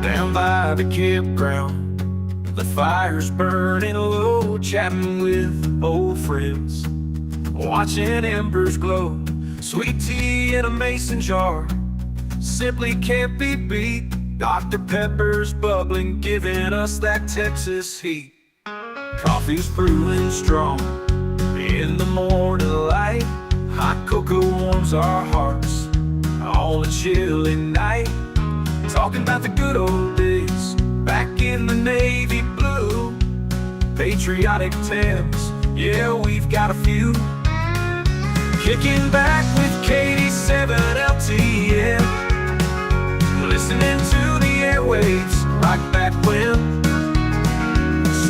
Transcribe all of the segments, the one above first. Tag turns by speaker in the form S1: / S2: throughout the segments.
S1: down by the campground. The fire's burning low, chatting with old friends, watching embers glow. Sweet tea in a mason jar simply can't be beat. Dr. Pepper's bubbling, giving us that Texas heat. Coffee's brewing strong in the morning light. Hot cocoa warms our hearts on a chilly night. Talking about the good old days back in the navy blue. Patriotic tales, yeah, we've got a few. Kicking back with 7 LTN, listening to the airwaves right back when.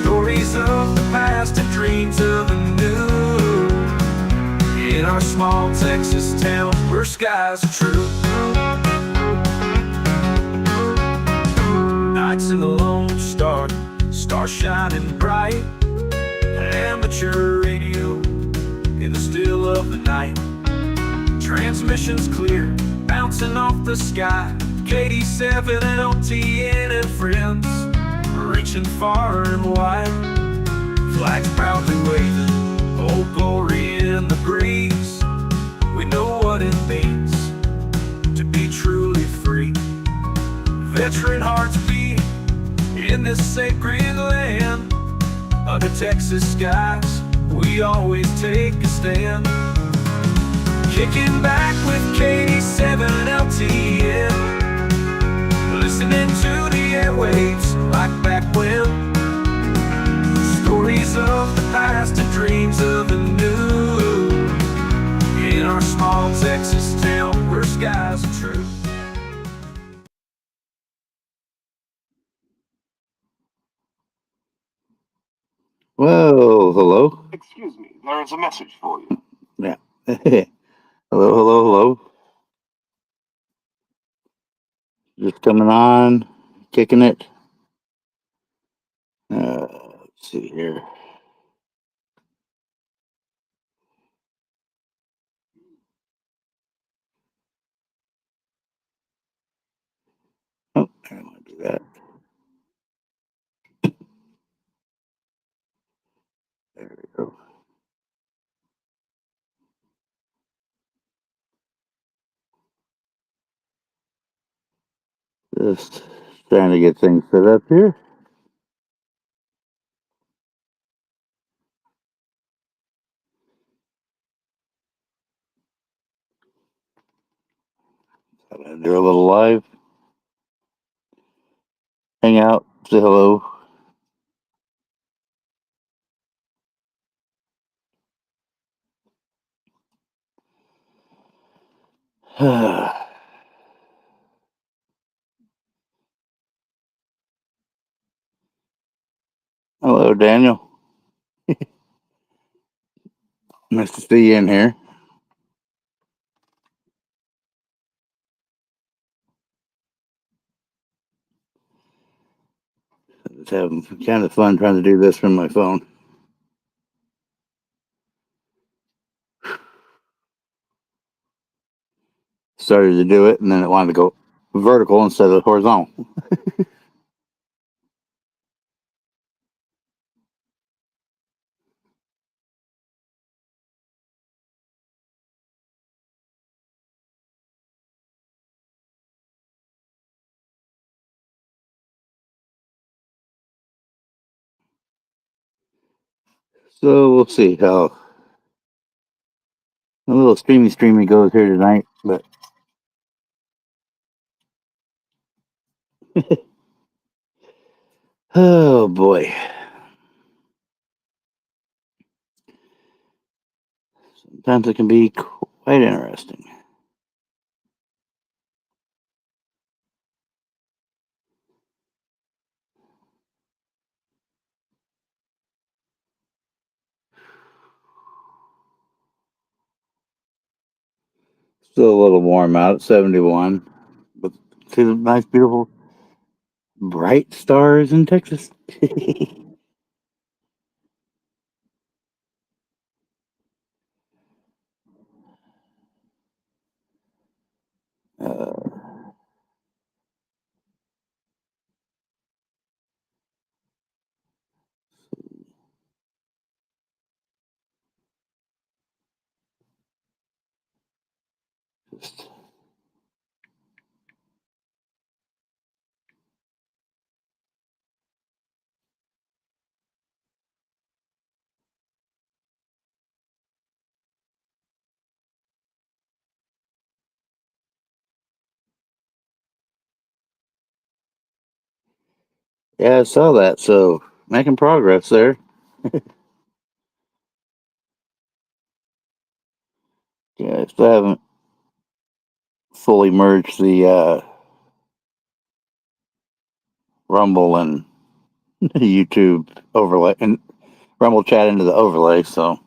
S1: Stories of the past and dreams of the new, in our small Texas town where skies are true. Nights in the Lone Star, stars shining bright. Amateur radio in the still of the night. Transmissions clear, bouncing off the sky. 7 LTN and friends, reaching far and wide. Flags proudly waving, Old Glory in the breeze. We know what it means to be truly free. Veteran hearts beat in this sacred land. Under Texas skies, we always take a stand. Kicking back with 7 LTN, listening to the airwaves like back when. Stories of the past and dreams of the new, in our small Texas town where skies are true.
S2: Whoa, hello.
S3: Excuse me, there is a message for you.
S2: Yeah. Hello, hello, hello. Just coming on, kicking it. Let's see here. Oh, I don't want to do that. There we go. Just trying to get things set up here. I'm gonna do a little live, hang out, say hello. Hello, Daniel. Nice to see you in here. Just having kind of fun trying to do this from my phone. Started to do it, and then it wanted to go vertical instead of horizontal. So we'll see how a little streamy goes here tonight. But oh boy, sometimes it can be quite interesting. Still a little warm out at 71, but see the nice, beautiful, bright stars in Texas. uh, Just yeah, I saw that. So making progress there. Yeah, I still haven't fully merged the Rumble and YouTube overlay and Rumble chat into the overlay. So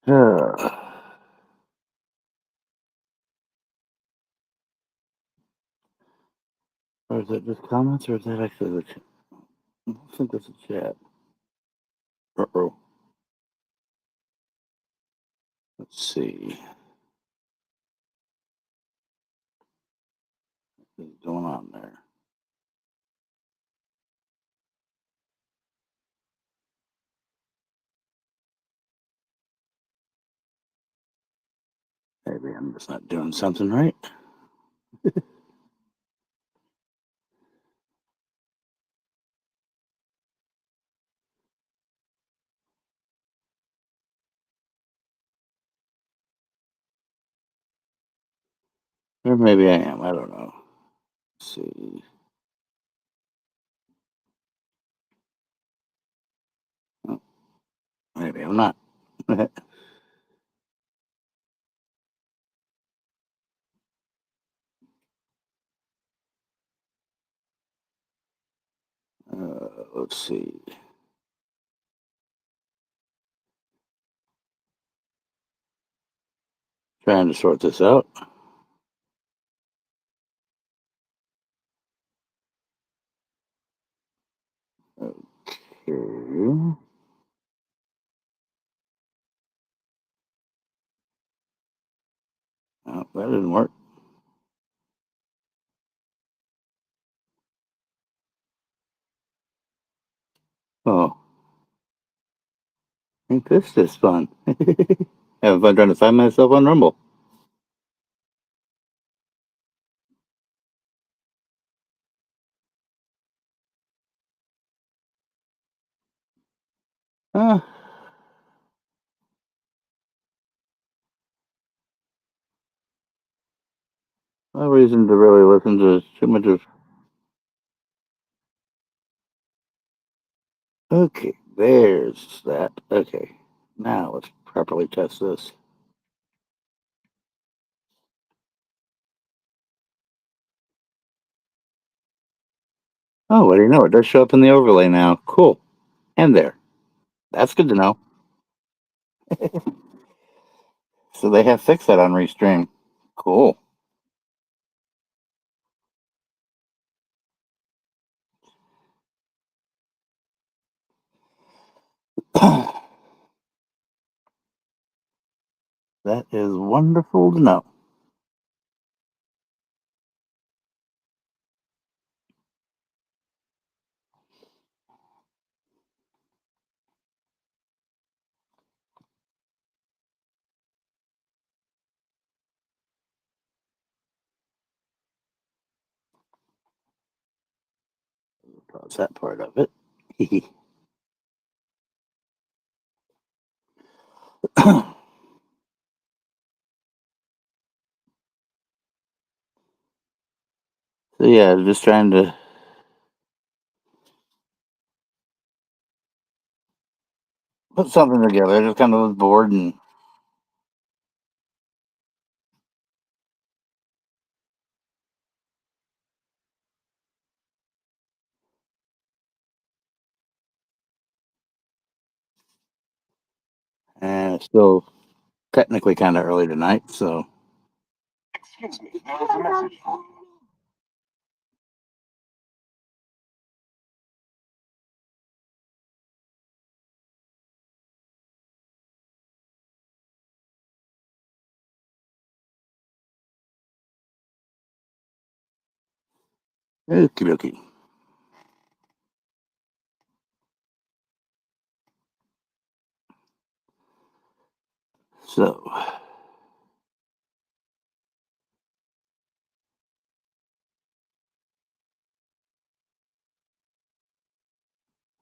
S2: or is that just comments, or is that actually the chat? I don't think that's a chat. Uh-oh. Let's see what's going on there. Maybe I'm just not doing something right. Or maybe I am. I don't know. Let's see. Oh, maybe I'm not. Let's see. Trying to sort this out. Okay. Oh, that didn't work. Oh, I think this is fun. Have fun trying to find myself on Rumble. Uh, no reason to really listen to too much of. Okay, there's that. Okay, now let's properly test this. Oh, what do you know? It does show up in the overlay now. Cool. And there. That's good to know. So they have fixed that on Restream. Cool. That is wonderful to know. Pause that part of it. So yeah, just trying to put something together. I just kind of was bored and it's still technically kind of early tonight, so
S3: Excuse me, there is a message for you.
S2: Okie dokie. So,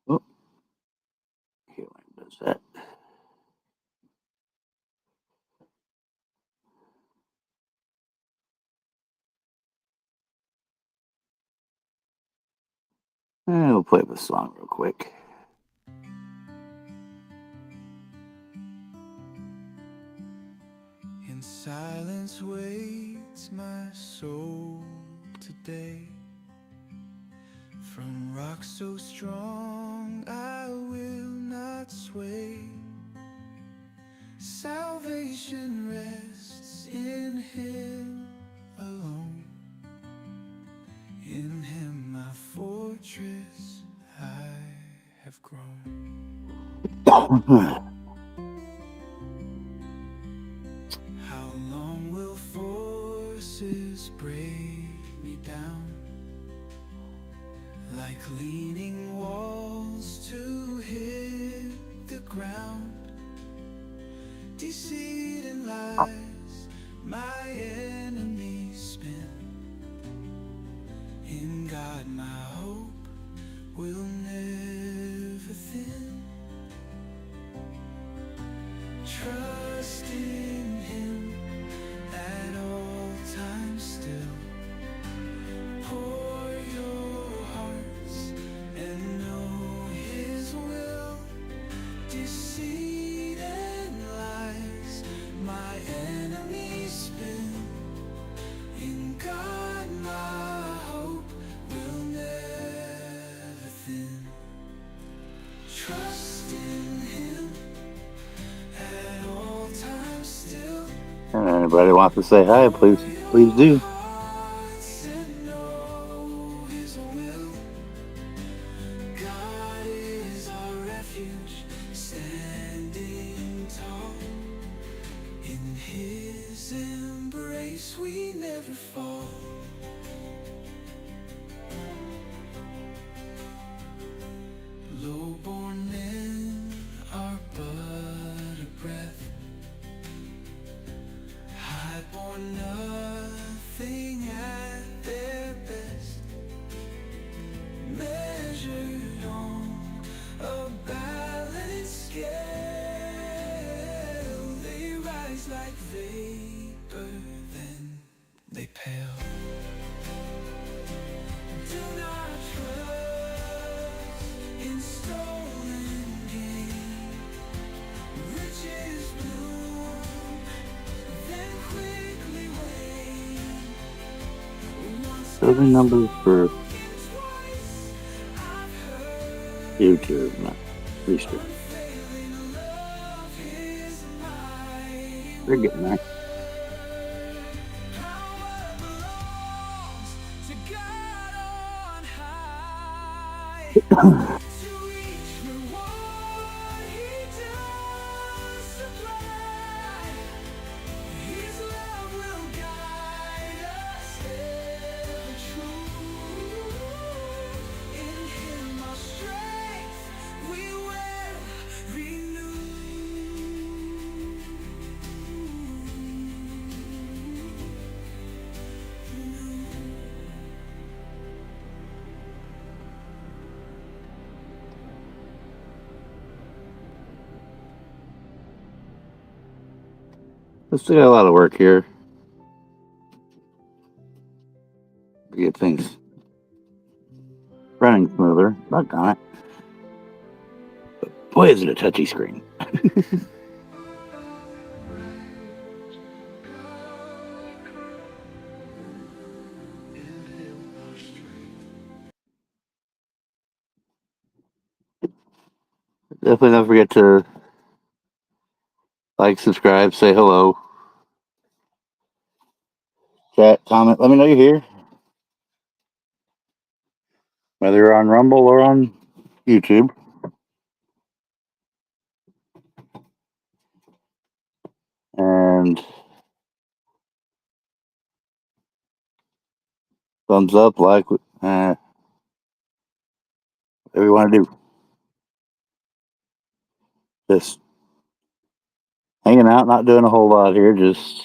S2: oh, here one does that. And we'll play this song real quick.
S1: In silence waits my soul today. From rock so strong I will not sway. Salvation rests in Him alone. In Him my fortress I have grown. How long will forces break me down, like leaning walls to hit the ground? Deceit and lies my enemies spin. In God my hope will never thin. Trust in Him at all times still. Pour your hearts and know His will. Deceit and lies my enemies spin. In God my hope will never thin. Trust in Him at all times still.
S2: And anybody wants to say hi, please do.
S1: Hearts and know His will. God is our refuge, standing tall. In His embrace we never fall. Low-born men are but a breath. High-born nothing at their best. Measured on a balanced scale, they rise like vapor, then they pale. Do not trust in stolen gain. Riches bloom, then quickly wane. Once
S2: Serving numbers for
S1: broken twice, I've heard
S2: YouTube, not Easter.
S1: unfailing love is mighty
S2: They're getting there.
S1: power belongs to God on high. To each reward He does supply. His love will guide us ever true. In Him our strength we will renew.
S2: We still got a lot of work here to get things running smoother. Doggone it. Boy, is it a touchy screen. Definitely don't forget to like, subscribe, say hello, chat, comment. Let me know you're here, whether you're on Rumble or on YouTube. And thumbs up, like, What do we want to do? Just hanging out, not doing a whole lot here. Just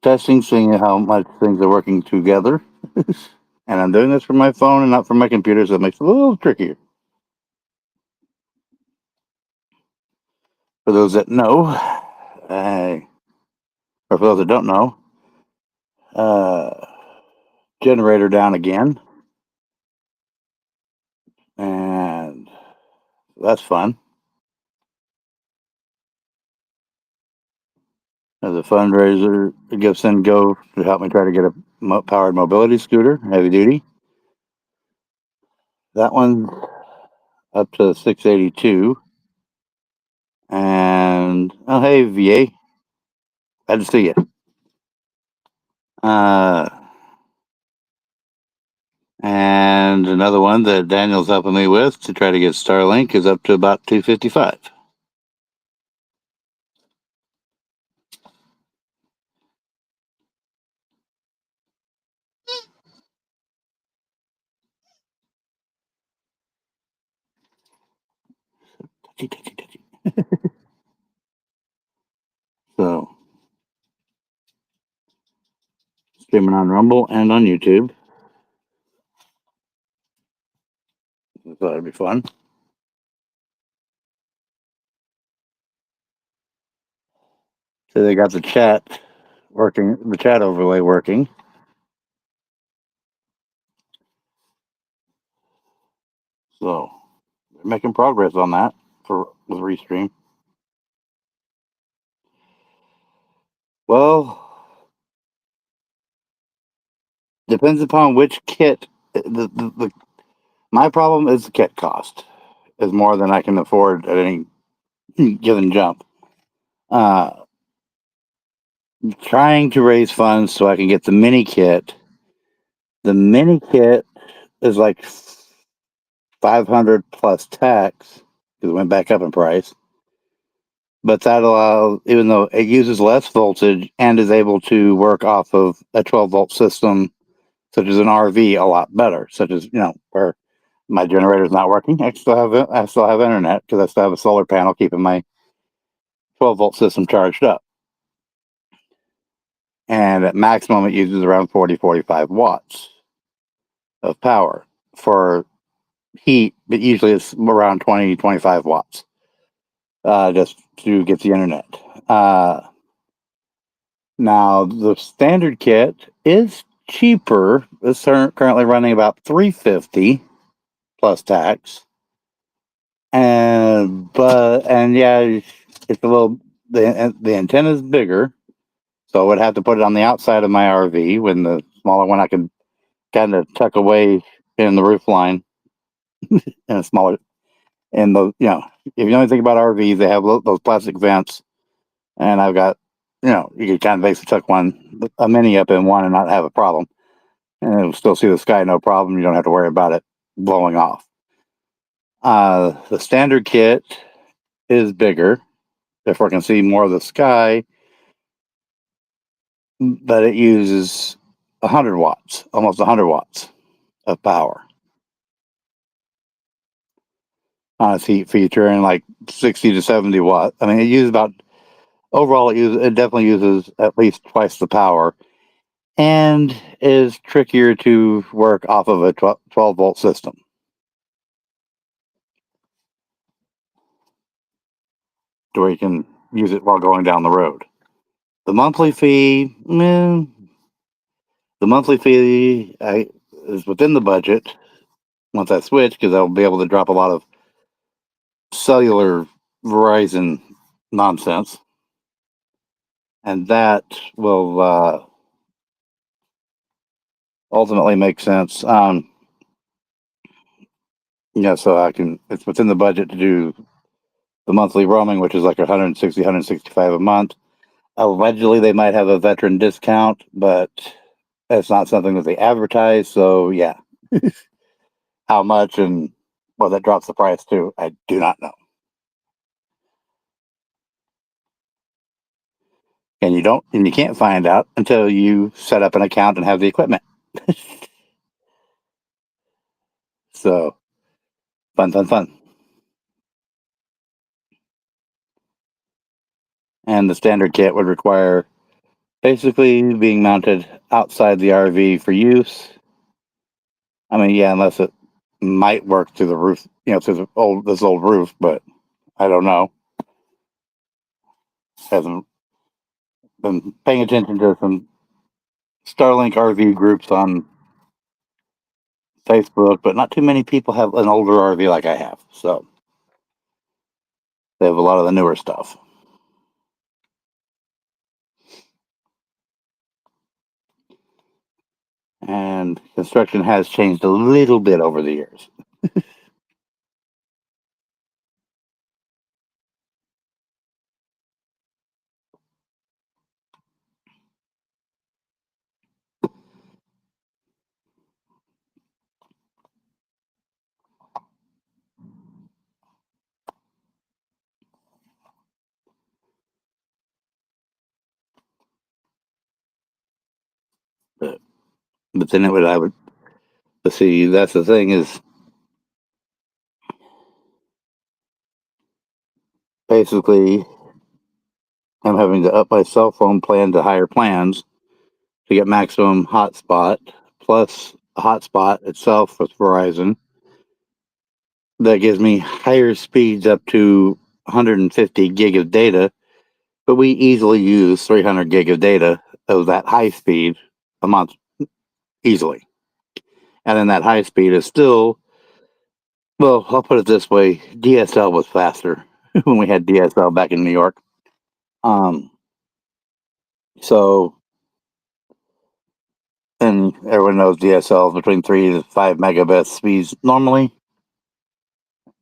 S2: testing, seeing how much things are working together. And I'm doing this from my phone and not from my computer, so it makes it a little trickier. For those that know, or for those that don't know, uh, generator down again, and that's fun. As a fundraiser, give send go to help me try to get a powered mobility scooter, heavy duty. That one up to 682. And oh hey VA, glad to see you. Uh, and another one that Daniel's helping me with to try to get Starlink is up to about 255. Touchy, touchy, touchy. So streaming on Rumble and on YouTube. I thought it'd be fun. So they got the chat working, the chat overlay working. So they're making progress on that for with Restream. Well, depends upon which kit. My problem is the kit cost is more than I can afford at any given jump. Uh, Trying to raise funds so I can get the mini kit. The mini kit is like 500 plus tax because it went back up in price. But that allows, even though it uses less voltage and is able to work off of a 12-volt system, such as an RV, a lot better. Such as where my generator's not working, I still have internet because I still have a solar panel keeping my 12-volt system charged up. And at maximum, it uses around 45 watts of power for heat, but usually it's around 25 watts just to get the internet. Now, the standard kit is cheaper. It's currently running about 350 plus tax. And yeah, it's a little, the antenna is bigger. So I would have to put it on the outside of my RV when the smaller one I could kind of tuck away in the roof line in a smaller. And if you know anything about RVs, they have those plastic vents, and I've got, you can kind of basically tuck a mini up in one and not have a problem, and it'll still see the sky no problem. You don't have to worry about it blowing off. The standard kit is bigger, therefore I can see more of the sky, but it uses 100 watts, almost 100 watts of power on its heat feature, and like 60 to 70 watts. I mean, it uses about overall. It definitely uses at least twice the power, and is trickier to work off of a 12-volt system, to where you can use it while going down the road. The monthly fee, is within the budget once I switch, because I'll be able to drop a lot of cellular Verizon nonsense, and that will ultimately make sense. So it's within the budget to do the monthly roaming, which is like 160, 165 a month. Allegedly, they might have a veteran discount, but that's not something that they advertise. So yeah, how much and what that drops the price to, I do not know. And you can't find out until you set up an account and have the equipment. So fun, fun, fun. And the standard kit would require basically being mounted outside the RV for use. I mean, yeah, unless it might work through the roof, through this old roof, but I don't know. Hasn't been paying attention to some Starlink RV groups on Facebook, but not too many people have an older RV like I have. So they have a lot of the newer stuff. And construction has changed a little bit over the years. But, but then I would, but see, that's the thing is basically I'm having to up my cell phone plan to higher plans to get maximum hotspot plus hotspot itself with Verizon. That gives me higher speeds up to 150 gig of data, but we easily use 300 gig of data of that high speed a month easily. And then that high speed is still, well, I'll put it this way, DSL was faster when we had DSL back in New York. Um, so, and everyone knows DSL is between 3 to 5 megabits speeds normally.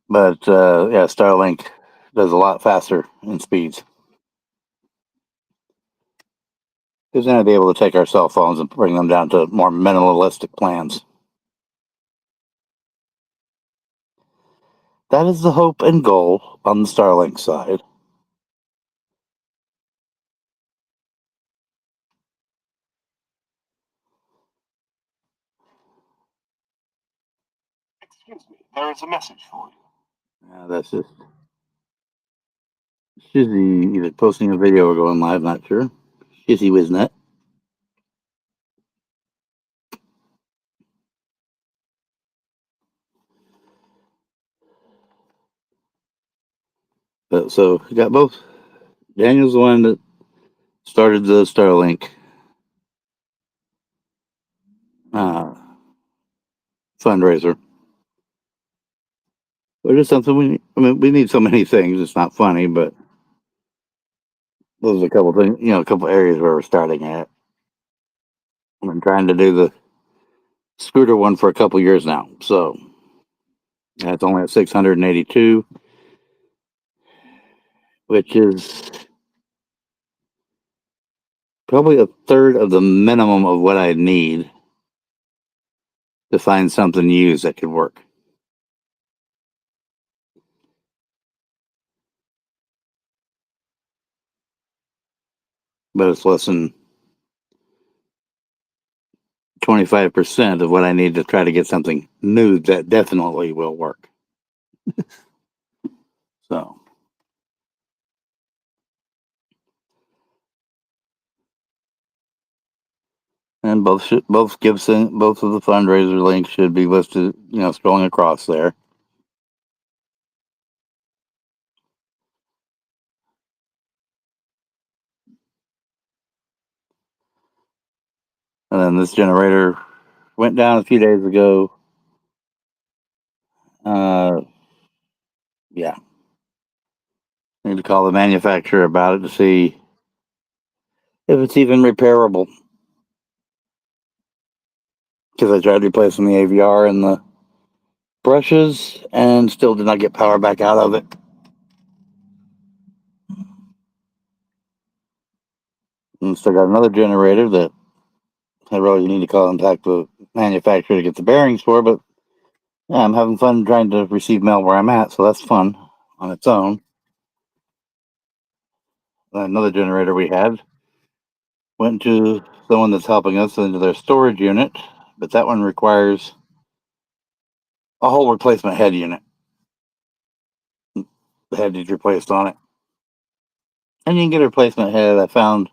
S2: But yeah, Starlink does a lot faster in speeds. Because then I'd be able to take our cell phones and bring them down to more minimalistic plans. That is the hope and goal on the Starlink side.
S3: Excuse me, there is a message for you.
S2: That's just Shizzy either posting a video or going live, not sure. Shizzy Wisnet. But so we got both. Daniel's the one that started the Starlink uh, fundraiser. But it's something we need. I mean, we need so many things. It's not funny, but those are a couple things, a couple areas where we're starting at. I've been trying to do the scooter one for a couple years now. So that's only at 682, which is probably a third of the minimum of what I need to find something used that could work. But it's less than 25% of what I need to try to get something new that definitely will work. So, and both of the fundraiser links should be listed, scrolling across there. And then this generator went down a few days ago. Yeah, need to call the manufacturer about it to see if it's even repairable. Because I tried replacing the AVR and the brushes and still did not get power back out of it. And still got another generator that I really need to contact the manufacturer to get the bearings for, but yeah, I'm having fun trying to receive mail where I'm at, so that's fun on its own. Another generator we had went to someone that's helping us into their storage unit but that one requires a whole replacement head unit. The head is replaced on it, and you can get a replacement head. I found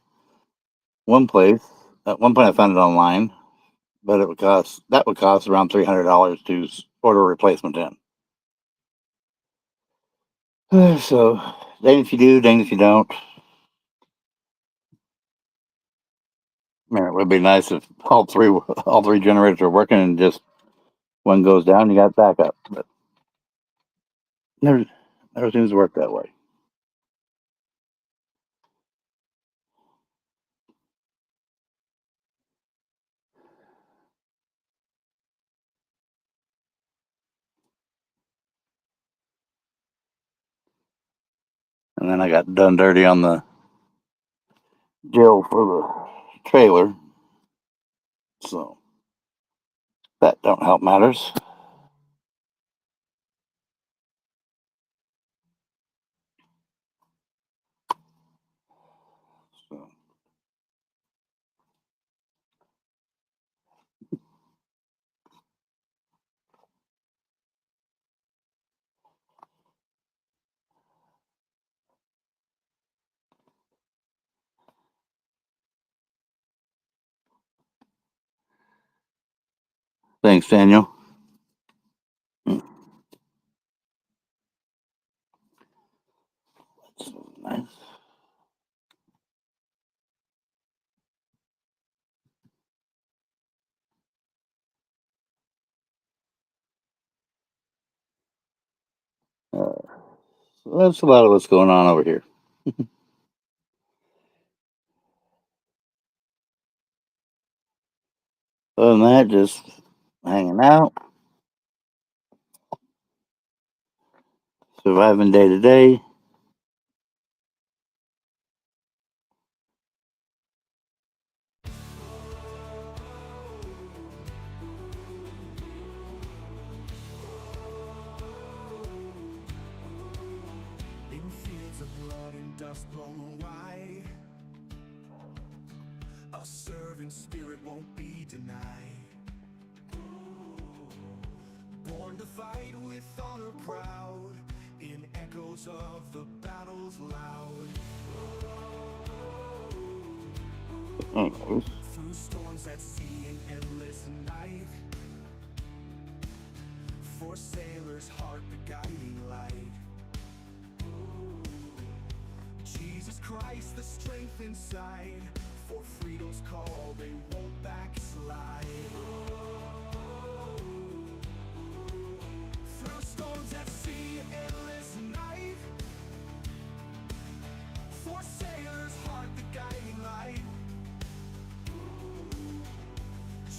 S2: one place. At one point, I found it online, but it would cost around $300 to order a replacement in. So, dang if you do, dang if you don't. Man, it would be nice if all three generators are working and just one goes down, you got backup. But never seems to work that way. And then I got done dirty on the gel for the trailer, so that don't help matters. So, thanks, Daniel. That's nice. So that's a lot of what's going on over here. Other than that, just hanging out, surviving day to day.
S1: In fields of blood and dust blown white, a servant spirit won't be denied. Born to fight with honor proud, in echoes of the battles loud.
S2: Anyways,
S1: Through storms at sea and endless night, for sailors' heart the guiding light. Jesus Christ, the strength inside, for freedom's call they won't backslide. Through storms at sea and endless night, for sailors' heart the guiding light.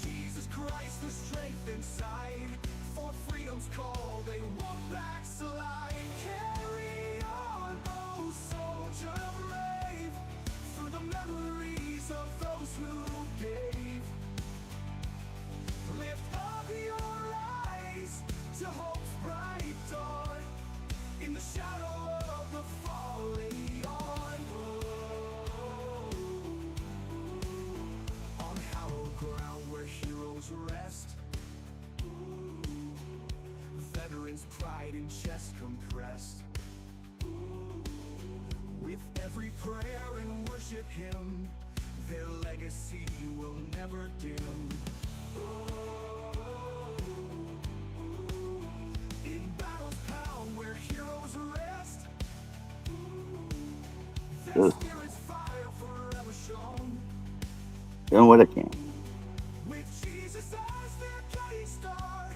S1: Jesus Christ, the strength inside, for freedom's call they won't backslide. Carry on, oh soldier brave, through the memories of those who gave. Lift up your eyes to hope's bright dawn, in the shadow of the falling dawn. On hallowed ground where heroes rest, veterans' pride in chest compressed. With every prayer and worship hymn, their legacy will never dim. In battle's pound where heroes rest, their spirit's fire forever shone.
S2: doing what I can.
S1: With Jesus as their guiding star,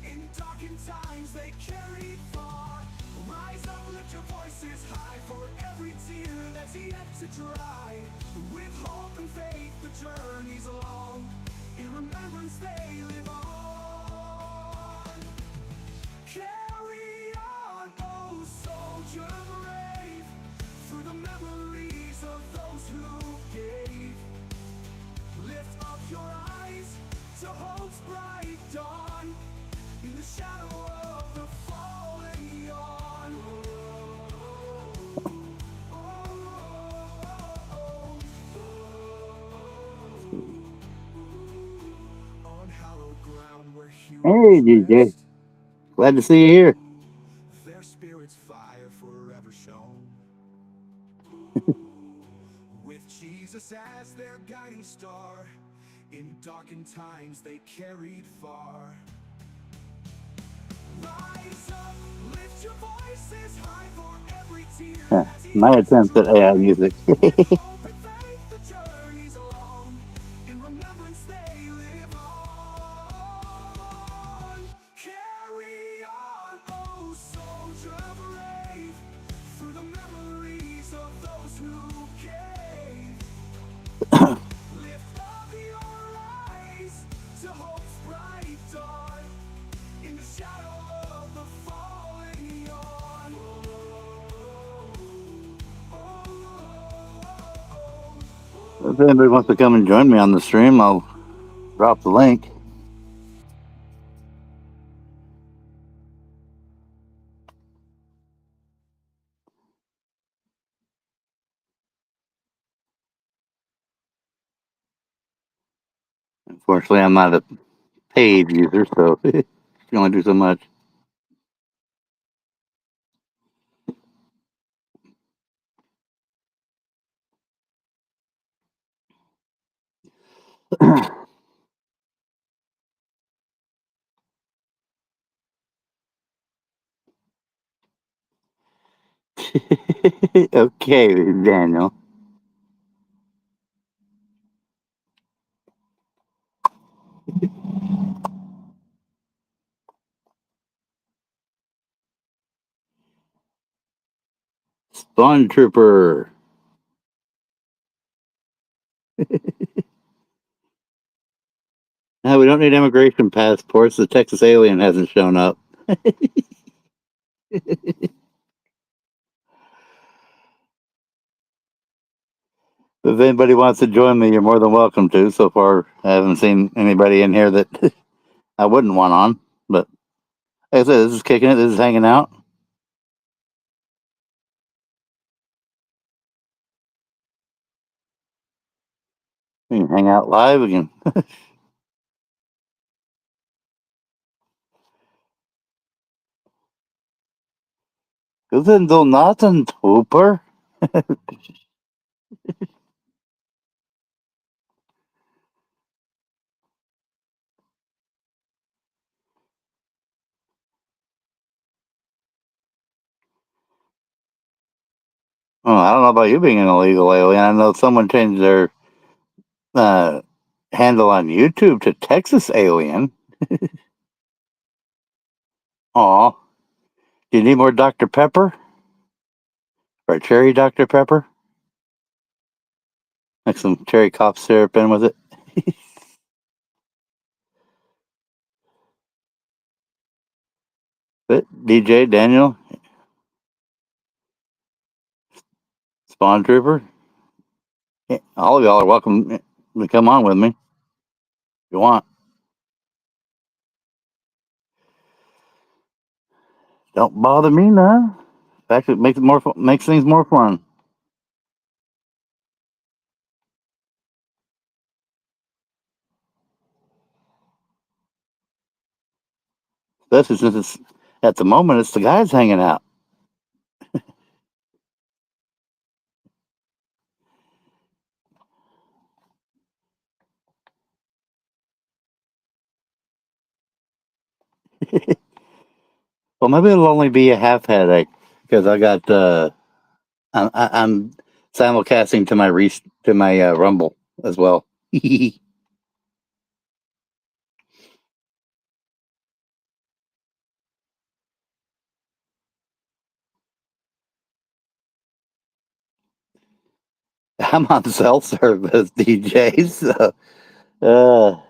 S1: in darkened times they carried far. Rise up, lift your voices high, for every tear that's yet to dry. With hope and faith the journey's long, in remembrance they live on. Carry on, oh soldier brave, through the memories of those who gave. Lift up your eyes to hope's bright dawn, in the shadow of the falling yawn. On
S2: Hey, DJ. Glad to see you here.
S1: Their spirit's fire forever shone. With Jesus as their guiding star, in darkened times they carried far. Rise up, lift your voices high for every tear
S2: Huh,
S1: as he
S2: my
S1: leads you
S2: attempt
S1: through
S2: at AI
S1: life.
S2: music.
S1: With hope and faith, the journey's long. In remembrance they live on. Carry on, oh soldier brave, through the memories of those who gave. Lift up your eyes to hope's bright dawn. In the shadow of the falling yawn.
S2: If anybody wants to come and join me on the stream, I'll drop the link. Unfortunately, I'm not a paid user, so you can only do so much. Okay, Daniel. Spawn Trooper. No, we don't need immigration passports. The Texas alien hasn't shown up. If anybody wants to join me, you're more than welcome to. So far, I haven't seen anybody in here that I wouldn't want on. But like I said, this is kicking it. This is hanging out. We can hang out live again. Guten Donaten, Trooper. Oh, I don't know about you being an illegal alien. I know someone changed their uh, handle on YouTube to Texas Alien. Aw. Do you need more Dr. Pepper? Or cherry Dr. Pepper? Like some cherry cough syrup in with it? But DJ, Daniel, Spawn Trooper, yeah, all of y'all are welcome to come on with me if you want. Don't bother me now. In fact, it makes it more makes things more fun. Especially since it's at the moment it's the guys hanging out. Well, maybe it'll only be a half headache because I got I'm simulcasting to my Rumble as well. I'm on cell service, DJ. So uh,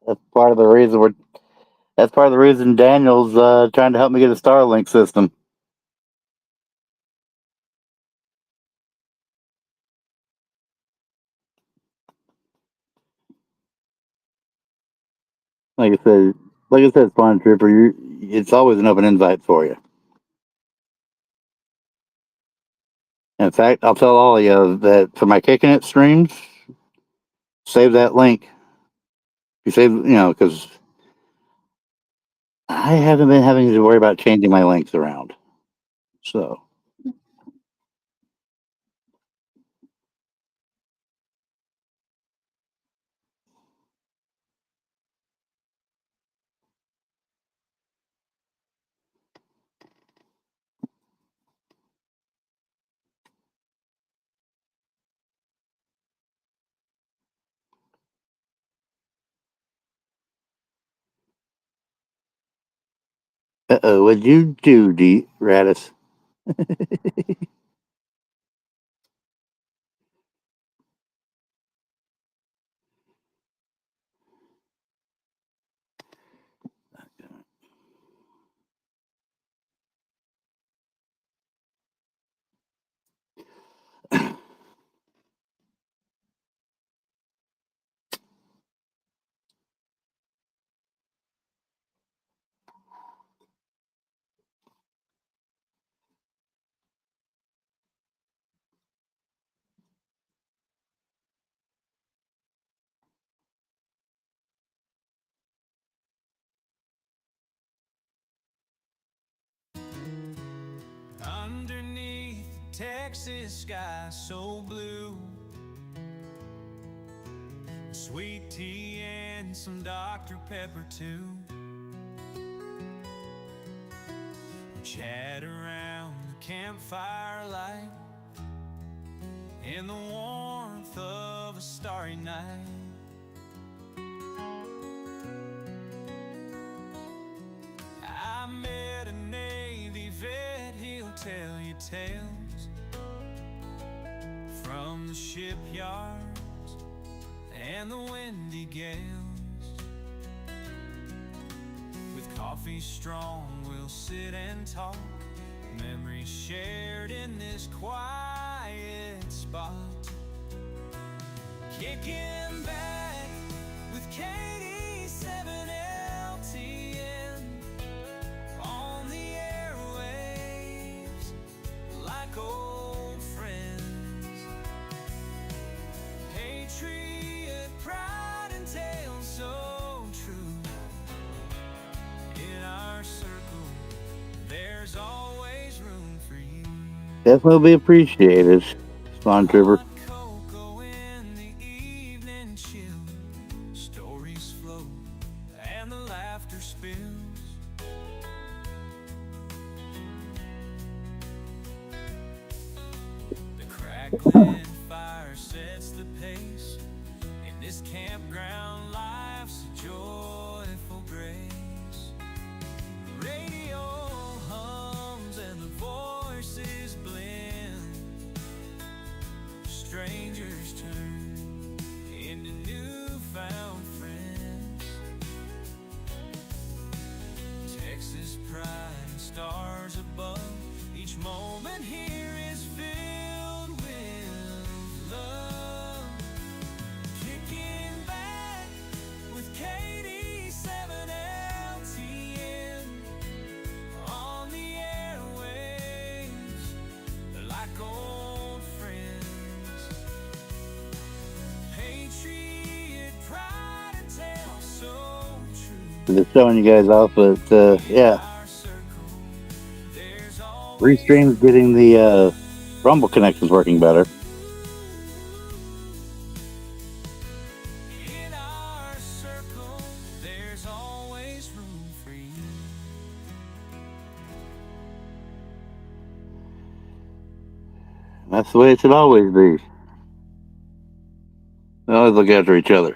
S2: that's part of the reason we're. That's part of the reason Daniel's trying to help me get a Starlink system. Like I said, Spawn Trooper, it's always an open invite for you. In fact, I'll tell all of you that for my Kicking It streams, save that link. You save, because I haven't been having to worry about changing my length around. So, what'd you do, Radis?
S1: Underneath the Texas sky so blue, sweet tea and some Dr. Pepper too. Chat around the campfire light in the warmth of a starry night. I met a Navy vet, he'll tell you tales from the shipyards and the windy gales. With coffee strong, we'll sit and talk, memories shared in this quiet spot. Kicking back with Katie 7LTN on the airwaves like old friends. Patriot, pride, and tales so true. In our circle, there's always room for you.
S2: Definitely be appreciated, Spawn Trooper.
S1: Hot cocoa in the evening chill, stories flow and the laughter spills. The crackling fire sets the pace. In this campground, life's a joyful grace. Radio hums and the voices blend. Strangers turn into newfound friends. Texas pride and stars above. Each moment here is filled with love. Kicking back with Katie 7LTN on the airwaves like old friends. Patriot, pride, and tales so true.
S2: Just showing you guys off, but yeah,
S1: Our circle, there's always
S2: Restream's getting the Rumble connections working better.
S1: in our circle, there's always room for you.
S2: That's the way it should always be. We always look after each other.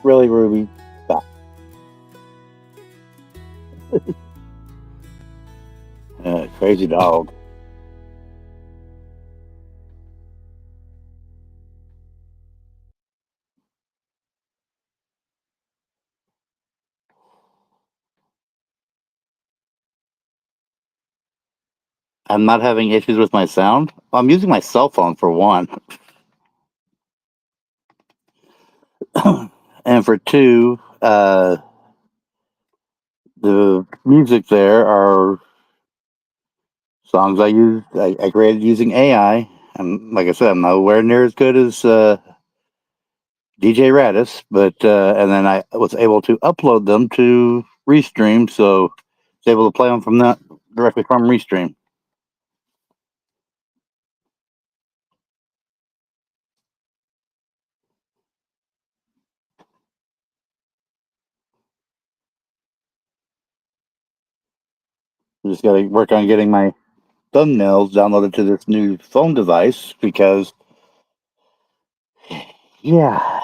S2: Really, Ruby? Stop. Crazy dog. I'm not having issues with my sound. I'm using my cell phone for one. And for two, the music there are songs I created using AI. And like I said, I'm nowhere near as good as DJ Radis, but and then I was able to upload them to Restream, so I was able to play them from that directly from Restream. Just got to work on getting my thumbnails downloaded to this new phone device because, yeah,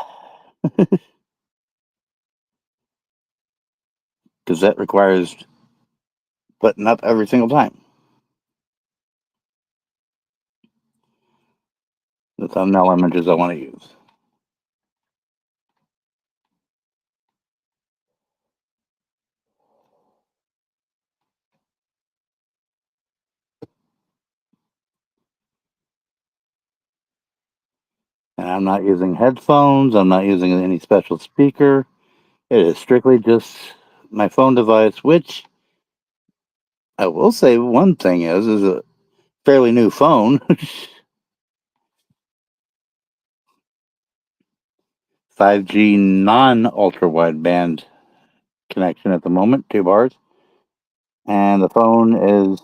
S2: because that requires putting up every single time the thumbnail images I want to use. And I'm not using headphones. I'm not using any special speaker. It is strictly just my phone device, which I will say one thing is a fairly new phone. 5G non ultra wideband connection at the moment, 2 bars. And the phone is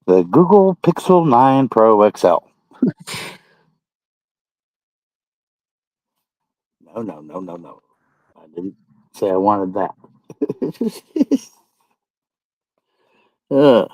S2: the Google Pixel 9 Pro XL. No, no, no, no, no. I didn't say I wanted that. Ugh.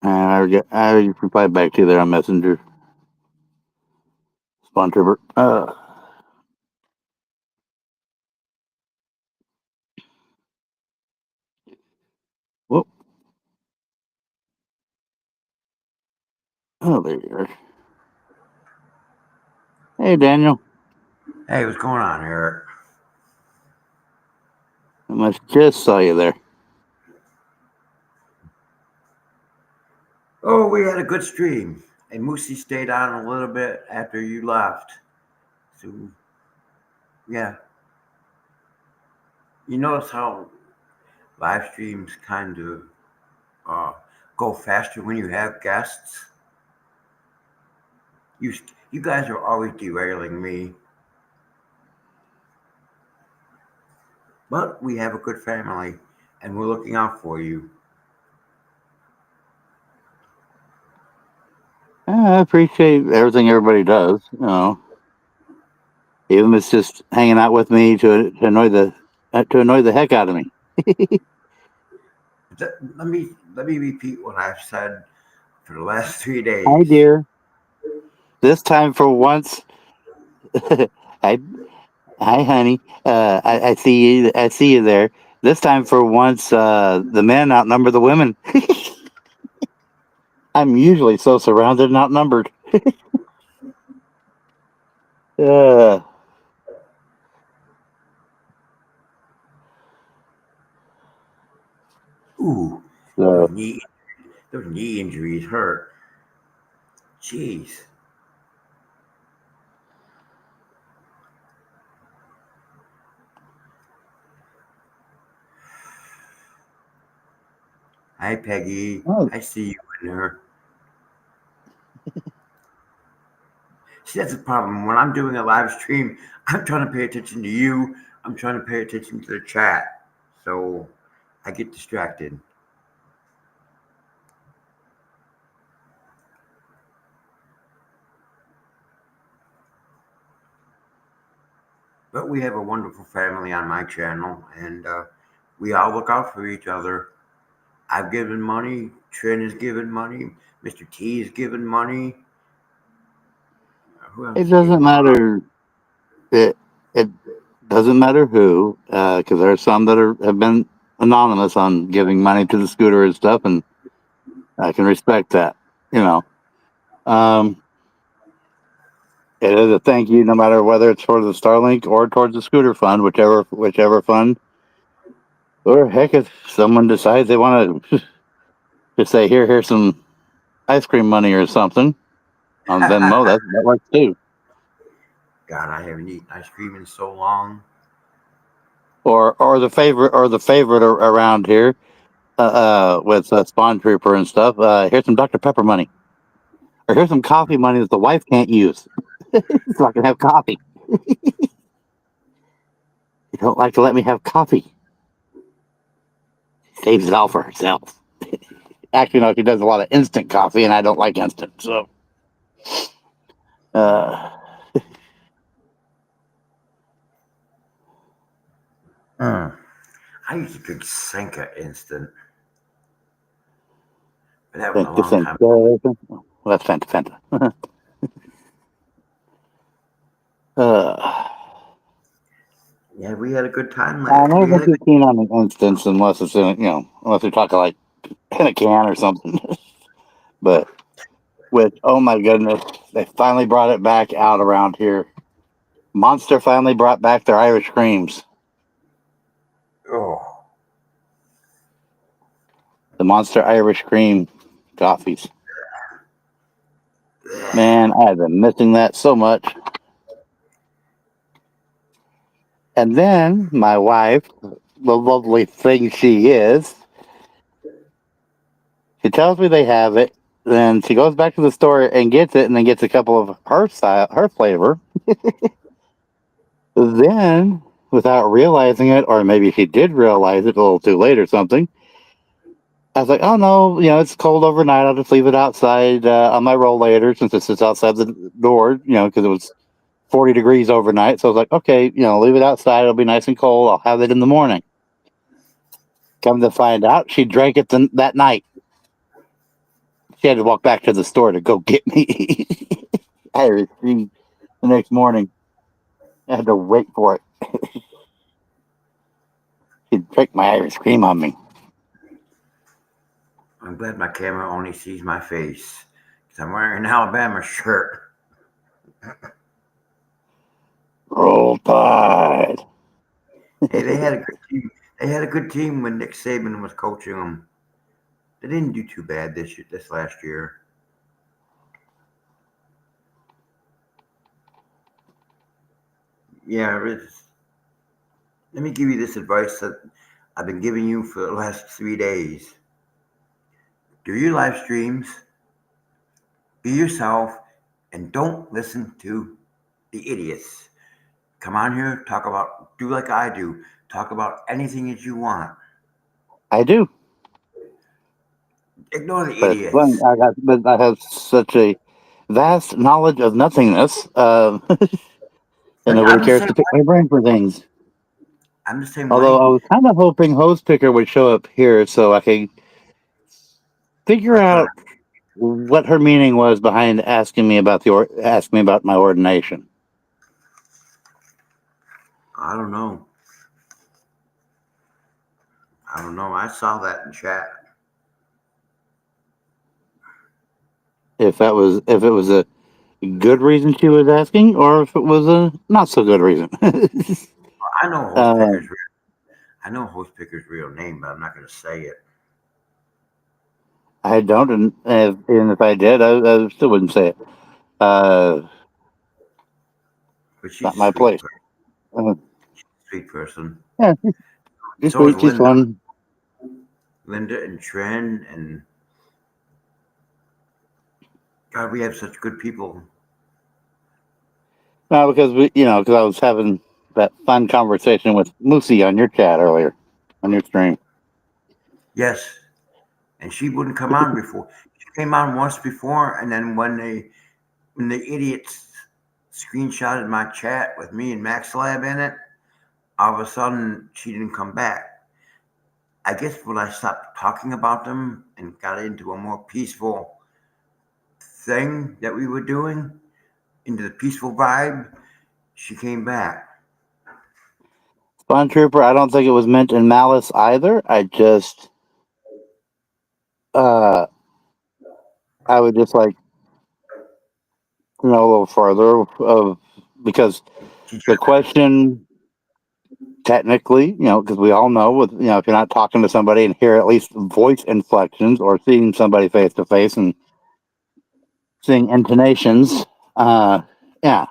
S2: I already replied back to you there on Messenger. Spawn Trooper. Whoop. Oh, there you are. Hey, Daniel.
S4: Hey, what's going on, Eric?
S2: I must just saw you there.
S4: Oh, we had a good stream. And Moosey stayed on a little bit after you left. So, yeah. You notice how live streams kind of uh, go faster when you have guests? You, you guys are always derailing me. But we have a good family, and we're looking out for you.
S2: I appreciate everything everybody does. Even if it's just hanging out with me to annoy the heck out of me.
S4: Let me repeat what I've said for the last 3 days.
S2: Hi, dear. This time for once, I hi, honey. I see you. I see you there. This time for once, the men outnumber the women. I'm usually so surrounded and outnumbered. Uh,
S4: Ooh, those
S2: so
S4: knee, those knee injuries hurt. Jeez. Hi, Peggy.
S2: oh,
S4: I see you in there. See, that's the problem. When I'm doing a live stream, I'm trying to pay attention to you. I'm trying to pay attention to the chat. So I get distracted. But we have a wonderful family on my channel, and we all look out for each other. I've given money. Trent has given money. Mr. T has given money. Who else
S2: it
S4: gave
S2: doesn't
S4: money?
S2: matter. It doesn't matter who, because there are some that have been anonymous on giving money to the scooter and stuff, and I can respect that. You know, um, it is a thank you, no matter whether it's for the Starlink or towards the scooter fund, whichever fund. Or heck, if someone decides they want to just say, here's some ice cream money or something on Venmo, that works too.
S4: God, I haven't eaten ice cream in so long.
S2: Or the favorite around here, with Spawn Trooper and stuff. Here's some Dr Pepper money, or here's some coffee money that the wife can't use, so I can have coffee. You don't like to let me have coffee. Saves it all for herself. Actually, no, she does a lot of instant coffee, and I don't like instant. So, uh,
S4: Mm. I used to drink Senka instant, but that was a
S2: think this
S4: long
S2: thing.
S4: time.
S2: Well, that's Fanta. uh,
S4: Yeah, we had a good time
S2: I'm
S4: last. We
S2: never
S4: had a
S2: too
S4: good.
S2: keen on the instance unless it's in, unless we're talking like in a can or something. But oh my goodness, they finally brought it back out around here. Monster finally brought back their Irish creams.
S4: Oh,
S2: The Monster Irish Cream coffees. Man, I've been missing that so much. And then my wife, the lovely thing she is, she tells me they have it. Then she goes back to the store and gets it, and then gets a couple of her flavor. Then, without realizing it, or maybe she did realize it a little too late or something, I was like, "Oh no, it's cold overnight. I'll just leave it outside on my roll later, since it sits outside the door. Because it was 40 degrees overnight. So I was like, okay, leave it outside. It'll be nice and cold. I'll have it in the morning." Come to find out, she drank it that night. She had to walk back to the store to go get me Irish cream the next morning. I had to wait for it. She drank my Irish cream on me.
S4: I'm glad my camera only sees my face because I'm wearing an Alabama shirt.
S2: Roll Tide.
S4: Hey, they had a good team. They had a good team when Nick Saban was coaching them. They didn't do too bad this last year. Yeah, let me give you this advice that I've been giving you for the last 3 days. Do your live streams, be yourself, and don't listen to the idiots. Come on here, do like I do. Talk about anything that you want.
S2: I do.
S4: Ignore the
S2: But it's fun.
S4: idiots.
S2: But I have such a vast knowledge of nothingness, and
S4: Like
S2: nobody
S4: I'm the
S2: cares
S4: same
S2: to pick
S4: way.
S2: my brain for things.
S4: I'm the same
S2: Although
S4: way.
S2: I was kind of hoping Host Picker would show up here so I could figure
S4: I'll try to.
S2: out what her meaning was behind ask me about my ordination.
S4: I don't know. I don't know. I saw that in chat.
S2: If it was a good reason she was asking, or if it was a not so good reason.
S4: I know Host
S2: uh,
S4: Picker's. I know Host Picker's real name, but I'm not going to say it.
S2: I don't, and if I did, I still wouldn't say it.
S4: But she's
S2: Not
S4: a
S2: my place. Uh,
S4: sweet person.
S2: yeah, she's
S4: So is
S2: sweet. She's fun.
S4: Linda and Tren, and God, we have such good people.
S2: No, because because I was having that fun conversation with Lucy on your chat earlier, on your stream.
S4: Yes, and she wouldn't come on before. She came on once before, and then when the idiots screenshotted my chat with me and Max Lab in it, all of a sudden she didn't come back. I guess when I stopped talking about them and got into a more peaceful thing that we were doing, into the peaceful vibe, she came back.
S2: Spawn Trooper, I don't think it was meant in malice either. Uh, I would just like a little further of because the question technically, because we all know with if you're not talking to somebody and hear at least voice inflections or seeing somebody face to face and seeing intonations, yeah.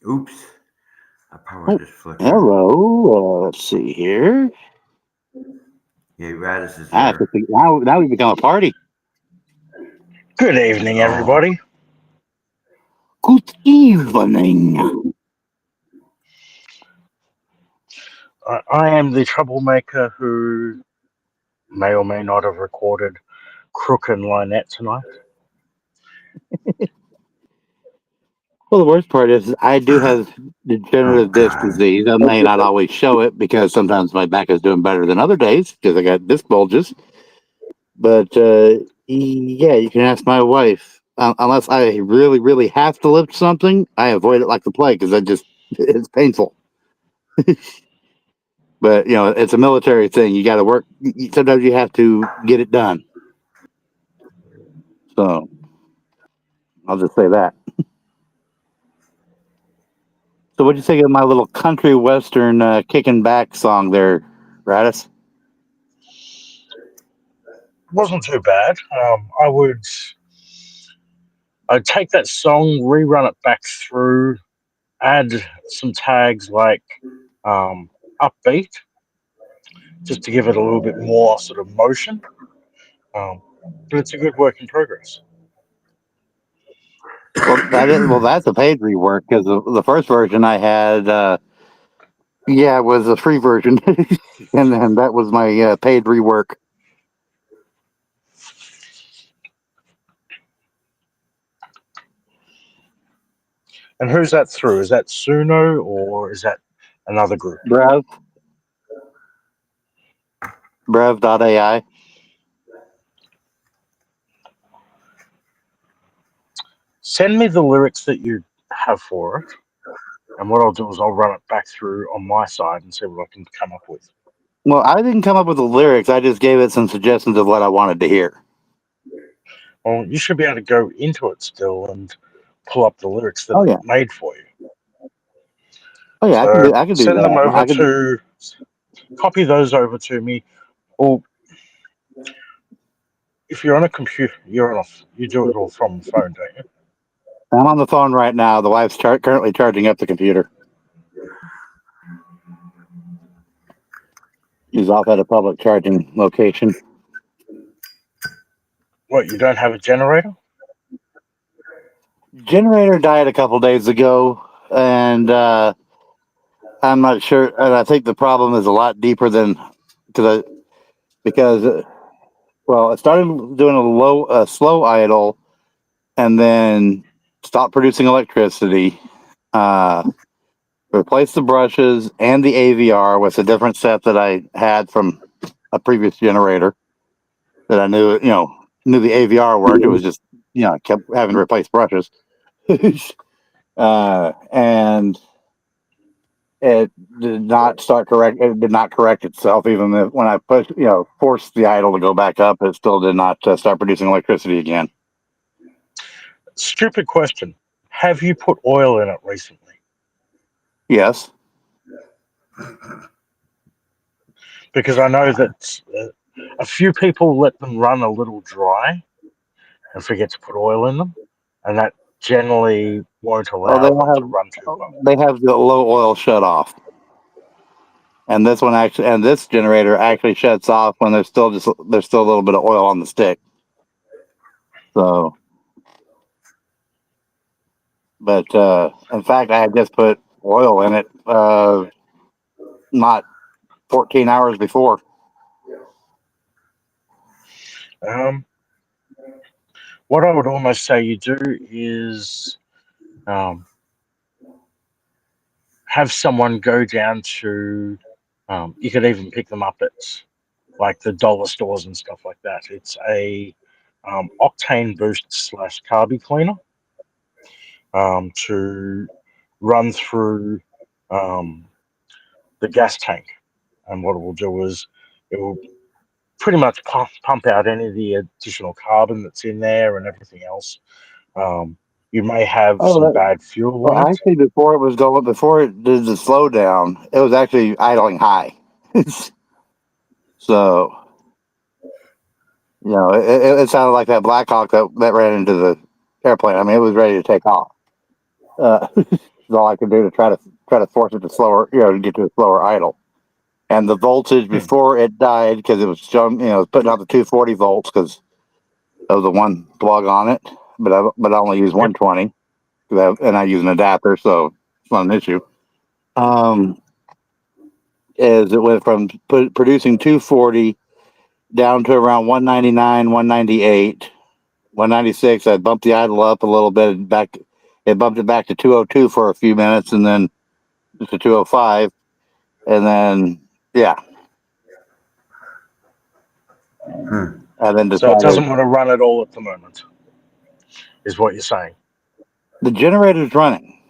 S4: Oops. My power
S2: Oh,
S4: just flickered.
S2: hello. Let's see here.
S4: Yeah, Radis is
S2: Ah,
S4: here.
S2: now we become a party.
S5: Good evening,
S4: Oh,
S5: everybody.
S2: Good evening.
S5: I am the troublemaker who may or may not have recorded Crook and Lynette tonight.
S2: Well, the worst part is I do have
S4: oh
S2: degenerative disc
S4: God.
S2: disease. I may not always show it because sometimes my back is doing better than other days because I got disc bulges. But yeah, you can ask my wife. Unless I really, really have to lift something, I avoid it like the plague because it's painful. But it's a military thing. You got to work. Sometimes you have to get it done. So I'll just say that. So what'd you think of my little country western kicking back song there, Radis?
S5: Wasn't too bad. I'd take that song, rerun it back through, add some tags like upbeat, just to give it a little bit more sort of motion. Um, but it's a good work in progress.
S2: That's a paid rework because the first version I had, was a free version, and then that was my paid rework.
S5: And who's that through? Is that Suno or is that another group?
S2: Brev, Brev.ai.
S5: Send me the lyrics that you have for it. And what I'll do is I'll run it back through on my side and see what I can come up with.
S2: Well, I didn't come up with the lyrics. I just gave it some suggestions of what I wanted to hear.
S5: Well, you should be able to go into it still and pull up the lyrics that
S2: Oh
S5: it
S2: yeah,
S5: made for you.
S2: oh yeah,
S5: So
S2: I can do
S5: send them
S2: that.
S5: over to, copy those over to me. Or if you're on a computer, you do it all from the phone, don't you?
S2: I'm on the phone right now. The wife's currently charging up the computer. She's off at a public charging location.
S5: What, you don't have a generator?
S2: Generator died a couple days ago, and I'm not sure. And I think the problem is a lot deeper than because it started doing a slow idle, and then stopped producing electricity. Uh, Replaced the brushes and the AVR with a different set that I had from a previous generator that I knew the AVR worked. It was just I kept having to replace brushes, and it did not start correct. It did not correct itself. Even when I forced the idle to go back up, it still did not start producing electricity again.
S5: Stupid question. Have you put oil in it recently?
S2: Yes.
S5: Because I know that a few people let them run a little dry and forget to put oil in them, and that generally won't
S2: Oh,
S5: allow them to run too well.
S2: they have the low oil shut off, and this generator actually shuts off when there's still a little bit of oil on the stick. So, but in fact, I had just put oil in it not 14 hours before.
S5: Um, what I would almost say you do is um, have someone go down to, you could even pick them up at like the dollar stores and stuff like that. It's a octane boost slash carby cleaner to run through the gas tank, and what it will do is it will pretty much pump out any of the additional carbon that's in there and everything else. You may have
S2: Oh,
S5: some bad fuel
S2: well,
S5: in it.
S2: actually, before it did the slowdown, it was actually idling high. So, it sounded like that Black Hawk that ran into the airplane. I mean, it was ready to take off. That's all I could do to try to force it to slower, to get to a slower idle. And the voltage
S5: Hmm.
S2: before it died, because it was showing, it was putting out the 240 volts because of the one plug on it, but I only use 120, and I use an adapter, so it's not an issue. Is it went from producing 240 down to around 199, 198, 196. I bumped the idle up a little bit back. It bumped it back to 202 for a few minutes, and then to 205, and then yeah, and then
S5: So it
S2: decided
S5: doesn't want to run at all at the moment, is what you're saying.
S2: the generator's running.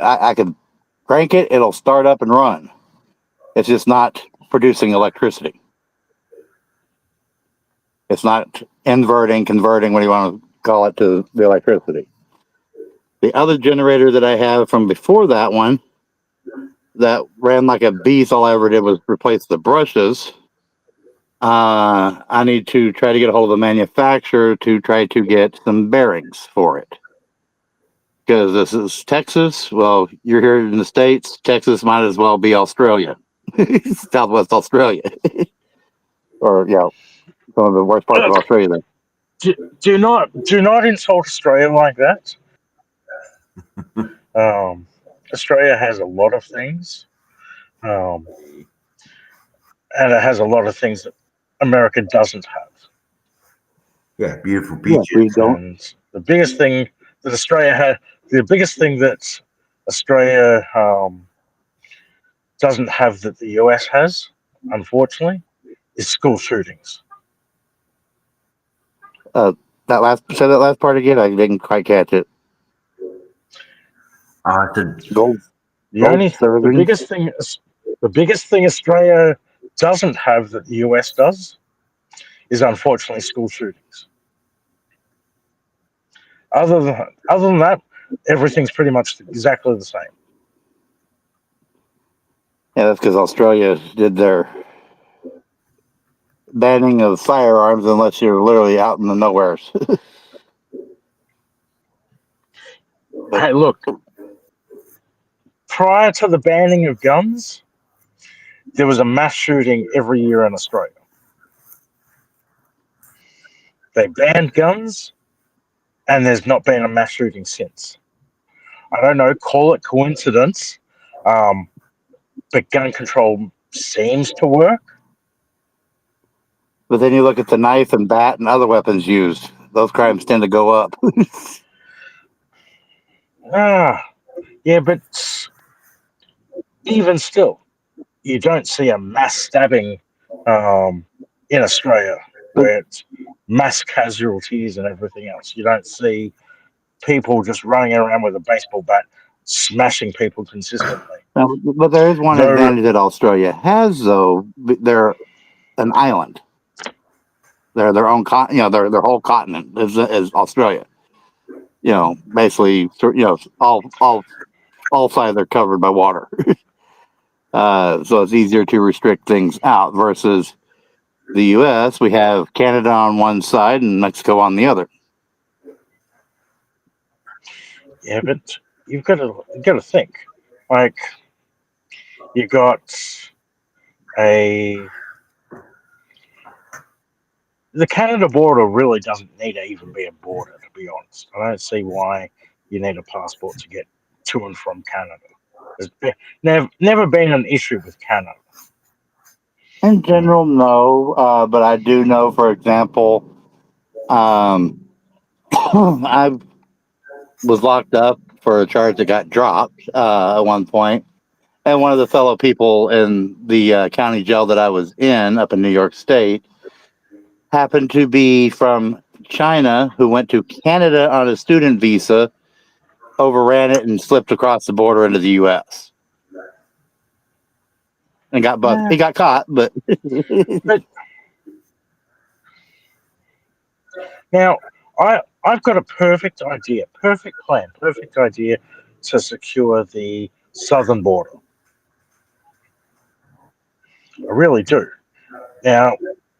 S2: I could crank it; it'll start up and run. It's just not producing electricity. It's not inverting, converting, what do you want to call it, to the electricity. The other generator that I have from before that one that ran like a beast, all I ever did was replace the brushes. I need to try to get a hold of the manufacturer to try to get some bearings for it. Because this is Texas. Well, you're here in the States. Texas might as well be Australia, Southwest Australia, or some of the worst parts of
S5: Look,
S2: Australia. There.
S5: do not insult Australia like that. Australia has a lot of things, um, and it has a lot of things that America doesn't have.
S4: Yeah, beautiful
S2: Yeah,
S4: beaches.
S2: we don't.
S5: And the biggest thing that Australia had, the biggest thing that Australia doesn't have that the US has, unfortunately, is school shootings.
S2: Say that last part again. I didn't quite catch it. Gold,
S5: The
S2: gold
S5: only, the
S2: serving.
S5: biggest thing, the biggest thing Australia doesn't have that the US does is unfortunately school shootings. Other than that, everything's pretty much exactly the same.
S2: Yeah, that's because Australia did their banning of firearms unless you're literally out in the nowheres. But
S5: Hey, look, prior to the banning of guns, there was a mass shooting every year in Australia. They banned guns, and there's not been a mass shooting since. I don't know, call it coincidence, um, but gun control seems to work.
S2: then you look at the knife and bat and other weapons used; those crimes tend to go up.
S5: Ah, yeah, but even still, you don't see a mass stabbing in Australia where it's mass casualties and everything else. You don't see people just running around with a baseball bat smashing people consistently.
S2: But there is one
S5: Though,
S2: advantage that Australia has, though. They're an island. They're their own their whole continent is Australia. Basically, all sides are covered by water. So it's easier to restrict things out versus the U.S. We have Canada on one side and Mexico on the other.
S5: yeah, but you've got to think, like you got a the Canada border really doesn't need to even be a border, to be honest. I don't see why you need a passport to get to and from Canada. Never been an issue with Canada.
S2: In general, no, but I do know, for example, I was locked up for a charge that got dropped at one point, and one of the fellow people in the county jail that I was in up in New York State happened to be from China, who went to Canada on a student visa, overran it and slipped across the border into the U.S. and got busted. He got caught, but
S5: But now I've got a perfect idea, perfect plan, perfect idea to secure the southern border. I really do. Now,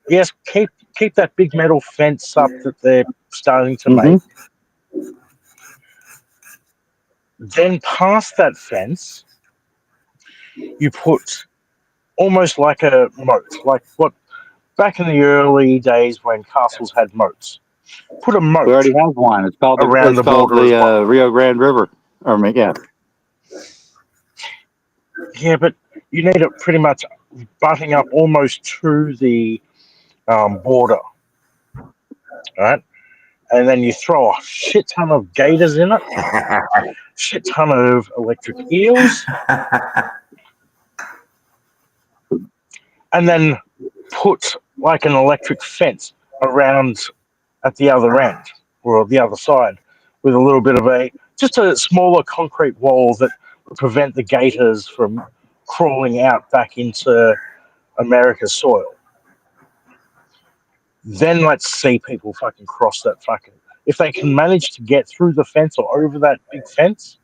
S5: yes, keep that big metal fence up that they're starting to make. Then past that fence, you put almost like a moat, like what back in the early days when castles had moats. Put a
S2: we
S5: moat
S2: already have one. It's called
S5: around the border as well.
S2: Rio Grande River. Yeah.
S5: Yeah, but you need it pretty much butting up almost to the border, right? And then you throw a shit ton of gators in it, shit ton of electric eels, and then put like an electric fence around at the other end or the other side with a little bit of just a smaller concrete wall that would prevent the gators from crawling out back into America's soil. Then let's see people fucking cross that fucking. If they can manage to get through the fence or over that big fence,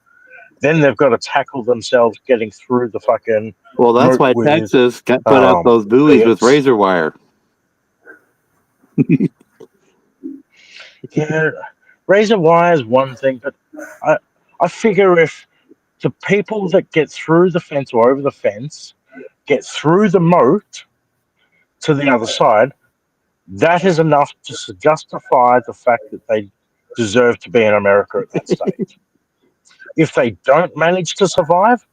S5: then they've got to tackle themselves getting through the fucking
S2: Well, that's
S5: moat
S2: why
S5: with
S2: Texas put up those buoys with
S5: bears.
S2: razor wire.
S5: Yeah, razor wire is one thing, but I figure if the people that get through the fence or over the fence get through the moat to the other side, that is enough to justify the fact that they deserve to be in America at that stage. If they don't manage to survive,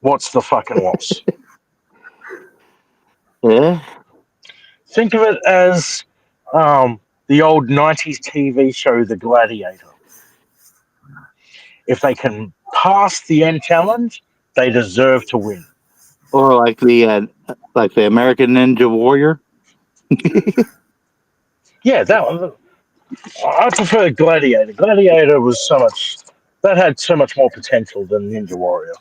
S5: what's the fucking loss?
S2: Yeah.
S5: Think of it as the old 90s TV show, The Gladiator. If they can pass the end challenge, they deserve to win.
S2: Or like the American Ninja Warrior.
S5: Yeah, that one. I prefer Gladiator. Gladiator was that had so much more potential than Ninja Warrior.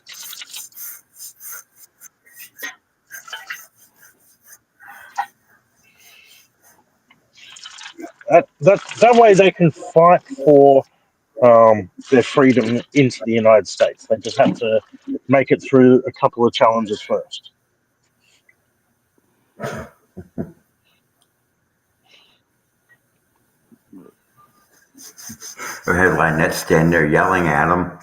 S5: That way they can fight for their freedom into the United States. They just have to make it through a couple of challenges first.
S4: Or have Lynette stand there yelling at him.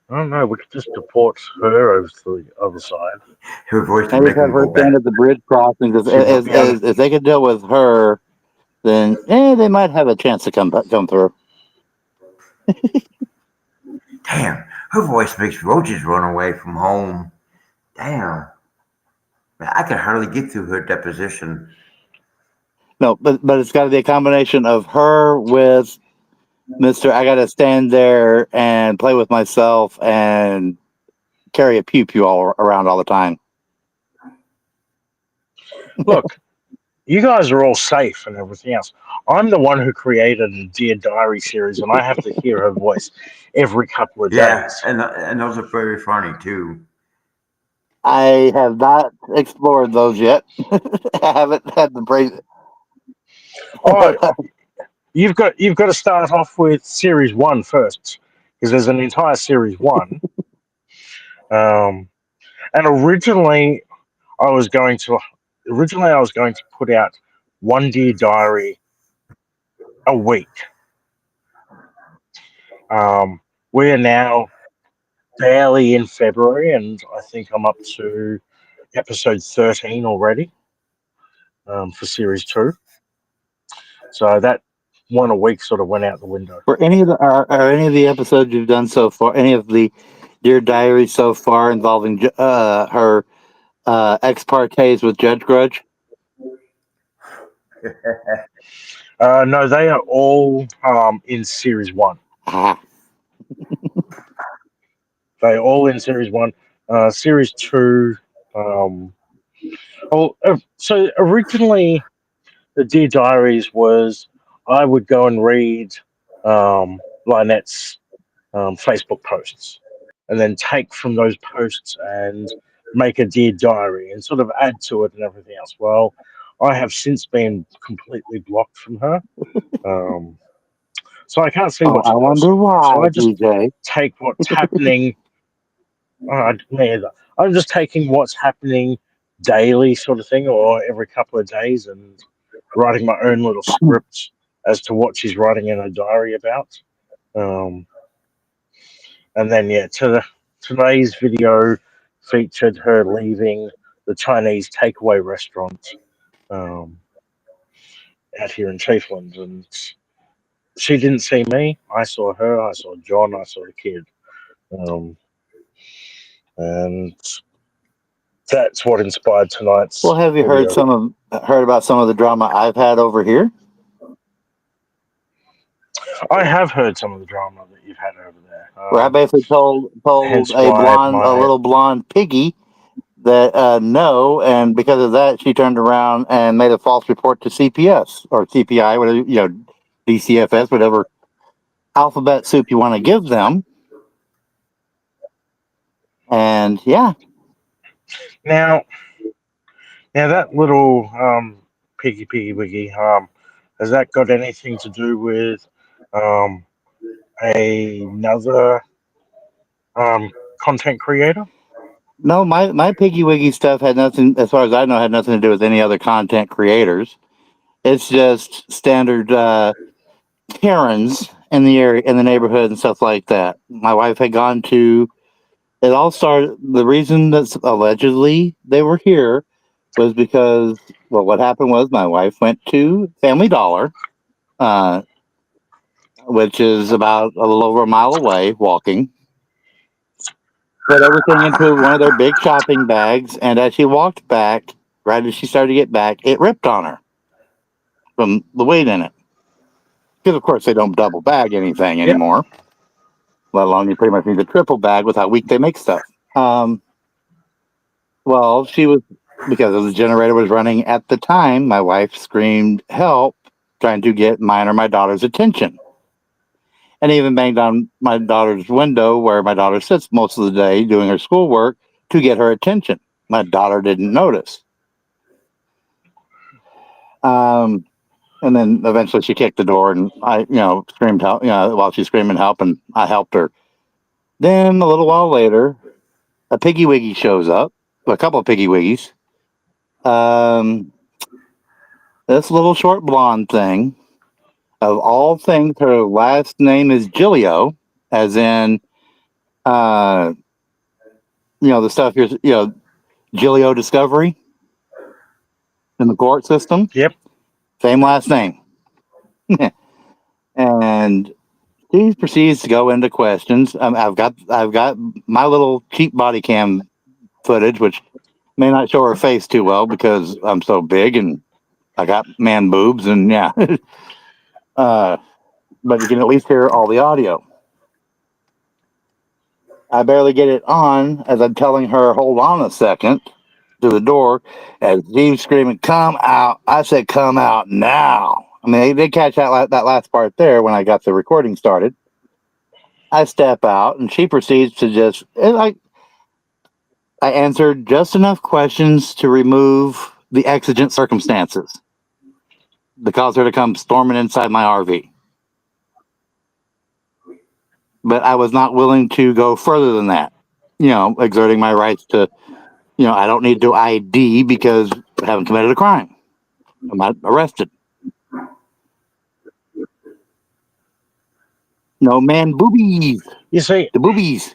S5: I don't know. We could just deport her over to the other side.
S4: Her voice to
S2: I just
S4: make
S2: have
S4: him
S2: her
S4: go
S2: stand
S4: back.
S2: at the bridge crossing. Because
S5: She might be able to.
S2: if they could deal with her, then they might have a chance to come through.
S4: Damn, her voice makes roaches run away from home. Damn. Man, I can hardly get through her deposition.
S2: No, but it's got to be a combination of her with Mister. I got to stand there and play with myself and carry a pew pew all around all the time.
S5: Look, you guys are all safe and everything else. I'm the one who created a Dear Diary series, and I have to hear her voice every couple of
S4: Yeah,
S5: days.
S4: and those are very funny too.
S2: I have not explored those yet. I haven't had the brain.
S5: Oh, you've got to start off with series 1 first, because there's an entire series 1. And originally I was going to put out one Dear Diary a week. We're now barely in February, and I think I'm up to episode 13 already for series 2. So that one a week sort of went out the window.
S2: For any of are any of the episodes you've done so far, any of the Dear Diary so far involving her ex partes with Judge Grudge?
S5: No, they are all in series 1.
S2: Ah.
S5: They're all in series 1. Series 2. So originally the Dear Diaries was I would go and read Lynette's Facebook posts, and then take from those posts and make a Dear Diary and sort of add to it and everything else. Well, I have since been completely blocked from her. Um, so I can't see
S2: Oh,
S5: what
S2: I
S5: she posts
S2: wonder
S5: anymore. So
S2: why,
S5: I just
S2: DJ.
S5: take what's happening. Me either. I'm just taking what's happening daily, sort of thing, or every couple of days, and writing my own little script as to what she's writing in her diary about. Um, and then, yeah, today's video featured her leaving the Chinese takeaway restaurant um, out here in Chiefland, and she didn't see me. I saw her. I saw John. I saw the kid. Um, and that's what inspired
S2: Well,
S5: tonight's
S2: have you
S5: video.
S2: heard about some of the drama I've had over here?
S5: I have heard some of the drama that you've had over there.
S2: Where I basically told
S5: Hence why
S2: a
S5: my
S2: little blonde piggy that no, and because of that, she turned around and made a false report to CPS or CPI, whatever DCFS, whatever alphabet soup you want to give them. And yeah,
S5: now that little piggy wiggy has that got anything to do with um another content creator?
S2: no, my piggy wiggy stuff had nothing, as far as I know, had nothing to do with any other content creators. It's just standard Karens in the area, in the neighborhood, and stuff like that. My wife had gone to. It all started. The reason that allegedly they were here was because, well, what happened was my wife went to Family Dollar, uh, which is about a little over a mile away, walking. Put everything into one of their big shopping bags, and as she walked back, right as she started to get back, it ripped on her from the weight in it. Because of course they don't double bag anything
S5: Yep.
S2: anymore, let alone you pretty much need a triple bag with how weak they make stuff. Well, she was, because the generator was running at the time, my wife screamed help, trying to get mine or my daughter's attention. And even banged on my daughter's window where my daughter sits most of the day doing her schoolwork to get her attention. My daughter didn't notice. And then eventually she kicked the door and I, screamed help, while she's screaming help, and I helped her. Then a little while later, a piggy wiggy shows up, a couple of piggy wiggies. This little short blonde thing, of all things, her last name is Gilio, as in, the stuff you're, Gilio Discovery in the court system.
S5: Yep.
S2: Same last name. And he proceeds to go into questions. I've got my little cheap body cam footage, which may not show her face too well because I'm so big and I got man boobs, and yeah. But you can at least hear all the audio. I barely get it on as I'm telling her, hold on a second, to the door, as Steve's screaming, come out. I said, come out now. I mean, they did catch that last part there when I got the recording started. I step out, and she proceeds to just, I answered just enough questions to remove the exigent circumstances to cause her to come storming inside my RV. But I was not willing to go further than that, exerting my rights to, I don't need to ID because I haven't committed a crime. I'm not arrested. No man boobies.
S5: You see,
S2: The boobies.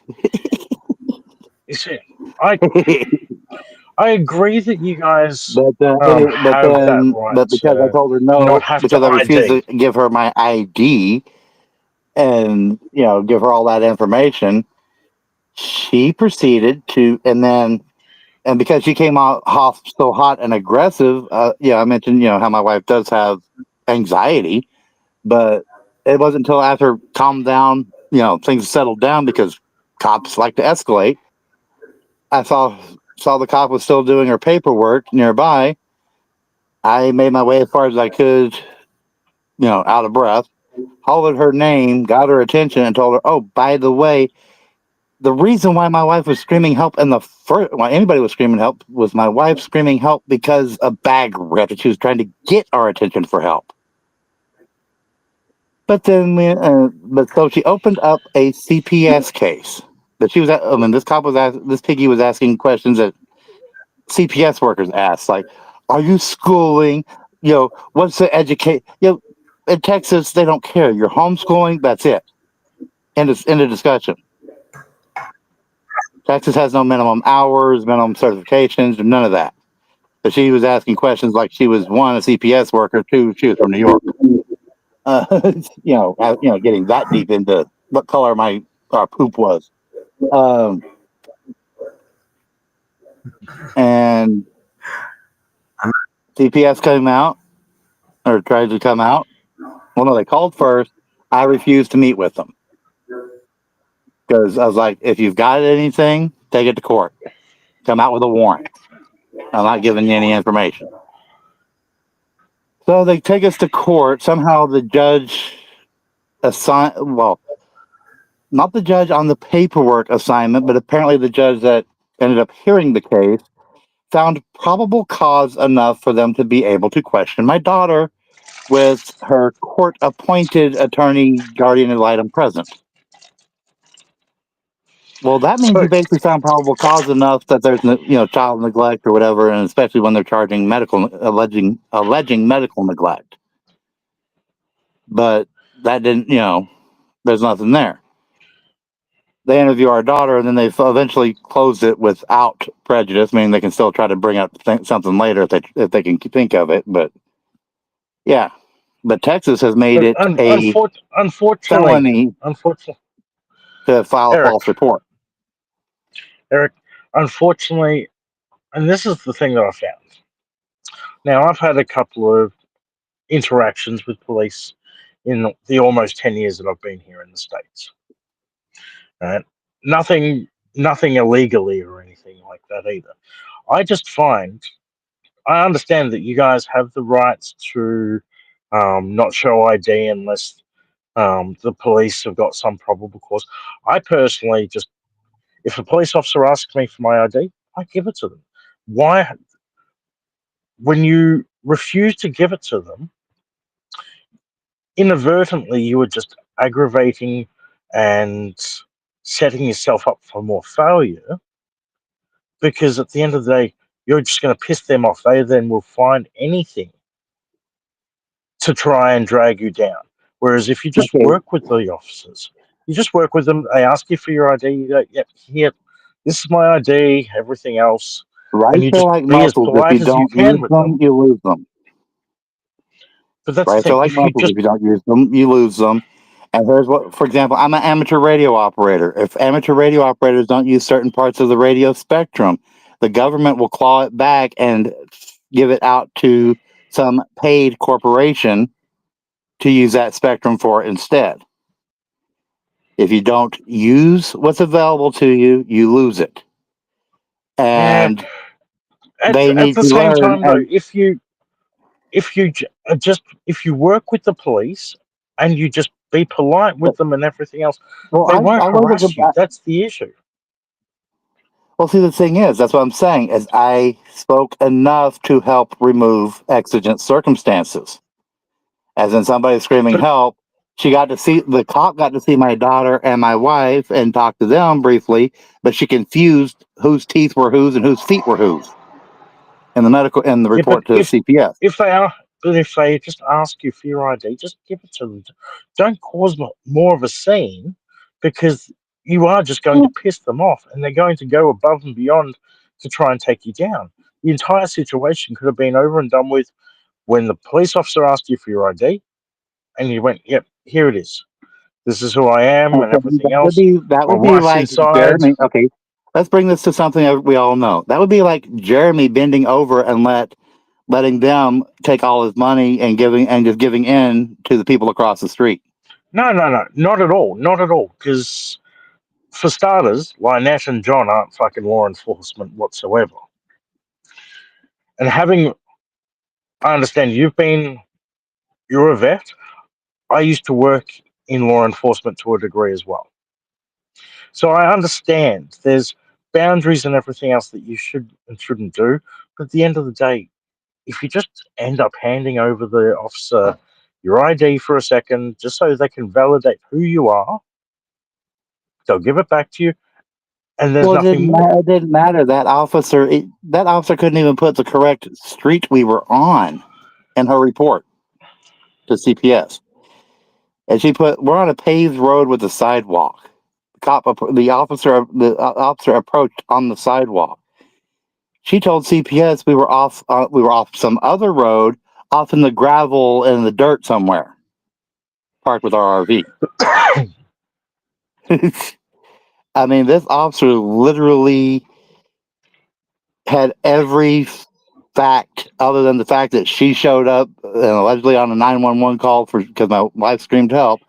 S5: I I agree that you guys
S2: but
S5: have that right
S2: but because I
S5: to
S2: told her
S5: not
S2: no,
S5: have to
S2: because I refused to
S5: ID.
S2: give her my ID and give her all that information, she proceeded to, and because she came out off so hot and aggressive, I mentioned how my wife does have anxiety, but it wasn't until after calmed down, things settled down because cops like to escalate. I saw the cop was still doing her paperwork nearby, I made my way as far as I could, out of breath, hollered her name, got her attention, and told her, "Oh, by the way, the reason why my wife was screaming help in the first, why anybody was screaming help, was my wife screaming help because a bag ripped. She was trying to get our attention for help." But then, but so she opened up a CPS case. But she was, this cop was, this piggy was asking questions that CPS workers ask, like, "Are you schooling? What's the educate? In Texas, they don't care. You're homeschooling. That's it. End of discussion. Texas has no minimum hours, minimum certifications, none of that. But she was asking questions like she was, one, a CPS worker, two, she was from New York. Getting that deep into what color my poop was. And CPS came out, or tried to come out. Well, no, they called first. I refused to meet with them because I was like, if you've got anything, take it to court. Come out with a warrant. I'm not giving you any information. So they take us to court. Somehow the judge assigned, well, not the judge on the paperwork assignment, but apparently the judge that ended up hearing the case found probable cause enough for them to be able to question my daughter with her court appointed attorney, guardian ad litem present. Well, that means
S5: So,
S2: you basically found probable cause enough that there's child neglect or whatever, and especially when they're charging alleging medical neglect. But that didn't, there's nothing there. They interview our daughter, and then they eventually closed it without prejudice, meaning they can still try to bring up something later if they can think of it. But yeah, but Texas has made
S5: but
S2: it a
S5: unfortunately,
S2: felony
S5: unfortunately,
S2: to file a
S5: Eric,
S2: false report.
S5: Eric, unfortunately, and this is the thing that I found. Now, I've had a couple of interactions with police in the almost 10 years that I've been here in the States. Right? Nothing, nothing illegally or anything like that either. I just find, I understand that you guys have the rights to not show ID unless the police have got some probable cause. I personally just, if a police officer asks me for my ID, I give it to them. Why, when you refuse to give it to them, inadvertently you are just aggravating and setting yourself up for more failure, because at the end of the day, you're just going to piss them off. They then will find anything to try and drag you down. Whereas if you just
S2: Okay,
S5: work with the officers, you just work with them, they ask you for your ID, you go, yep, here, this is my ID, everything else, and
S2: rights
S5: you
S2: are
S5: just
S2: like
S5: be as
S2: muscles. If you
S5: polite as you
S2: don't
S5: can
S2: use
S5: with
S2: them,
S5: them.
S2: you lose them.
S5: But that's the
S2: Rights are
S5: thing.
S2: like
S5: If you
S2: muscles.
S5: just
S2: If you don't use them, you lose them. And here's what, for example, I'm an amateur radio operator. If amateur radio operators don't use certain parts of the radio spectrum, the government will claw it back and give it out to some paid corporation to use that spectrum for instead. If you don't use what's available to you, you lose it.
S5: yeah,
S2: And they
S5: at
S2: need
S5: the
S2: to
S5: same
S2: learn.
S5: time though,
S2: And
S5: just if you work with the police and you just be polite with them and everything else,
S2: well,
S5: they won't
S2: I was
S5: harass you. That's the issue.
S2: well. See, the thing is, that's what I'm saying. Is I spoke enough to help remove exigent circumstances, as in somebody screaming
S5: But
S2: help. The cop got to see my daughter and my wife and talk to them briefly, but she confused whose teeth were whose and whose feet were whose in the
S5: yeah, but
S2: report to CPS.
S5: if they are, but if they just ask you for your ID, just give it to them. Don't cause more of a scene, because you are just going to piss them off, and they're going to go above and beyond to try and take you down. The entire situation could have been over and done with when the police officer asked you for your ID, and you went, "Yep, here it is. This is who I am," and
S2: Okay,
S5: everything else.
S2: that
S5: My
S2: would be
S5: wife's
S2: like
S5: inside.
S2: Jeremy. Okay, let's bring this to something that we all know. That would be like Jeremy bending over and letting them take all his money and just giving in to the people across the street.
S5: No, no, no, not at all, not at all. Because for starters, Lynette and John aren't fucking law enforcement whatsoever. And having I understand you're a vet. I used to work in law enforcement to a degree as well. So I understand there's boundaries and everything else that you should and shouldn't do. But at the end of the day, if you just end up handing over the officer your ID for a second, just so they can validate who you are, they'll give it back to you, and there's
S2: Well,
S5: nothing more.
S2: it didn't matter. That officer couldn't even put the correct street we were on in her report to CPS. And she put, we're on a paved road with a sidewalk. The officer approached on the sidewalk. She told CPS we were off some other road, off in the gravel and the dirt somewhere, parked with our RV. I mean, this officer literally had every fact other than the fact that she showed up allegedly on a 911 call because my wife screamed help.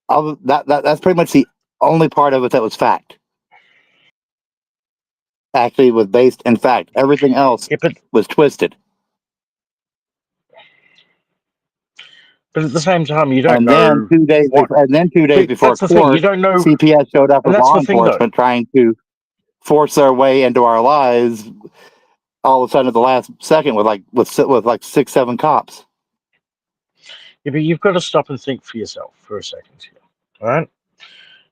S2: That's pretty much the only part of it that was fact. Actually, was based in fact. Everything else
S5: Yeah,
S2: was twisted.
S5: but at the same time, you don't
S2: And then
S5: know what.
S2: 2 days
S5: But
S2: before
S5: that's the thing. You
S2: court,
S5: don't know,
S2: CPS showed up
S5: and
S2: with
S5: that's
S2: law
S5: the thing, though.
S2: enforcement trying to force their way into our lives. All of a sudden, at the last second, with like 6, 7 cops.
S5: Yeah, but you've got to stop and think for yourself for a second here, all right?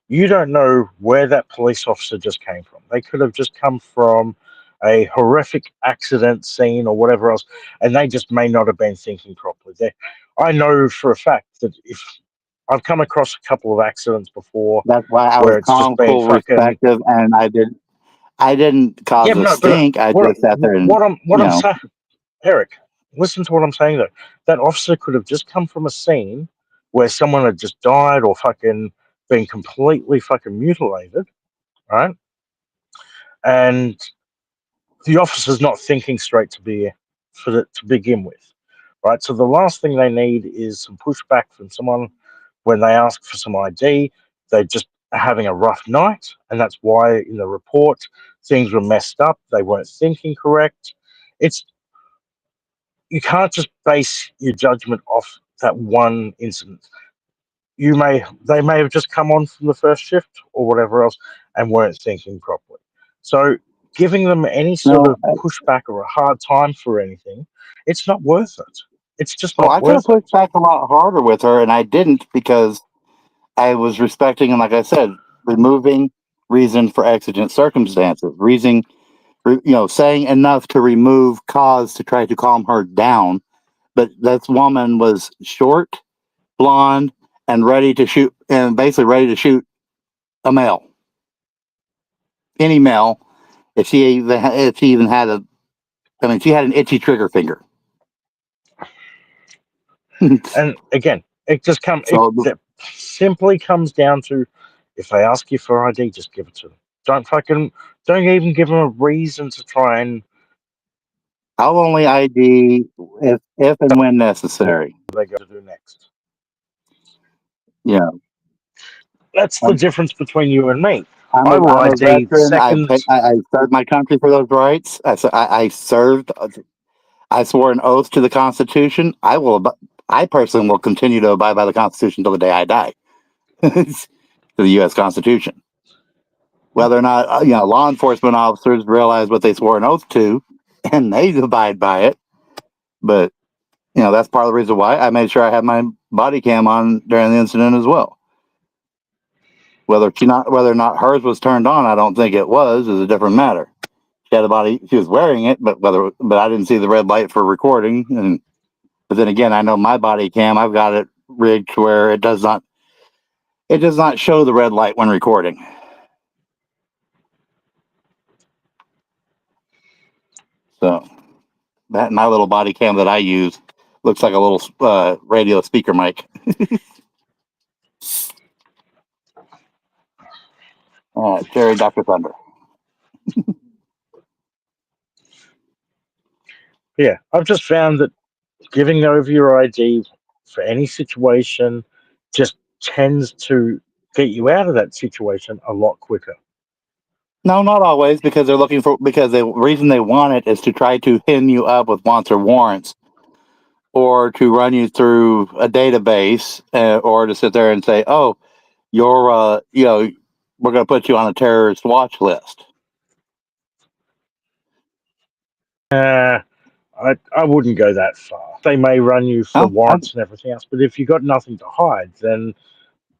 S5: You don't know where that police officer just came from. They could have just come from a horrific accident scene or whatever else, and they just may not have been thinking properly. I know for a fact that if I've come across a couple of accidents before
S2: That's why I was
S5: where it's just
S2: calm,
S5: been
S2: cool,
S5: fucking.
S2: respective, and I didn't
S5: Yeah,
S2: cause
S5: but
S2: a
S5: no, but
S2: stink. I
S5: what
S2: just sat there and,
S5: what I'm saying, Eric, listen to what I'm saying though. That officer could have just come from a scene where someone had just died or fucking been completely fucking mutilated, right? And the officer's not thinking straight to begin with, right? So the last thing they need is some pushback from someone when they ask for some ID. They just are having a rough night, and that's why in the report things were messed up. They weren't thinking correct. It's You can't just base your judgment off that one incident. They may have just come on from the first shift or whatever else and weren't thinking properly. So giving them any sort
S2: no.
S5: of pushback or a hard time for anything, it's not worth it. It's just
S2: Oh,
S5: not
S2: I could have
S5: worth
S2: pushed
S5: it.
S2: back a lot harder with her, and I didn't because I was respecting and, like I said, removing reason for exigent circumstances, saying enough to remove cause to try to calm her down. But this woman was short, blonde, and basically ready to shoot a male, any male, if she even had she had an itchy trigger finger.
S5: And again,
S2: So
S5: it simply comes down to if they ask you for ID, just give it to them. Don't even give them a reason to try and
S2: I'll only ID if and when necessary.
S5: they go to do next.
S2: Yeah,
S5: That's the
S2: I'm,
S5: difference between you and me. I will
S2: I'm a
S5: ID the
S2: veteran.
S5: second.
S2: I served my country for those rights. I served. I swore an oath to the Constitution. I personally will continue to abide by the Constitution until the day I die. To the U.S. Constitution. Whether or not law enforcement officers realize what they swore an oath to, and they abide by it, but that's part of the reason why I made sure I had my body cam on during the incident as well. Whether or not hers was turned on, I don't think it was, is a different matter. She had a body, she was wearing it, but I didn't see the red light for recording. But then again, I know my body cam, I've got it rigged to where it does not show the red light when recording. So that my little body cam that I use looks like a little radio speaker mic. Jerry, Dr. Thunder.
S5: Yeah, I've just found that giving over your ID for any situation just tends to get you out of that situation a lot quicker.
S2: No, not always, because the reason they want it is to try to hem you up with wants or warrants or to run you through a database, or to sit there and say, "Oh, you're we're going to put you on a terrorist watch list."
S5: I wouldn't go that far. They may run you for
S2: Oh,
S5: warrants and everything else, but if you've got nothing to hide, then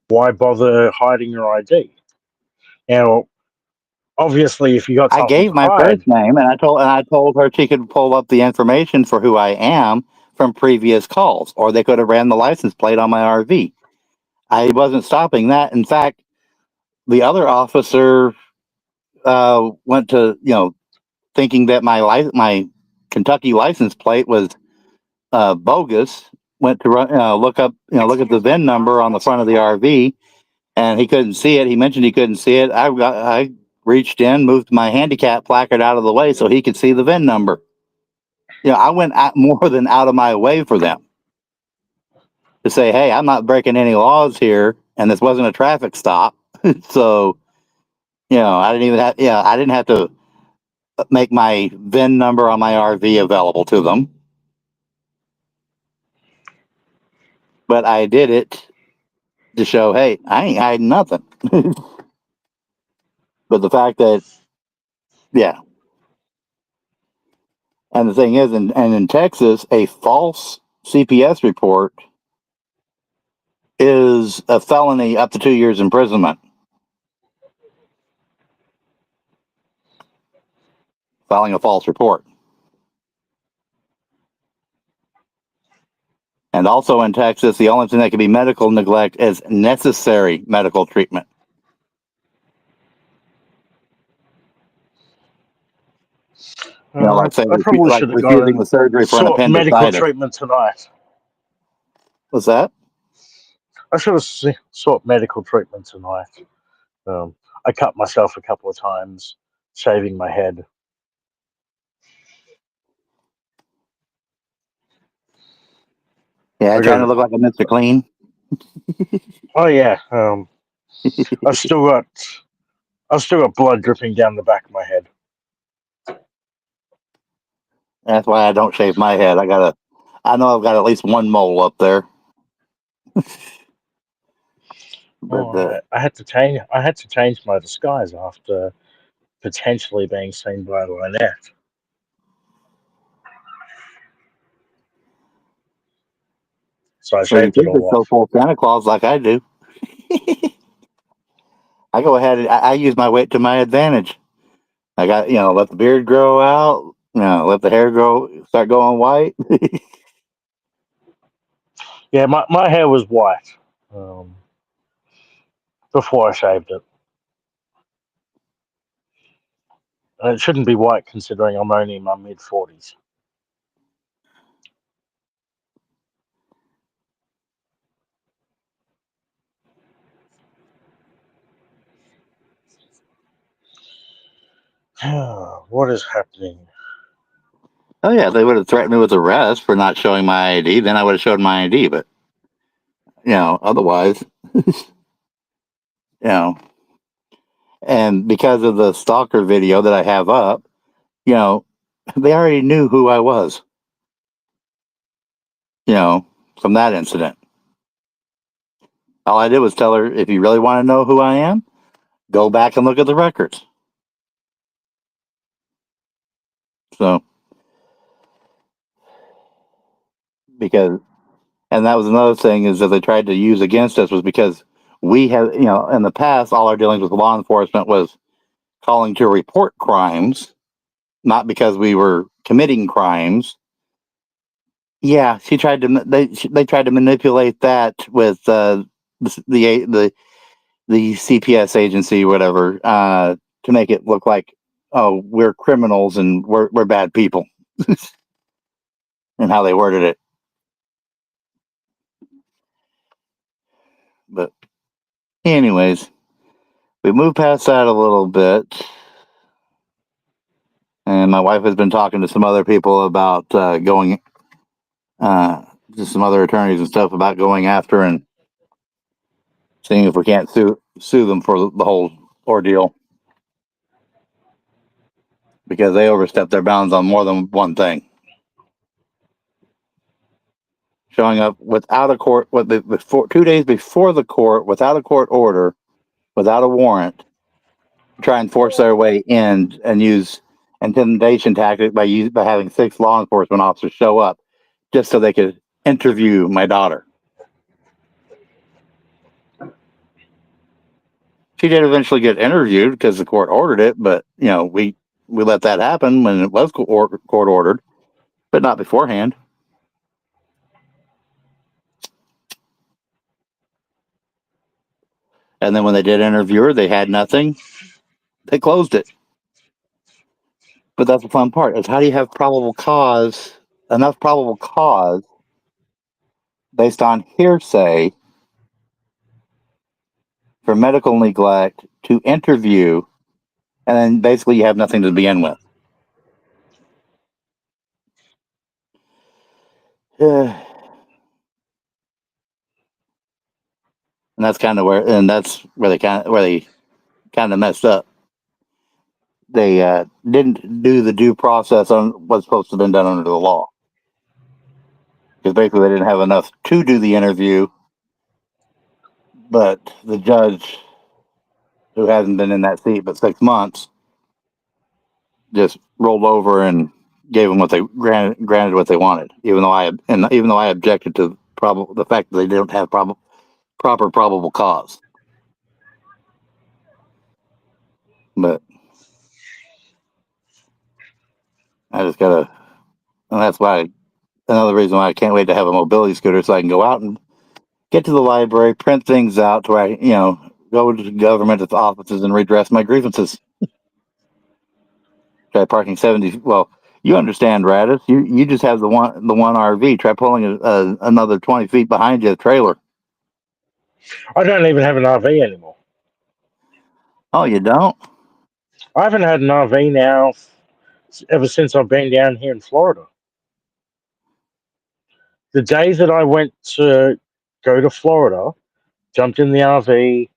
S5: why bother hiding your ID? Now, obviously, if you got
S2: I
S5: something to
S2: gave my
S5: hide,
S2: first name, and I told her she could pull up the information for who I am from previous calls, or they could have ran the license plate on my RV. I wasn't stopping that. In fact, the other officer went to thinking that my Kentucky license plate was bogus. Went to look up look at the VIN number on the front of the RV, and he couldn't see it. He mentioned he couldn't see it. I reached in, moved my handicap placard out of the way so he could see the VIN number. I went out more than out of my way for them to say, "Hey, I'm not breaking any laws here, and this wasn't a traffic stop." So I didn't even have I didn't have to make my VIN number on my RV available to them, but I did it to show, hey, I ain't hiding nothing. But the fact that, yeah, and the thing is, in Texas, a false CPS report is a felony up to 2 years imprisonment. Filing a false report. And also in Texas, the only thing that can be medical neglect is necessary medical treatment. Like say,
S5: I probably should have gone
S2: refusing
S5: and
S2: the surgery for an
S5: sought medical
S2: appendicitis.
S5: treatment tonight.
S2: What's that?
S5: I should have sought medical treatment tonight. I cut myself a couple of times shaving my head.
S2: Yeah,
S5: I
S2: trying to
S5: got,
S2: look like a Mr. Clean.
S5: oh yeah, I've still got blood dripping down the back of my head.
S2: That's why I don't shave my head. I know I've got at least one mole up there. But
S5: I had to change my disguise after potentially being seen by Lynette. So I
S2: so you
S5: shaved it
S2: think
S5: all
S2: it's so
S5: off.
S2: full Santa Claus like I do? I go ahead and I use my weight to my advantage. I got let the beard grow out. Let the hair start going white.
S5: Yeah, my hair was white before I shaved it. And it shouldn't be white considering I'm only in my mid 40s. What is happening?
S2: Oh yeah, they would have threatened me with arrest for not showing my ID. Then I would have showed my ID. But otherwise, you know, and because of the stalker video that I have up, you know, they already knew who I was. From that incident. All I did was tell her, if you really want to know who I am, go back and look at the records. So, because, and that was another thing is that they tried to use against us was because we have, in the past, all our dealings with law enforcement was calling to report crimes, not because we were committing crimes. Yeah, they tried to manipulate that with the CPS agency, whatever, to make it look like, oh, we're criminals and we're bad people, and how they worded it. But anyways, we moved past that a little bit, and my wife has been talking to some other people about going, to some other attorneys and stuff about going after and seeing if we can't sue them for the whole ordeal because they overstepped their bounds on more than one thing. showing up without a court, before 2 days before the court, without a court order, without a warrant, to try and force their way in and use intimidation tactic by having 6 law enforcement officers show up just so they could interview my daughter. She did eventually get interviewed because the court ordered it, but we let that happen when it was court ordered, but not beforehand. And then when they did interview her, they had nothing. They closed it. But that's the fun part, is how do you have enough probable cause based on hearsay for medical neglect to interview, and then basically you have nothing to begin with. And that's where they kind of messed up. They didn't do the due process on what's supposed to have been done under the law, because basically they didn't have enough to do the interview. But the judge, who hasn't been in that seat but 6 months, just rolled over and gave them what they granted what they wanted, even though I objected to the fact that they didn't have proper probable cause. But I just gotta, and that's why another reason why I can't wait to have a mobility scooter, so I can go out and get to the library, print things out to where I, go to the government offices and redress my grievances. Try parking 70. Well, you understand, Radis. You just have the one RV. Try pulling another 20 feet behind you, a trailer.
S5: I don't even have an RV anymore.
S2: Oh, you don't?
S5: I haven't had an RV now ever since I've been down here in Florida. The day that I went to go to Florida, jumped in the RV,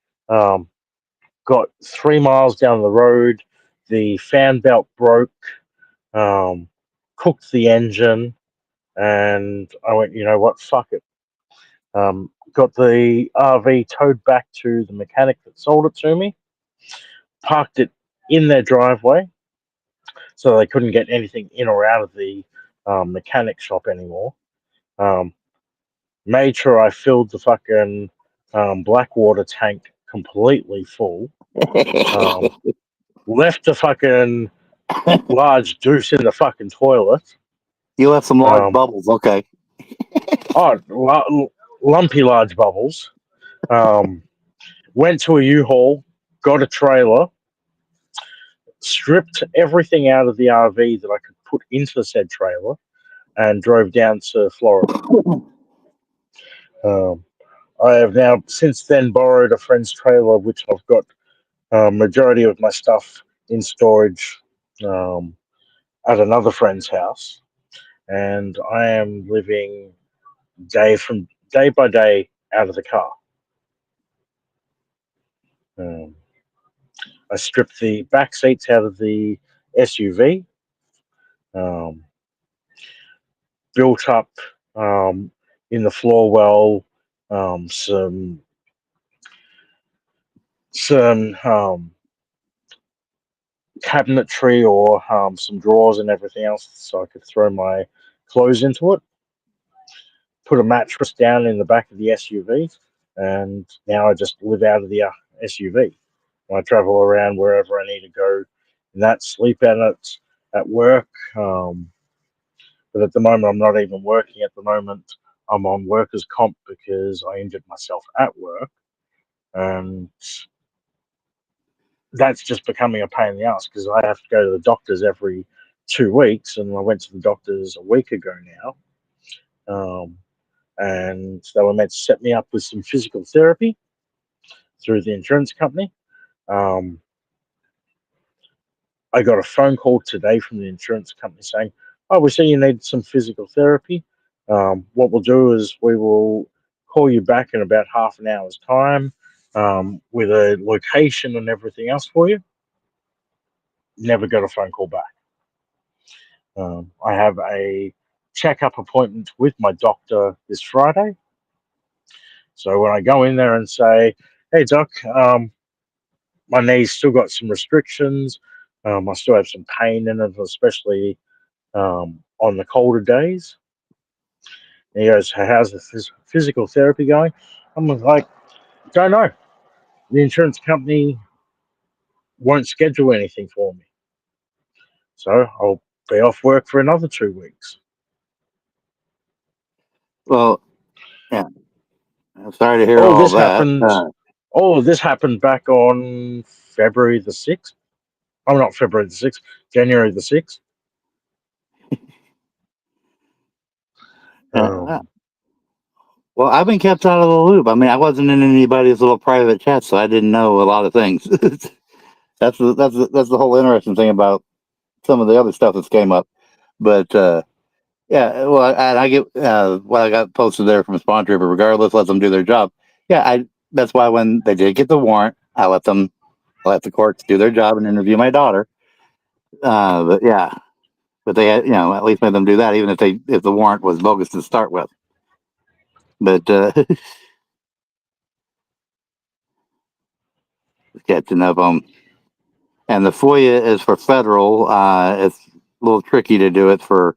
S5: got 3 miles down the road, the fan belt broke, cooked the engine, and I went, you know what, fuck it. Got the RV towed back to the mechanic that sold it to me, parked it in their driveway so they couldn't get anything in or out of the mechanic shop anymore. Made sure I filled the fucking black water tank completely full. Left the fucking large deuce in the fucking toilet.
S2: You left some large bubbles, okay.
S5: Lumpy large bubbles. Went to a U-Haul, got a trailer, stripped everything out of the RV that I could put into said trailer, and drove down to Florida. I have now since then borrowed a friend's trailer, which I've got majority of my stuff in storage at another friend's house, and I am living day by day out of the car. I stripped the back seats out of the SUV, built up in the floor well some cabinetry or some drawers and everything else so I could throw my clothes into it. Put a mattress down in the back of the SUV, and now I just live out of the SUV. I travel around wherever I need to go, and that sleep in it at work. But at the moment, I'm not even working. At the moment, I'm on workers' comp because I injured myself at work, and that's just becoming a pain in the ass because I have to go to the doctors every 2 weeks, and I went to the doctors a week ago now. And they were meant to set me up with some physical therapy through the insurance company. I got a phone call today from the insurance company saying, "Oh, we see you need some physical therapy. What we'll do is we will call you back in about half an hour's time with a location and everything else for you." Never got a phone call back. I have a checkup appointment with my doctor this Friday. So when I go in there and say, "Hey, doc, my knee's still got some restrictions. I still have some pain in it, especially on the colder days." And he goes, "How's the physical therapy going?" I'm like, "Don't know. The insurance company won't schedule anything for me, so I'll be off work for another 2 weeks."
S2: Well, yeah. I'm sorry to hear
S5: Oh,
S2: all
S5: this
S2: that.
S5: happened. Oh, this happened back on February the 6th. Oh, not February the 6th, January the 6th.
S2: Yeah. Well, I've been kept out of the loop. I mean, I wasn't in anybody's little private chat, so I didn't know a lot of things. That's the whole interesting thing about some of the other stuff that's came up. But yeah, well, and I get what I got posted there from Spawn Trooper. Regardless, let them do their job. Yeah, I. That's why when they did get the warrant, I let the courts do their job and interview my daughter. But yeah, but they had, at least made them do that, even if the warrant was bogus to start with. But catching up on. And the FOIA is for federal. It's a little tricky to do it for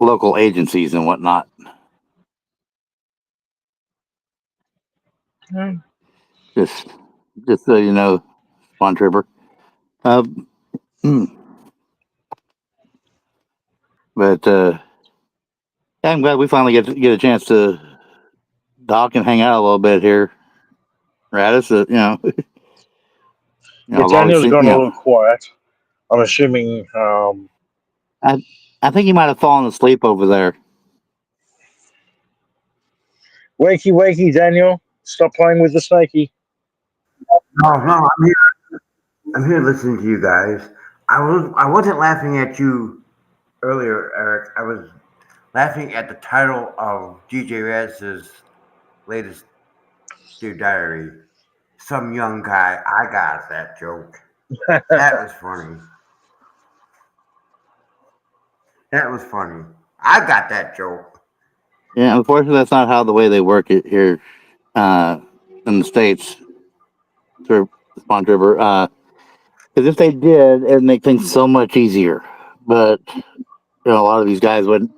S2: local agencies and whatnot.
S5: Hmm.
S2: Just, just so you know, Spawn Trooper. Uh, hmm. But yeah, I'm glad we finally get a chance to talk and hang out a little bit here, Radis.
S5: Yeah,
S2: I've always
S5: Daniel's
S2: seen.
S5: gone a little quiet. I'm assuming.
S2: I, I think he might have fallen asleep over there.
S5: Wakey, wakey, Daniel! Stop playing with the snakey.
S4: No, no, I'm here. I'm here listening to you guys. I wasn't laughing at you earlier, Eric. I was laughing at the title of DJ Raz's latest Dear Diary. Some young guy. I got that joke. That was funny. That was funny. I got that joke.
S2: Yeah, unfortunately, that's not how the way they work it here uh, in the states. For Spawn Trooper, because if they did, it'd make things so much easier. But a lot of these guys would.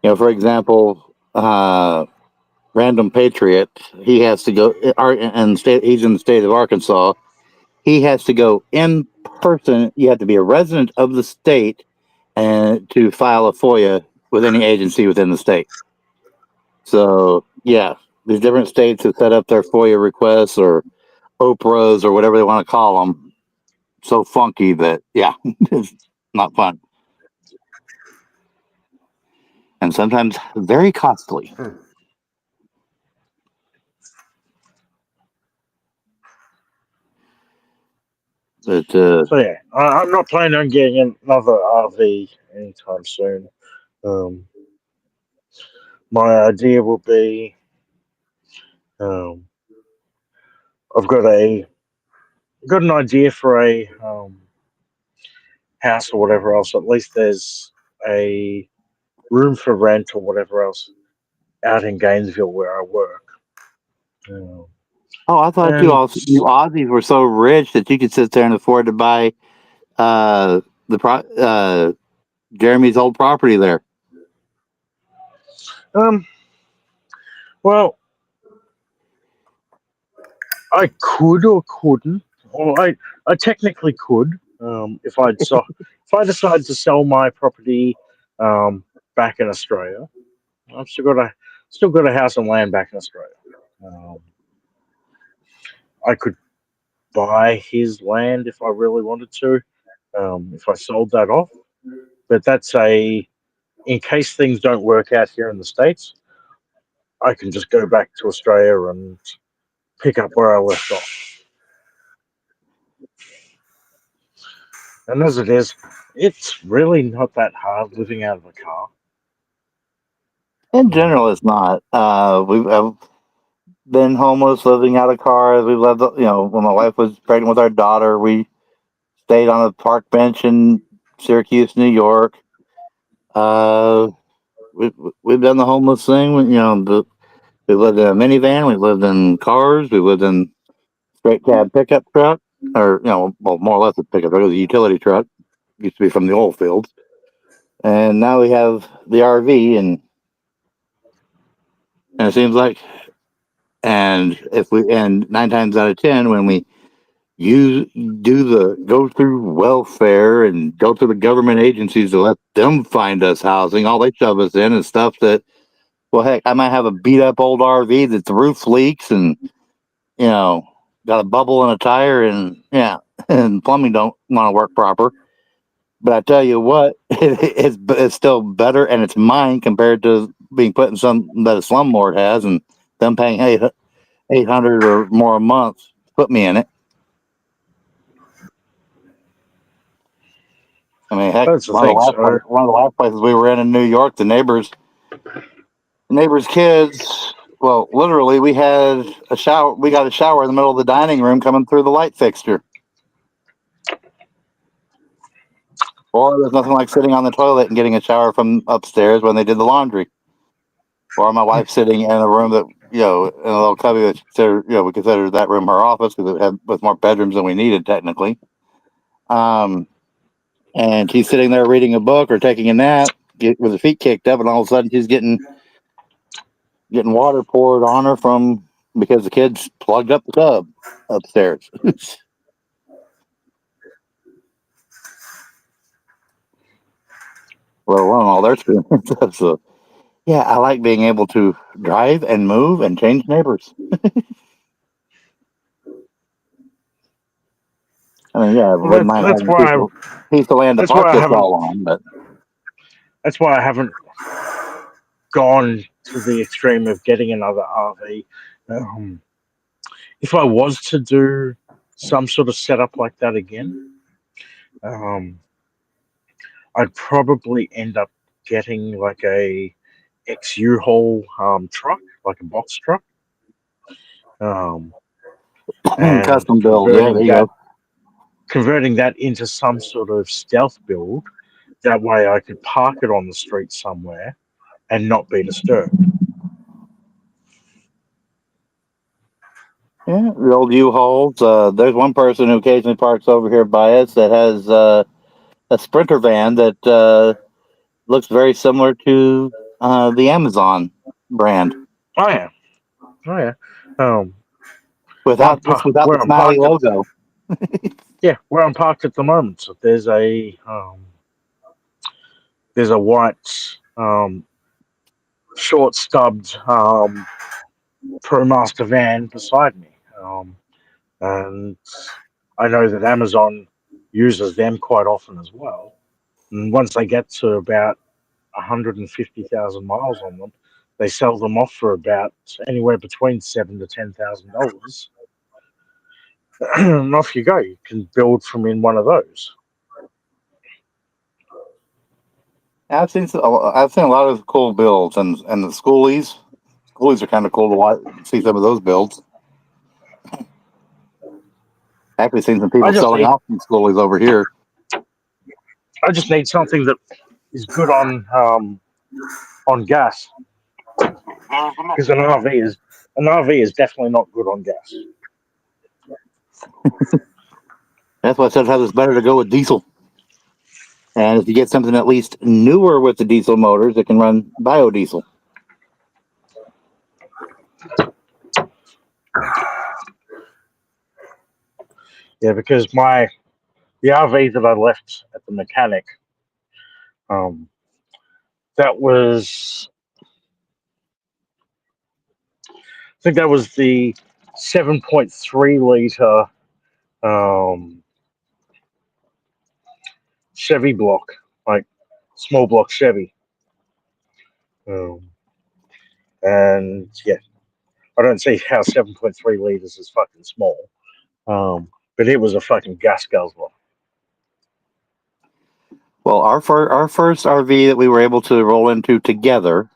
S2: For example, Random Patriot. He has to go. And state. He's in the state of Arkansas. He has to go in person. You have to be a resident of the state and to file a FOIA with any agency within the state. So yeah, these different states have set up their FOIA requests or Oprahs or whatever they want to call them. So funky that yeah, it's not fun, and sometimes very costly.
S4: Hmm.
S2: But
S5: So yeah, I'm not planning on getting another RV anytime soon. Um, my idea will be, um, I've got an idea for a house or whatever else. At least there's a room for rent or whatever else out in Gainesville where I work. Um,
S2: I thought
S5: and
S2: you Aussies were so rich that you could sit there and afford to buy the Jeremy's old property there.
S5: um, well, I could or couldn't. Or I technically could. If I decide to sell my property back in Australia, I've still got a house and land back in Australia. Um, I could buy his land if I really wanted to. If I sold that off, but that's in case things don't work out here in the States, I can just go back to Australia and pick up where I left off. And as it is, it's really not that hard living out of a car.
S2: In general,
S5: Um,
S2: it's not. We've been homeless, living out of cars. We've lived, when my wife was pregnant with our daughter, we stayed on a park bench in Syracuse, New York. We've done the homeless thing. We lived in a minivan. We lived in cars. We lived in straight cab pickup truck, or well, more or less a pickup truck. It was a utility truck. Used to be from the oil fields, and now we have the RV, and it seems like, and 9 times out of 10, when we you go through welfare and go through the government agencies to let them find us housing, all they shove us in is stuff that, well, heck, I might have a beat up old RV that the roof leaks and got a bubble in a tire, and and plumbing don't want to work proper. But I tell you what, it's still better, and it's mine compared to being put in some that a slumlord has, and them paying 800 or more a month to put me in it. I mean, heck,
S5: That's the thing. So
S2: one of the last places we were in New York, the neighbors' kids. Well, literally, we had a shower. We got a shower in the middle of the dining room coming through the light fixture. Or there's nothing like sitting on the toilet and getting a shower from upstairs when they did the laundry. Or my wife sitting in a room that in a little cubby that we considered that room her office because it had with more bedrooms than we needed technically. And she's sitting there reading a book or taking a nap with her feet kicked up, and all of a sudden she's getting water poured on her because the kids plugged up the tub upstairs. Let alone all their experience. So, yeah, I like being able to drive and move and change neighbors. I mean, yeah, I wouldn't mind
S5: that's
S2: having a
S5: why
S2: piece of land to
S5: that's why
S2: park
S5: I
S2: this
S5: haven't
S2: all on, but
S5: that's why I haven't gone to the extreme of getting another RV. If I was to do some sort of setup like that again, I'd probably end up getting like a ex-U-Haul truck, like a box truck, and
S2: custom build. Yeah, there you go.
S5: converting that into some sort of stealth build. That way, I could park it on the street somewhere and not be disturbed.
S2: Yeah, the old U-Hauls. There's one person who occasionally parks over here by us that has a Sprinter van that looks very similar to the Amazon brand.
S5: Oh yeah, oh yeah.
S2: Without the
S5: Where I'm
S2: smiley
S5: parked at,
S2: logo.
S5: where I'm parked at the moment, so there's a white short stubbed ProMaster van beside me, and I know that Amazon uses them quite often as well. And once they get to about 150,000 miles on them, they sell them off for about anywhere between $7,000 to $10,000. And off you go. You can build from in one of those.
S2: I've seen a lot of cool builds, and the schoolies. Schoolies are kind of cool to see some of those builds. I've actually seen some people selling off some schoolies over here.
S5: I just need something that is good on gas, because an RV is definitely not good on gas.
S2: That's why sometimes it's better to go with diesel. And if you get something at least newer with the diesel motors, it can run biodiesel.
S5: Yeah, because the RV that I left at the mechanic, that was, I think that was the 7.3 liter Chevy block, like small block Chevy. And yeah, I don't see how 7.3 liters is fucking small. But it was a fucking gas guzzler.
S2: Well, our first RV that we were able to roll into together,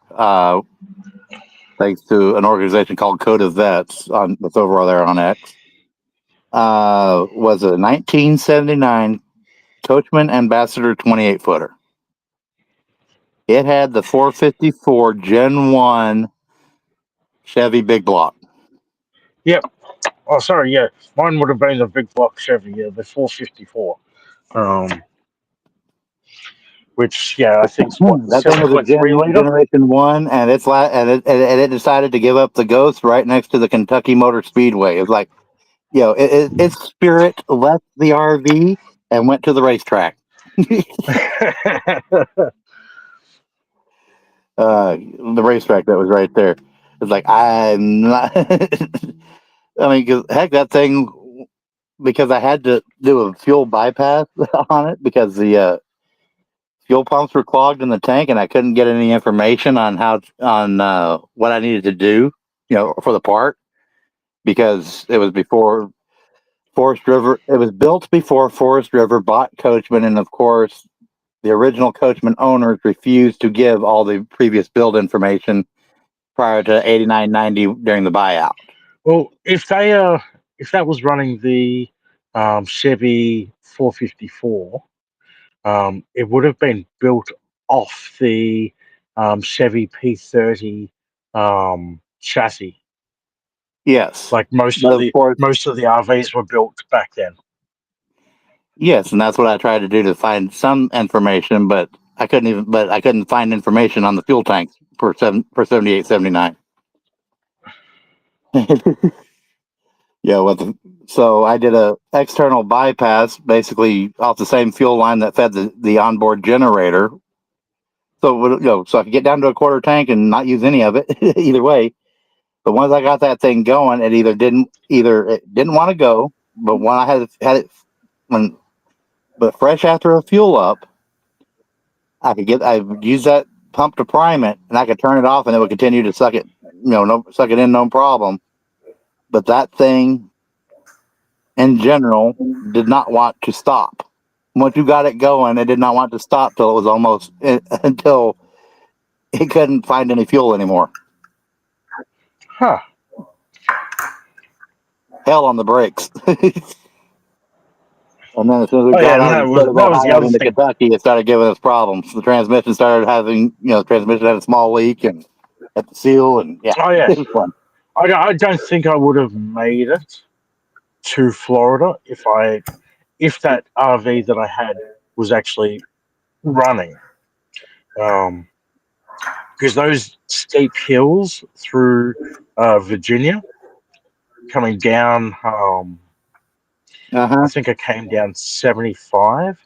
S2: thanks to an organization called Code of Vets that's over there on X, was a 1979 Coachman Ambassador 28 footer. It had the 454 Gen 1 Chevy big block.
S5: Yep. Oh, sorry. Yeah, mine would have been the big block Chevy. Yeah, the 454. Which I think's what
S2: That thing was a
S5: 7.3 liter.
S2: Generation 1, and it decided to give up the ghost right next to the Kentucky Motor Speedway. It's like, its spirit left the RV and went to the racetrack. The racetrack that was right there. It's like, I'm not. I mean, cause heck, that thing, because I had to do a fuel bypass on it because the fuel pumps were clogged in the tank, and I couldn't get any information on what I needed to do, for the part, because it was before Forest River. It was built before Forest River bought Coachman, and of course, the original Coachman owners refused to give all the previous build information prior to 89-90 during the buyout.
S5: Well, if that was running the Chevy 454, it would have been built off the Chevy P30 chassis.
S2: Yes,
S5: Like most
S2: but
S5: of
S2: of
S5: the
S2: course,
S5: RVs were built back then.
S2: yes, and that's what I tried to do to find some information, but I couldn't find information on the fuel tanks for 78, 79. So I did a external bypass, basically off the same fuel line that fed the onboard generator. So I could get down to a quarter tank and not use any of it either way. But once I got that thing going, it didn't want to go. But when I had it but fresh after a fuel up, I would use that pump to prime it, and I could turn it off, and it would continue to suck it, suck it in, no problem. But that thing, in general, did not want to stop. Once you got it going, it did not want to stop till it was almost until it couldn't find any fuel anymore.
S5: Huh.
S2: Hell on the brakes. And then as soon as we
S5: Oh yeah,
S2: got
S5: and
S2: out instead of
S5: that
S2: that
S5: was
S2: high
S5: the
S2: out
S5: other
S2: into
S5: thing.
S2: Kentucky, it started giving us problems. The transmission started having, the transmission had a small leak and at the seal, and yeah,
S5: Oh yeah,
S2: it was fun.
S5: I don't think I would have made it to Florida if that RV that I had was actually running. Because those steep hills through Virginia, coming down,
S2: Uh
S5: I
S2: huh.
S5: think I came down 75.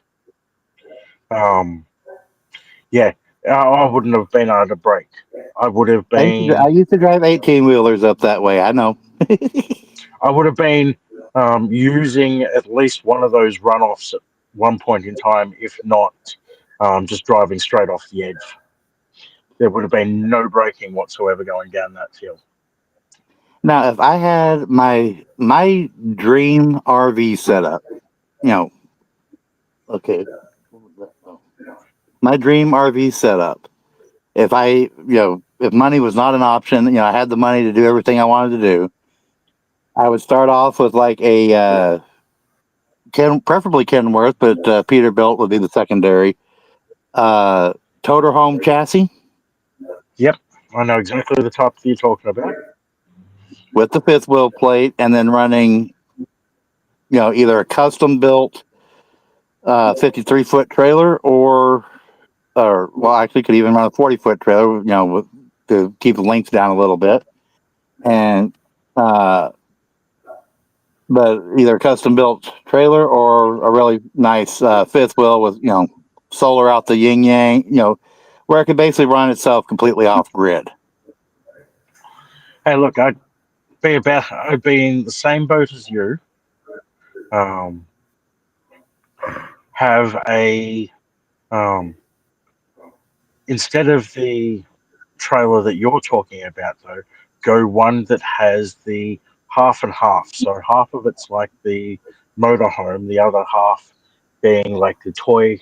S5: Um, yeah, I wouldn't have been able to brake. I would have
S2: I
S5: been
S2: used to drive 18-wheelers up that way. I know.
S5: I would have been using at least one of those runoffs at one point in time, if not just driving straight off the edge. There would have been no braking whatsoever going down that hill.
S2: Now, if I had my dream RV setup, you know, okay, my dream RV setup. If money was not an option, I had the money to do everything I wanted to do. I would start off with like a preferably Kenworth, but Peterbilt would be the secondary. Uh, Toter Home chassis
S5: Yep, I know exactly the type that you're talking about.
S2: with the fifth wheel plate, and then running, either a custom built 53-foot trailer or well, actually could even run a 40-foot trailer, to keep the length down a little bit, and but either a custom built trailer or a really nice fifth wheel with solar out the yin yang, where it could basically run itself completely off grid.
S5: Hey, look, I'd be in the same boat as you. Um, have a instead of the trailer that you're talking about, though, go one that has the half and half. So half of it's like the motorhome, the other half being like the toy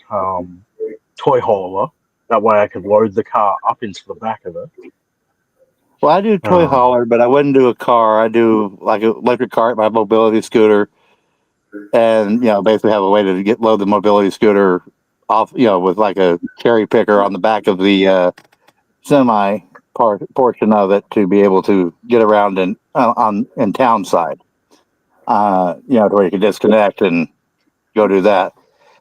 S5: hauler. That way, I could load the car up into the back of it.
S2: Well, I do toy
S5: Um,
S2: hauler, but I wouldn't do a car. I do like an electric cart, my mobility scooter, and basically have a way to load the mobility scooter off, with like a cherry picker on the back of the semi portion of it to be able to get around in town side. To where you can disconnect and go do that.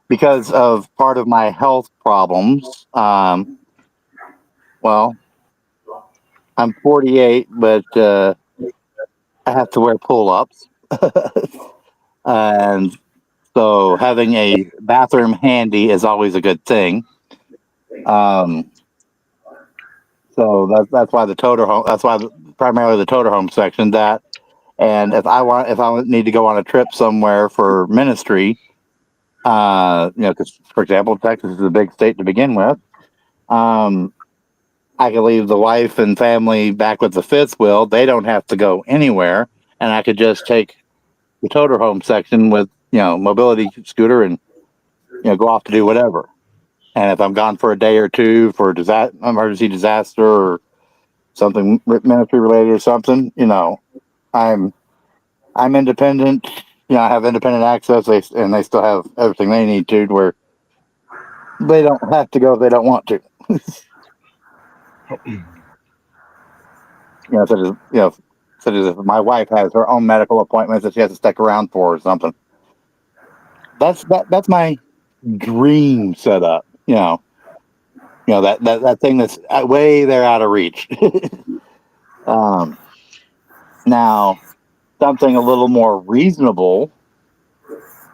S2: Because of part of my health problems, well, I'm 48, but I have to wear pull ups. And so having a bathroom handy is always a good thing. Um, so that's why the toter home. That's why primarily the toter home section. That, and if I need to go on a trip somewhere for ministry, because for example, Texas is a big state to begin with. I could leave the wife and family back with the fifth wheel. They don't have to go anywhere, and I could just take the toter home section with mobility scooter and go off to do whatever. And if I'm gone for a day or two for emergency disaster or something ministry related or something, I'm independent. I have independent access, and they still have everything they need to where they don't have to go if they don't want to. Such as such as if my wife has her own medical appointments that she has to stick around for or something. That's my dream setup. That thing that's way there out of reach. um, Now something a little more reasonable,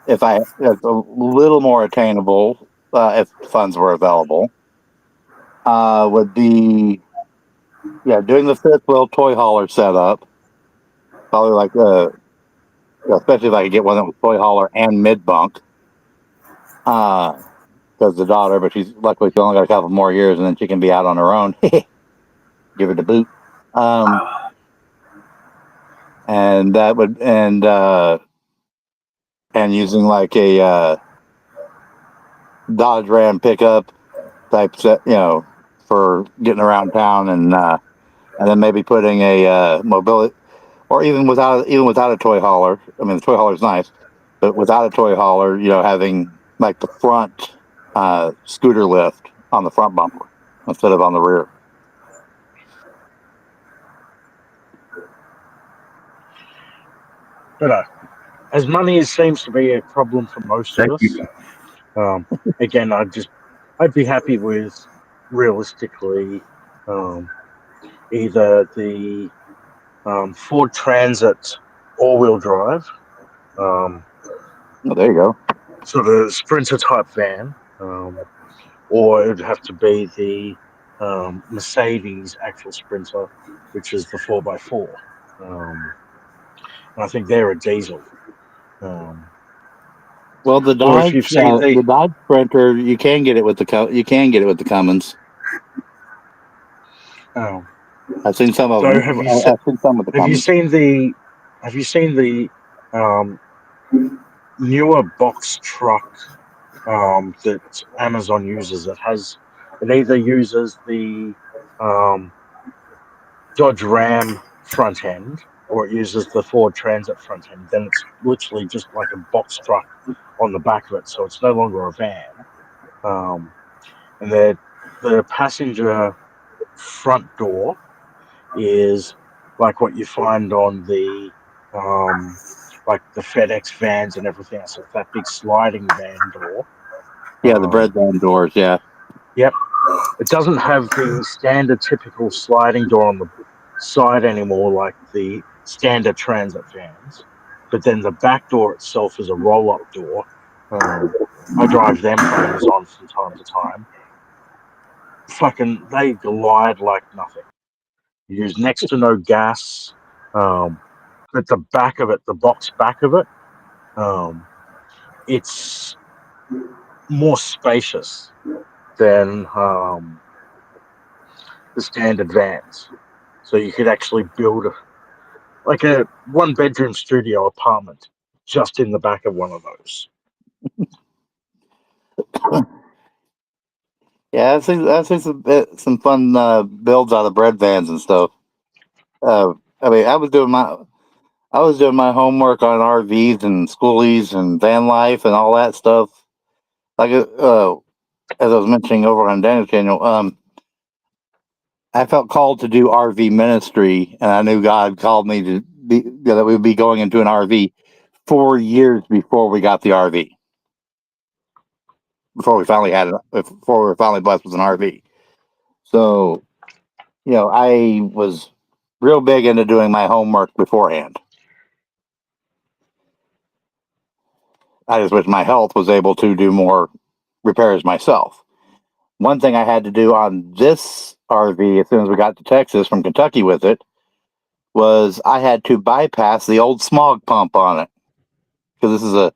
S2: if it's a little more attainable, if funds were available, would be doing the fifth wheel toy hauler setup. Probably like especially if I could get one that was toy hauler and mid bunk. Because the daughter, but she's luckily she only got a couple more years, and then she can be out on her own. Give her the boot. And that would and using like a Dodge Ram pickup type set, for getting around town, and then maybe putting a mobility, or even without a toy hauler. I mean, the toy hauler is nice, but without a toy hauler, having like the front scooter lift on the front bumper instead of on the rear.
S5: But as money seems to be a problem for most of us, again, I'd be happy with realistically either the Ford Transit all-wheel drive,
S2: Oh, there you go.
S5: sort of Sprinter type van, or it would have to be the Mercedes actual Sprinter, which is the 4x4. And I think they're a diesel.
S2: Well, the
S5: Or if you've seen
S2: the Dodge Sprinter, you can get it with the Cummins. I've seen some of
S5: so
S2: them. I've seen some with the
S5: have you
S2: Cummins.
S5: seen the newer box truck that Amazon uses? It either uses the Dodge Ram front end, or it uses the Ford Transit front end. Then it's literally just like a box truck on the back of it, so it's no longer a van. And the passenger front door is like what you find on the like the FedEx vans and everything else. It's that big sliding van door.
S2: Yeah, the bread van doors. Yeah.
S5: Yep. It doesn't have the standard typical sliding door on the side anymore, like the standard transit vans. But then the back door itself is a roll-up door. I drive them for Amazon from time to time. Fucking, they glide like nothing. You use next to no gas. At the back of it, the box back of it, it's more spacious than the standard vans. So you could actually build a 1-bedroom studio apartment just in the back of one of those.
S2: Yeah, I've seen some fun builds out of bread vans and stuff. I mean, I was doing my homework on RVs and schoolies and van life and all that stuff. Like as I was mentioning over on Daniel's channel, I felt called to do RV ministry, and I knew God called me to be that we would be going into an RV 4 years before we got the RV. Before we finally had it, before we were finally blessed with an RV. So, I was real big into doing my homework beforehand. I just wish my health was able to do more repairs myself. One thing I had to do on this RV as soon as we got to Texas from Kentucky with it was I had to bypass the old smog pump on it because this is a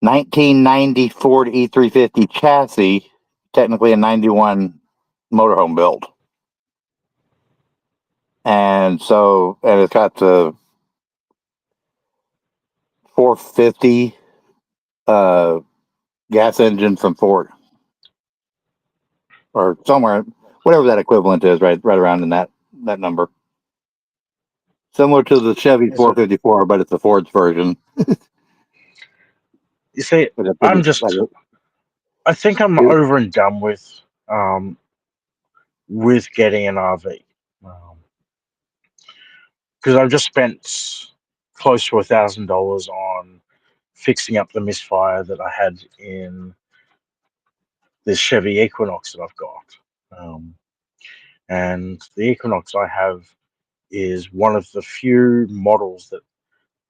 S2: 1990 Ford E350 chassis, technically a 91 motorhome build. And it's got the 450 gas engine from Ford, or somewhere, whatever that equivalent is, right around in that number. Similar to the Chevy
S5: Is it?
S2: 454, but it's the Ford's version.
S5: You see,
S2: But it's
S5: I'm
S2: like
S5: just. I think I'm
S2: it,
S5: over and done um, with getting an RV because I've just spent close to $1,000 on fixing up the misfire that I had in this Chevy Equinox that I've got. And the Equinox I have is one of the few models that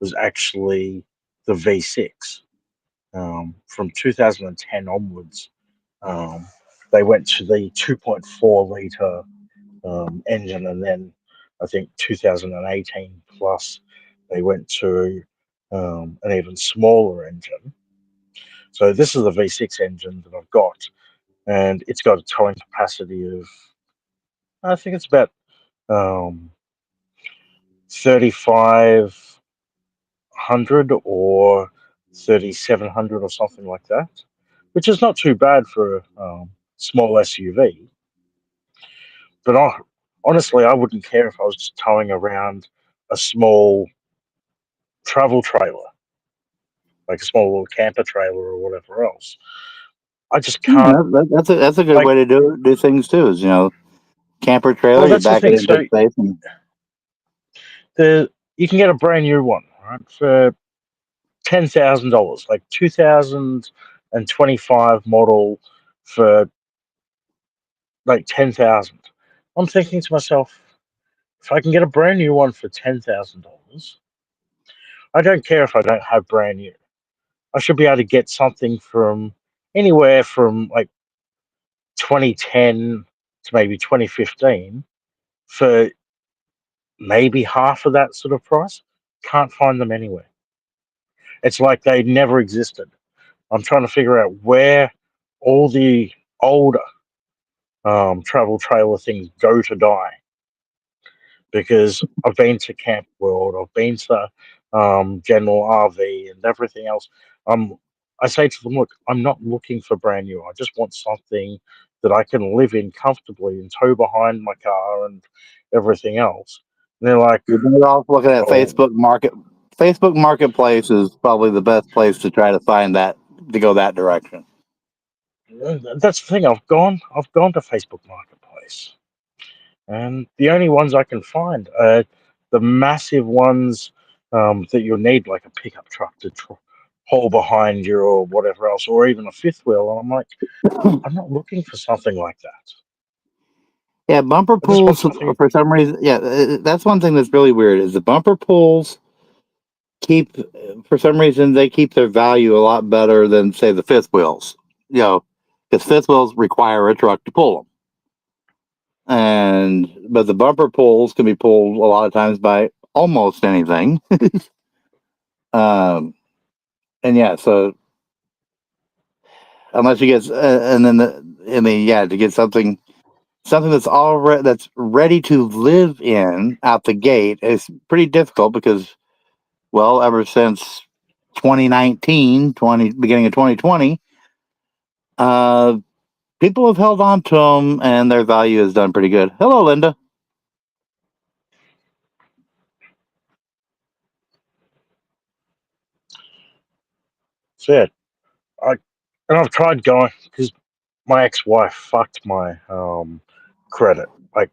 S5: was actually the V6. From 2010 onwards, um, they went to the 2.4 liter engine, and then I think 2018 plus they went to an even smaller engine. So this is the V6 engine that I've got, and it's got a towing capacity of, I think it's about 3,500 or 3,700 or something like that, which is not too bad for a small SUV. But honestly, I wouldn't care if I was just towing around a small travel trailer, like a small little camper trailer or whatever else. I just can't.
S2: that's a good
S5: Like,
S2: way to do things too. Is camper trailer,
S5: well,
S2: you
S5: that's the
S2: back it
S5: thing.
S2: in good
S5: So
S2: space, and
S5: you can get a brand new one, right, for $10,000, like 2025 model for like 10,000. I'm thinking to myself, if I can get a brand new one for $10,000, I don't care if I don't have brand new. I should be able to get something from anywhere from like 2010 to maybe 2015 for maybe half of that sort of price. Can't find them anywhere. It's like they never existed. I'm trying to figure out where all the older travel trailer things go to die, because I've been to Camp World, I've been to General RV and everything else. I say to them, look, I'm not looking for brand new. I just want something that I can live in comfortably and tow behind my car and everything else. And they're like,
S2: you're better off looking at
S5: oh,
S2: Facebook Market. Facebook Marketplace is probably the best place to try to find that to go that direction.
S5: that's the thing. I've gone to Facebook Marketplace, and the only ones I can find are the massive ones that you'll need, like a pickup truck to haul behind you or whatever else, or even a fifth wheel. And I'm like, I'm not looking for something like that.
S2: Yeah, bumper
S5: I just want
S2: pools
S5: something.
S2: for some reason. Yeah, that's one thing that's really weird. Is the bumper pools keep for some reason they keep their value a lot better than say the fifth wheels. Because fifth wheels require a truck to pull them, but the bumper pulls can be pulled a lot of times by almost anything. um, and yeah, so unless you get and then to get something that's ready to live in out the gate is pretty difficult because, well, ever since 2019, beginning of 2020, uh, people have held on to them and their value has done pretty good. Hello, Linda.
S5: So yeah, I and I've tried going because my ex-wife fucked my credit. Like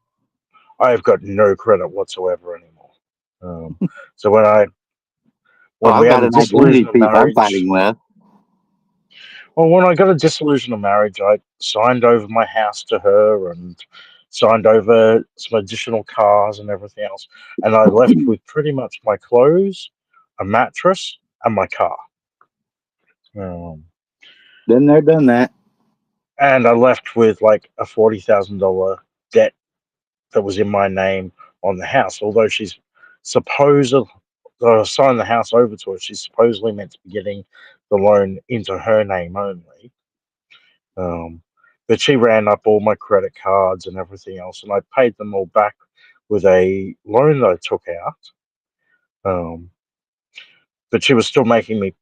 S5: I've got no credit whatsoever anymore. So
S2: Well,
S5: when
S2: I've
S5: we had
S2: got
S5: a
S2: an identity
S5: dissolution of
S2: thief I'm
S5: marriage,
S2: fighting with.
S5: well, when I got a dissolution of marriage, I signed over my house to her and signed over some additional cars and everything else, and I left with pretty much my clothes, a mattress, and my car. Um,
S2: Been there, done that.
S5: and I left with like a $40,000 debt that was in my name on the house. Although she's supposed signed the house over to her, she's supposedly meant to be getting the loan into her name only. Um, but she ran up all my credit cards and everything else, and I paid them all back with a loan that I took out. Um, but she was still making me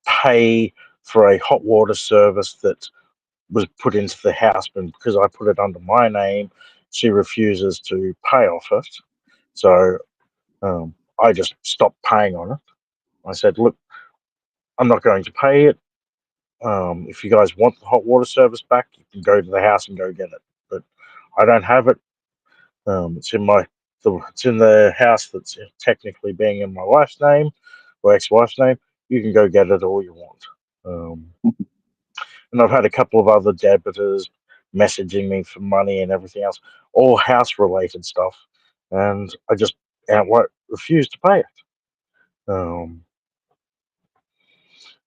S5: pay for a hot water service that was put into the house, but because I put it under my name, she refuses to pay off it. So I just stopped paying on it. I said, "Look, I'm not going to pay it. If you guys want the hot water service back, you can go to the house and go get it. But I don't have it. It's in it's in the house that's technically being in my wife's name, or ex-wife's name. You can go get it all you want." Um, and I've had a couple of other debitors messaging me for money and everything else, all house-related stuff, and I just outright refuse to pay it.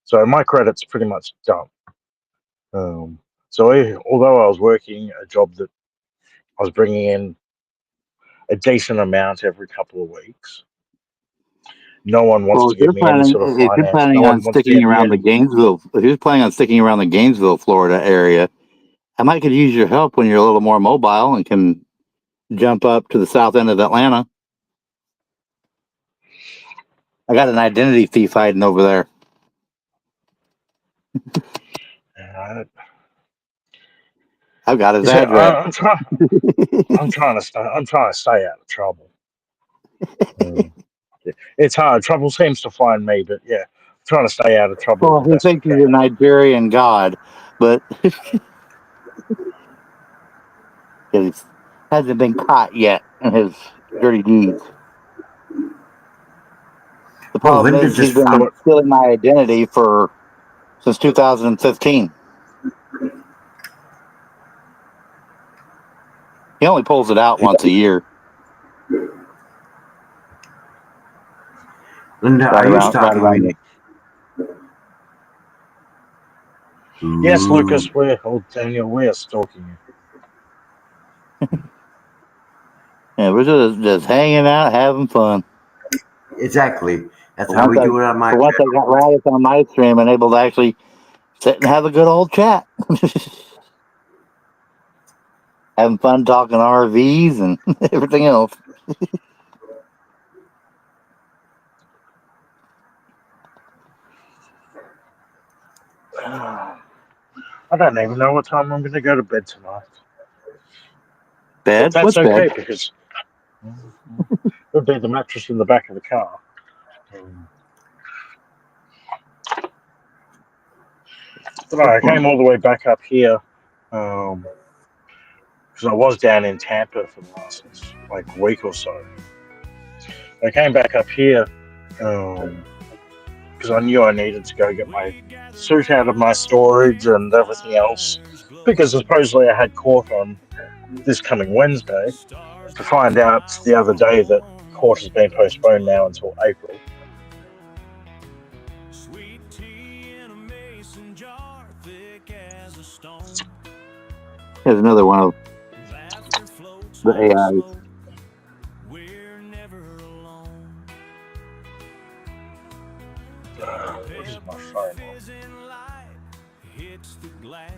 S5: So my credit's pretty much done. Although I was working a job that I was bringing in a decent amount every couple of weeks, no one wants
S2: Well,
S5: to give me any sort of
S2: if you're
S5: finance. No
S2: planning on
S5: one wants to
S2: sticking
S5: get me
S2: around the
S5: any.
S2: Gainesville, if you're planning on sticking around the Gainesville, Florida area, I might could use your help when you're a little more mobile and can jump up to the south end of Atlanta. I got an identity thief hiding over there.
S5: Uh,
S2: I've got his
S5: you see,
S2: address.
S5: I'm trying to stay out of trouble. It's hard. Trouble seems to find me, but yeah, I'm trying to stay out of trouble
S2: Well,
S5: as
S2: he
S5: best I
S2: thinks he's a
S5: can.
S2: Nigerian god, but he hasn't been caught yet in his dirty deeds. The
S4: Well,
S2: problem
S4: Linda
S2: is he's
S4: just
S2: been
S4: found.
S2: stealing my identity since 2015. He only pulls it out once a year,
S4: Linda,
S2: right
S4: are you
S2: around right
S4: stalking
S2: around
S4: me?
S2: the.
S5: Yes,
S4: Ooh,
S5: Lucas, Daniel, we're stalking you.
S2: Yeah, we're just hanging out, having fun.
S4: exactly. That's
S2: For
S4: how
S2: once
S4: we
S2: I
S4: do it on my
S2: for once I
S4: channel.
S2: got Radius on my stream and able to actually sit and have a good old chat. Having fun talking RVs and everything else.
S5: I don't even know what time I'm going to go to bed tonight. But
S2: Bed?
S5: that's
S2: What's bed?
S5: okay because it'll be the mattress in the back of the car. But no, I came all the way back up here because I was down in Tampa for the last like week or so. I came back up here because I knew I needed to go get my suit out of my storage and everything else because supposedly I had court on this coming Wednesday. To find out the other day that court has been postponed now until April.
S1: Sweet tea in a mason jar, thick as a stone.
S2: Here's another one of
S1: Laughter floats
S2: the
S1: like
S2: AIs.
S1: smoke. We're never alone.
S5: What is my
S1: Pepper
S5: phone on?
S1: fizzing light hits the glass.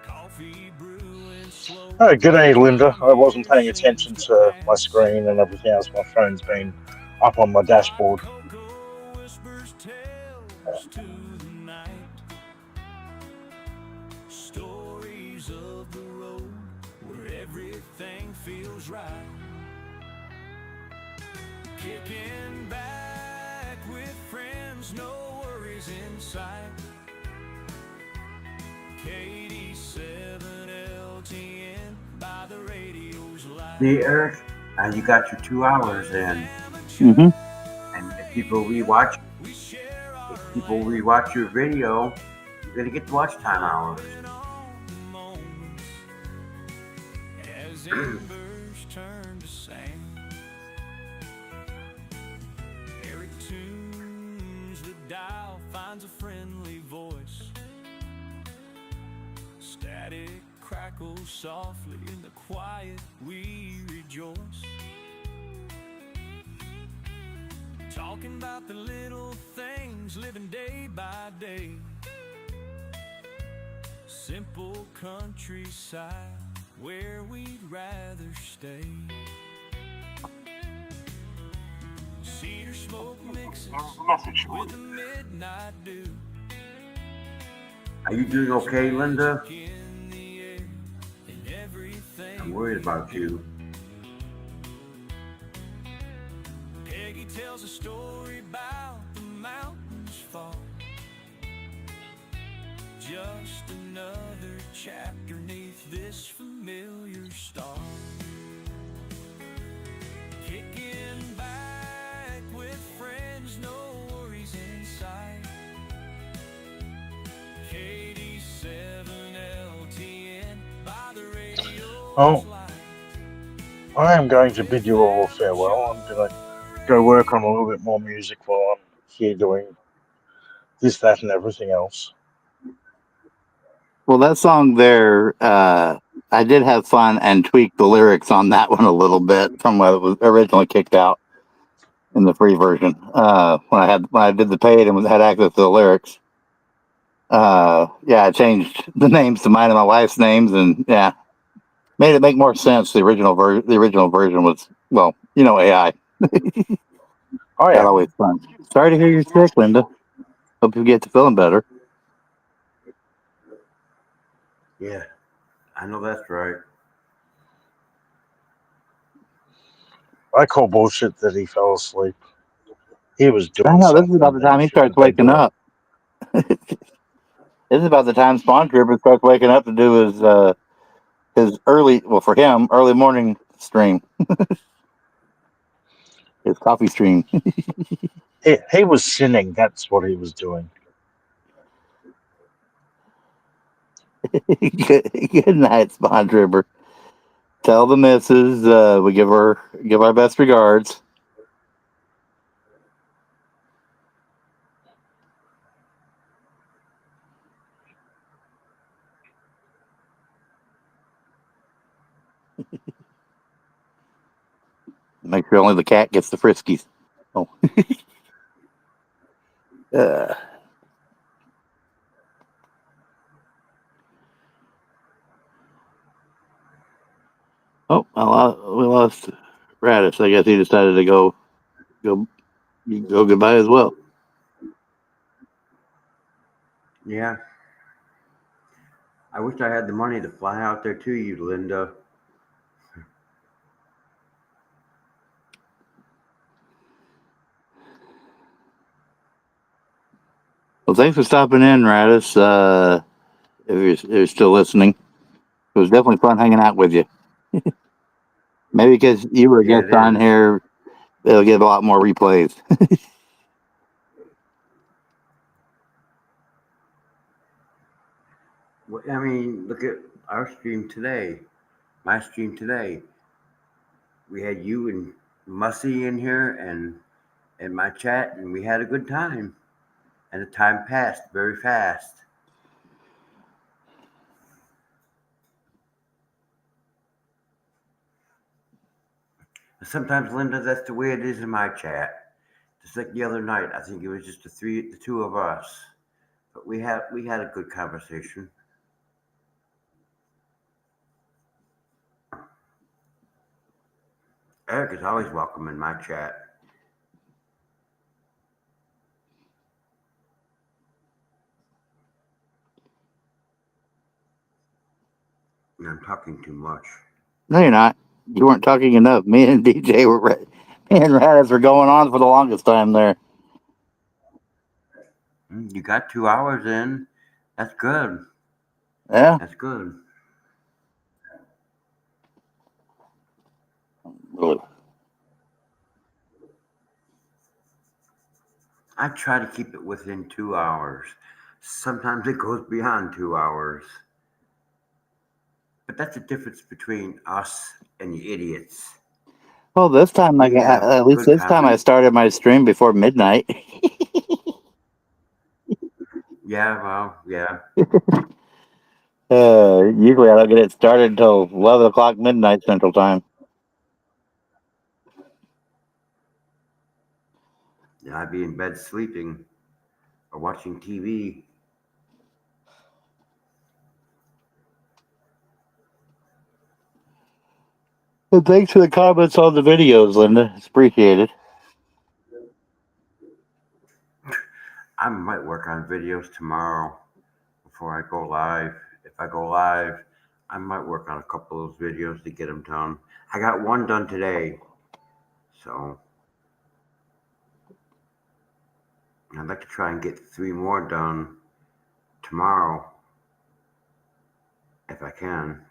S1: Coffee brewing slow.
S5: Oh, good day, Linda. I wasn't paying attention to my screen and everything else. My phone's been up on my dashboard.
S1: Cocoa whispers tales to the night. Stories of the road where everything feels right. Kicking back with friends, no worries in sight.
S4: See, Eric, you got your 2 hours in,
S2: Mm-hmm.
S4: and if people rewatch your video, you're gonna get the watch time hours.
S1: As embers turn to sand, Eric tunes the dial, finds a friendly voice. Static crackles softly in the quiet, we rejoice. Talking about the little things, living day by day. Simple countryside where we'd rather stay. Cedar smoke mixes
S3: There is a message for
S1: with the
S3: you.
S1: midnight dew.
S4: Are you doing okay, Linda?
S1: In the air, in everything
S4: I'm worried about
S1: we
S4: you.
S1: do. Peggy tells a story about the mountains fall. Just another chapter neath this familiar star. Kicking back with friends, no worries in sight. KD7LTN by the radio's
S5: Oh,
S1: light.
S5: I am going to bid you all farewell. I'm going to go work on a little bit more music while I'm here doing this, that, and everything else.
S2: Well, that song there, I did have fun and tweak the lyrics on that one a little bit from what it was originally kicked out in the free version. When I did the paid and had access to the lyrics, yeah, I changed the names to mine and my wife's names, and yeah, made it make more sense. The original version was, well, AI.
S5: Oh
S2: That
S5: yeah,
S2: always fun. Sorry to hear you're sick, Linda. Hope you get to feeling better.
S4: Yeah, I know that's right.
S5: I call bullshit that he fell asleep. He was
S2: I
S5: doing
S2: know this is about
S5: something
S2: the
S5: that
S2: time
S5: he
S2: he starts
S5: shouldn't be
S2: waking
S5: doing.
S2: up. This is about the time Spawn Trooper starts waking up to do his early, well, for him, early morning stream, his coffee stream.
S5: He was sinning. That's what he was doing.
S2: Good night, Spawn Trooper. Tell the missus we give our best regards. Make sure only the cat gets the friskies. Oh, uh, we lost Radish. I guess he decided to go goodbye as well.
S4: Yeah, I wish I had the money to fly out there to you, Linda.
S2: Well, thanks for stopping in, Radish. If you're still listening, it was definitely fun hanging out with you. Maybe because you were a
S4: Yeah,
S2: guest
S4: it
S2: on
S4: is.
S2: here, it'll get a lot more replays.
S4: I mean, look at our stream today. My stream today. We had you and Mussy in here and my chat, and we had a good time. And the time passed very fast. Sometimes, Linda, that's the way it is in my chat. Just like the other night, I think it was just the two of us, but we had a good conversation. Eric is always welcome in my chat, and I'm talking too much.
S2: No, you're not. You weren't talking enough. Me and DJ me and Radish were going on for the longest time there.
S4: You got 2 hours in. That's good.
S2: Yeah.
S4: That's good.
S2: Ugh.
S4: I try to keep it within 2 hours. Sometimes it goes beyond 2 hours. But that's the difference between us and the idiots.
S2: Well, this time
S4: We have
S2: at least
S4: good
S2: this time I
S4: content.
S2: started my stream before midnight.
S4: Yeah, well, yeah.
S2: Usually I don't get it started until 11 o'clock midnight Central Time.
S4: I'd be in bed sleeping or watching TV.
S2: And thanks for the comments on the videos, Linda. It's appreciated.
S4: I might work on videos tomorrow before I go live. If I go live, I might work on a couple of those videos to get them done. I got one done today, so I'd like to try and get 3 more done tomorrow if I can.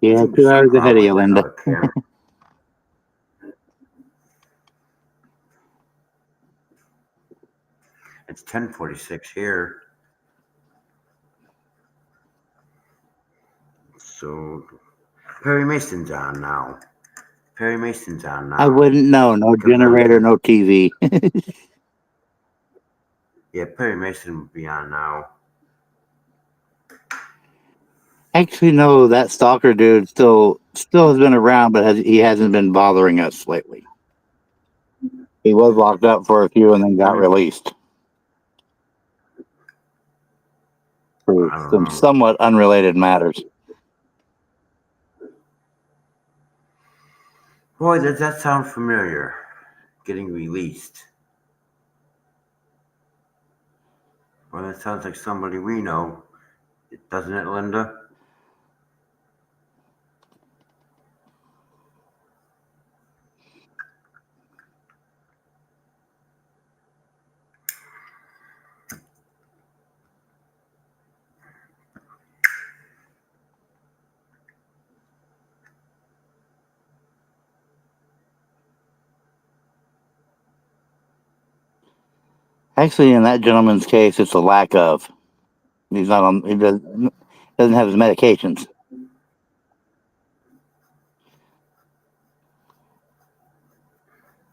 S2: Yeah,
S4: Isn't the
S2: 2 hours
S4: sun
S2: ahead of you,
S4: always
S2: Linda.
S4: another camera? It's 10:46 here. So Perry Mason's on now. Perry Mason's on
S2: I
S4: now.
S2: wouldn't know. No
S4: Comes on
S2: generator,
S4: 10.
S2: no TV.
S4: Yeah, Perry Mason would be on now.
S2: Actually, no, that stalker dude still has been around, but he hasn't been bothering us lately. He was locked up for a few and then got
S4: Hmm,
S2: released for
S4: I don't
S2: some
S4: know.
S2: somewhat unrelated matters.
S4: Boy, does that sound familiar. Getting released. Well, that sounds like somebody we know. Doesn't it, Linda?
S2: Actually, in that gentleman's case, it's a lack of. He's not on. He doesn't have his medications.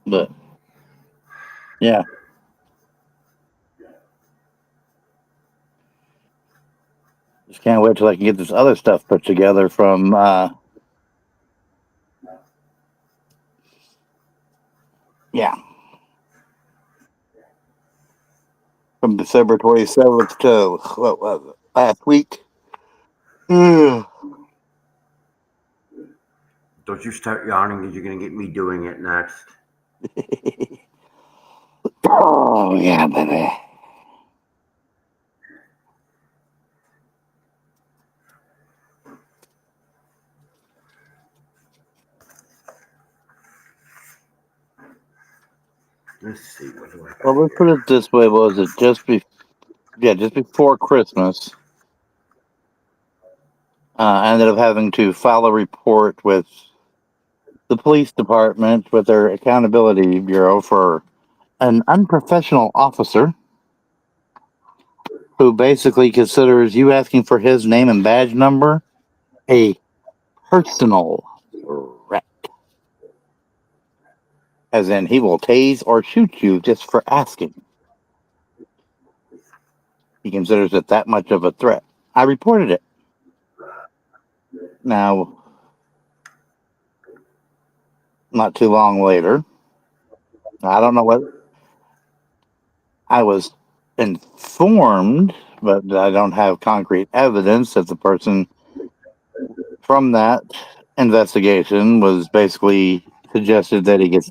S2: But yeah, just can't wait till I can get this other stuff put together from. Yeah, from December 27th to what was it, last week.
S4: Don't you start yawning because you're going to get me doing it next.
S2: Oh yeah, baby.
S4: Let's see, what do I
S2: Well,
S4: got
S2: let's put
S4: here?
S2: it this way: was it just before Christmas? I ended up having to file a report with the police department with their accountability bureau for an unprofessional officer who basically considers you asking for his name and badge number a personal threat, as in he will tase or shoot you just for asking. He considers it that much of a threat. I reported it. Now, not too long later, I don't know what I was informed, but I don't have concrete evidence that the person from that investigation was basically suggested that he get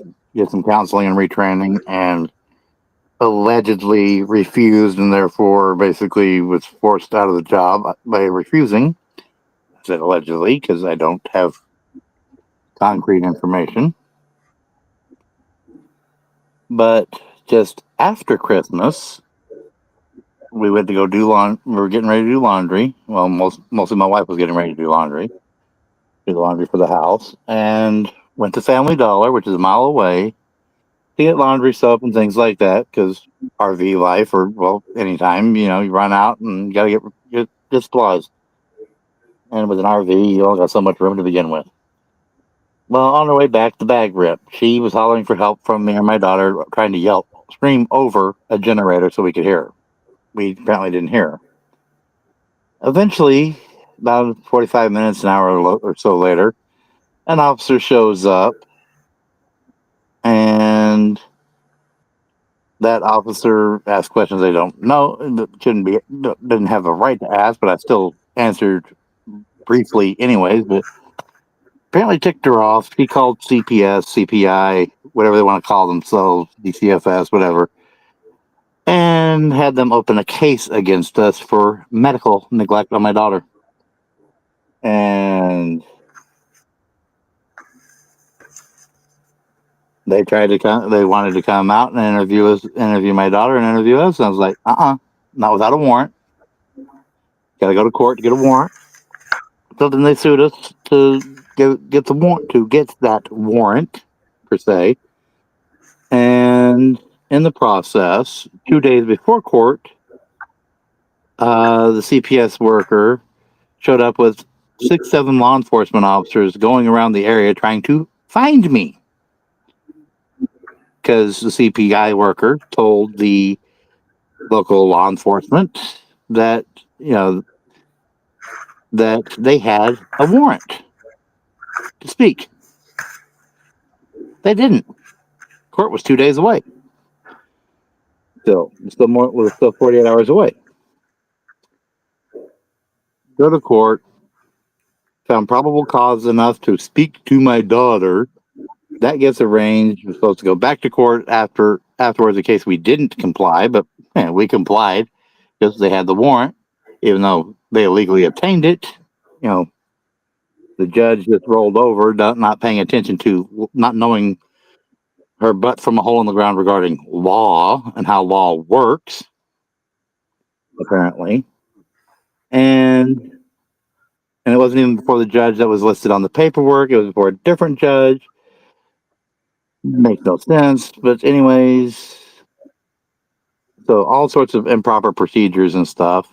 S2: some counseling and retraining, and allegedly refused, and therefore basically was forced out of the job by refusing. said allegedly because I don't have concrete information. But just after Christmas, we went to go do laundry. We were getting ready to do laundry. Well, mostly my wife was getting ready to do the laundry for the house, and went to Family Dollar, which is a mile away, to get laundry soap and things like that. Because RV life, or well, anytime you run out and gotta get supplies. And with an RV, you only got so much room to begin with. Well, on our way back, the bag ripped. She was hollering for help from me and my daughter, trying to scream over a generator so we could hear her. We apparently didn't hear her. Eventually, about 45 minutes, an hour or so later, an officer shows up, and that officer asks questions they don't know, didn't have a right to ask, but I still answered briefly anyways. But apparently ticked her off. He called CPS, CPI, whatever they want to call themselves, DCFS, whatever, and had them open a case against us for medical neglect on my daughter. And they wanted to come out and interview my daughter and interview us. And I was like, not without a warrant. Got to go to court to get a warrant. So then they sued us to get the warrant, to get that warrant per se. And in the process, 2 days before court, the CPS worker showed up with 6, 7 law enforcement officers going around the area trying to find me, because the CPI worker told the local law enforcement that that they had a warrant to speak. They didn't. Court was 2 days away. We're still 48 hours away. Go to court. Found probable cause enough to speak to my daughter. That gets arranged. We're supposed to go back to court afterwards in case we didn't comply, but we complied because they had the warrant, even though they illegally obtained it. The judge just rolled over, not paying attention to, not knowing her butt from a hole in the ground regarding law and how law works, apparently. And it wasn't even before the judge that was listed on the paperwork. It was before a different judge. Makes no sense. But anyways, so all sorts of improper procedures and stuff.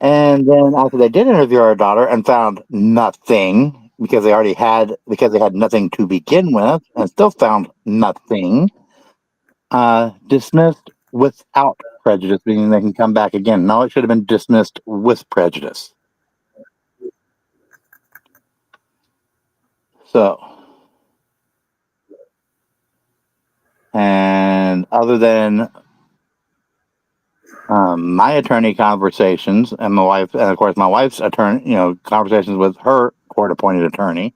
S2: And then after they did interview our daughter and found nothing, because they had nothing to begin with, and still found nothing, dismissed without prejudice, meaning they can come back again. No, it should have been dismissed with prejudice. So, and other than my attorney conversations and my wife, and of course my wife's attorney, conversations with her court-appointed attorney,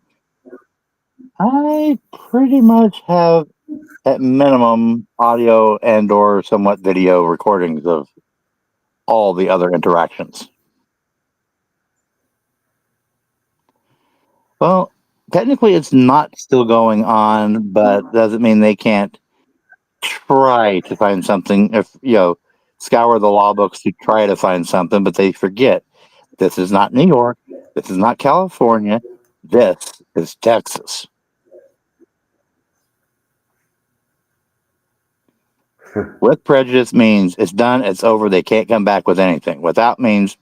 S2: I pretty much have, at minimum, audio and/or somewhat video recordings of all the other interactions. Well, technically, it's not still going on, but doesn't mean they can't try to find something. If scour the law books to try to find something, but they forget this is not New York, this is not California, this is Texas. With prejudice means it's done, it's over, they can't come back with anything. Without means,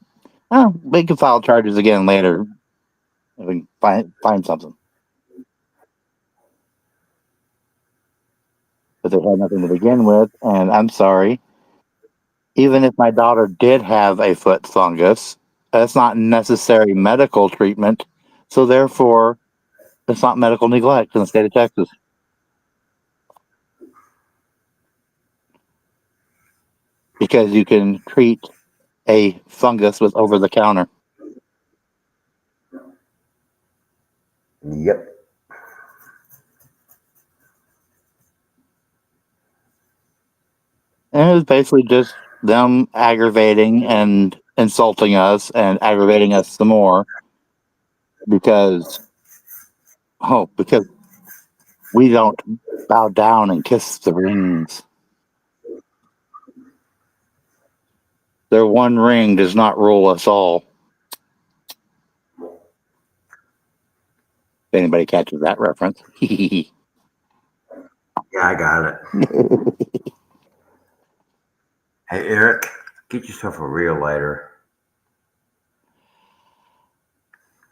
S2: we can file charges again later if we can find something. But they had nothing to begin with, and I'm sorry. Even if my daughter did have a foot fungus, that's not necessary medical treatment, so therefore, it's not medical neglect in the state of Texas. Because you can treat a fungus with over-the-counter.
S4: Yep.
S2: And it was basically just them aggravating and insulting us and aggravating us some more because because we don't bow down and kiss the rings. Their one ring does not rule us all. If anybody catches that reference.
S4: Yeah, I got it. Hey, Eric, get yourself a real lighter.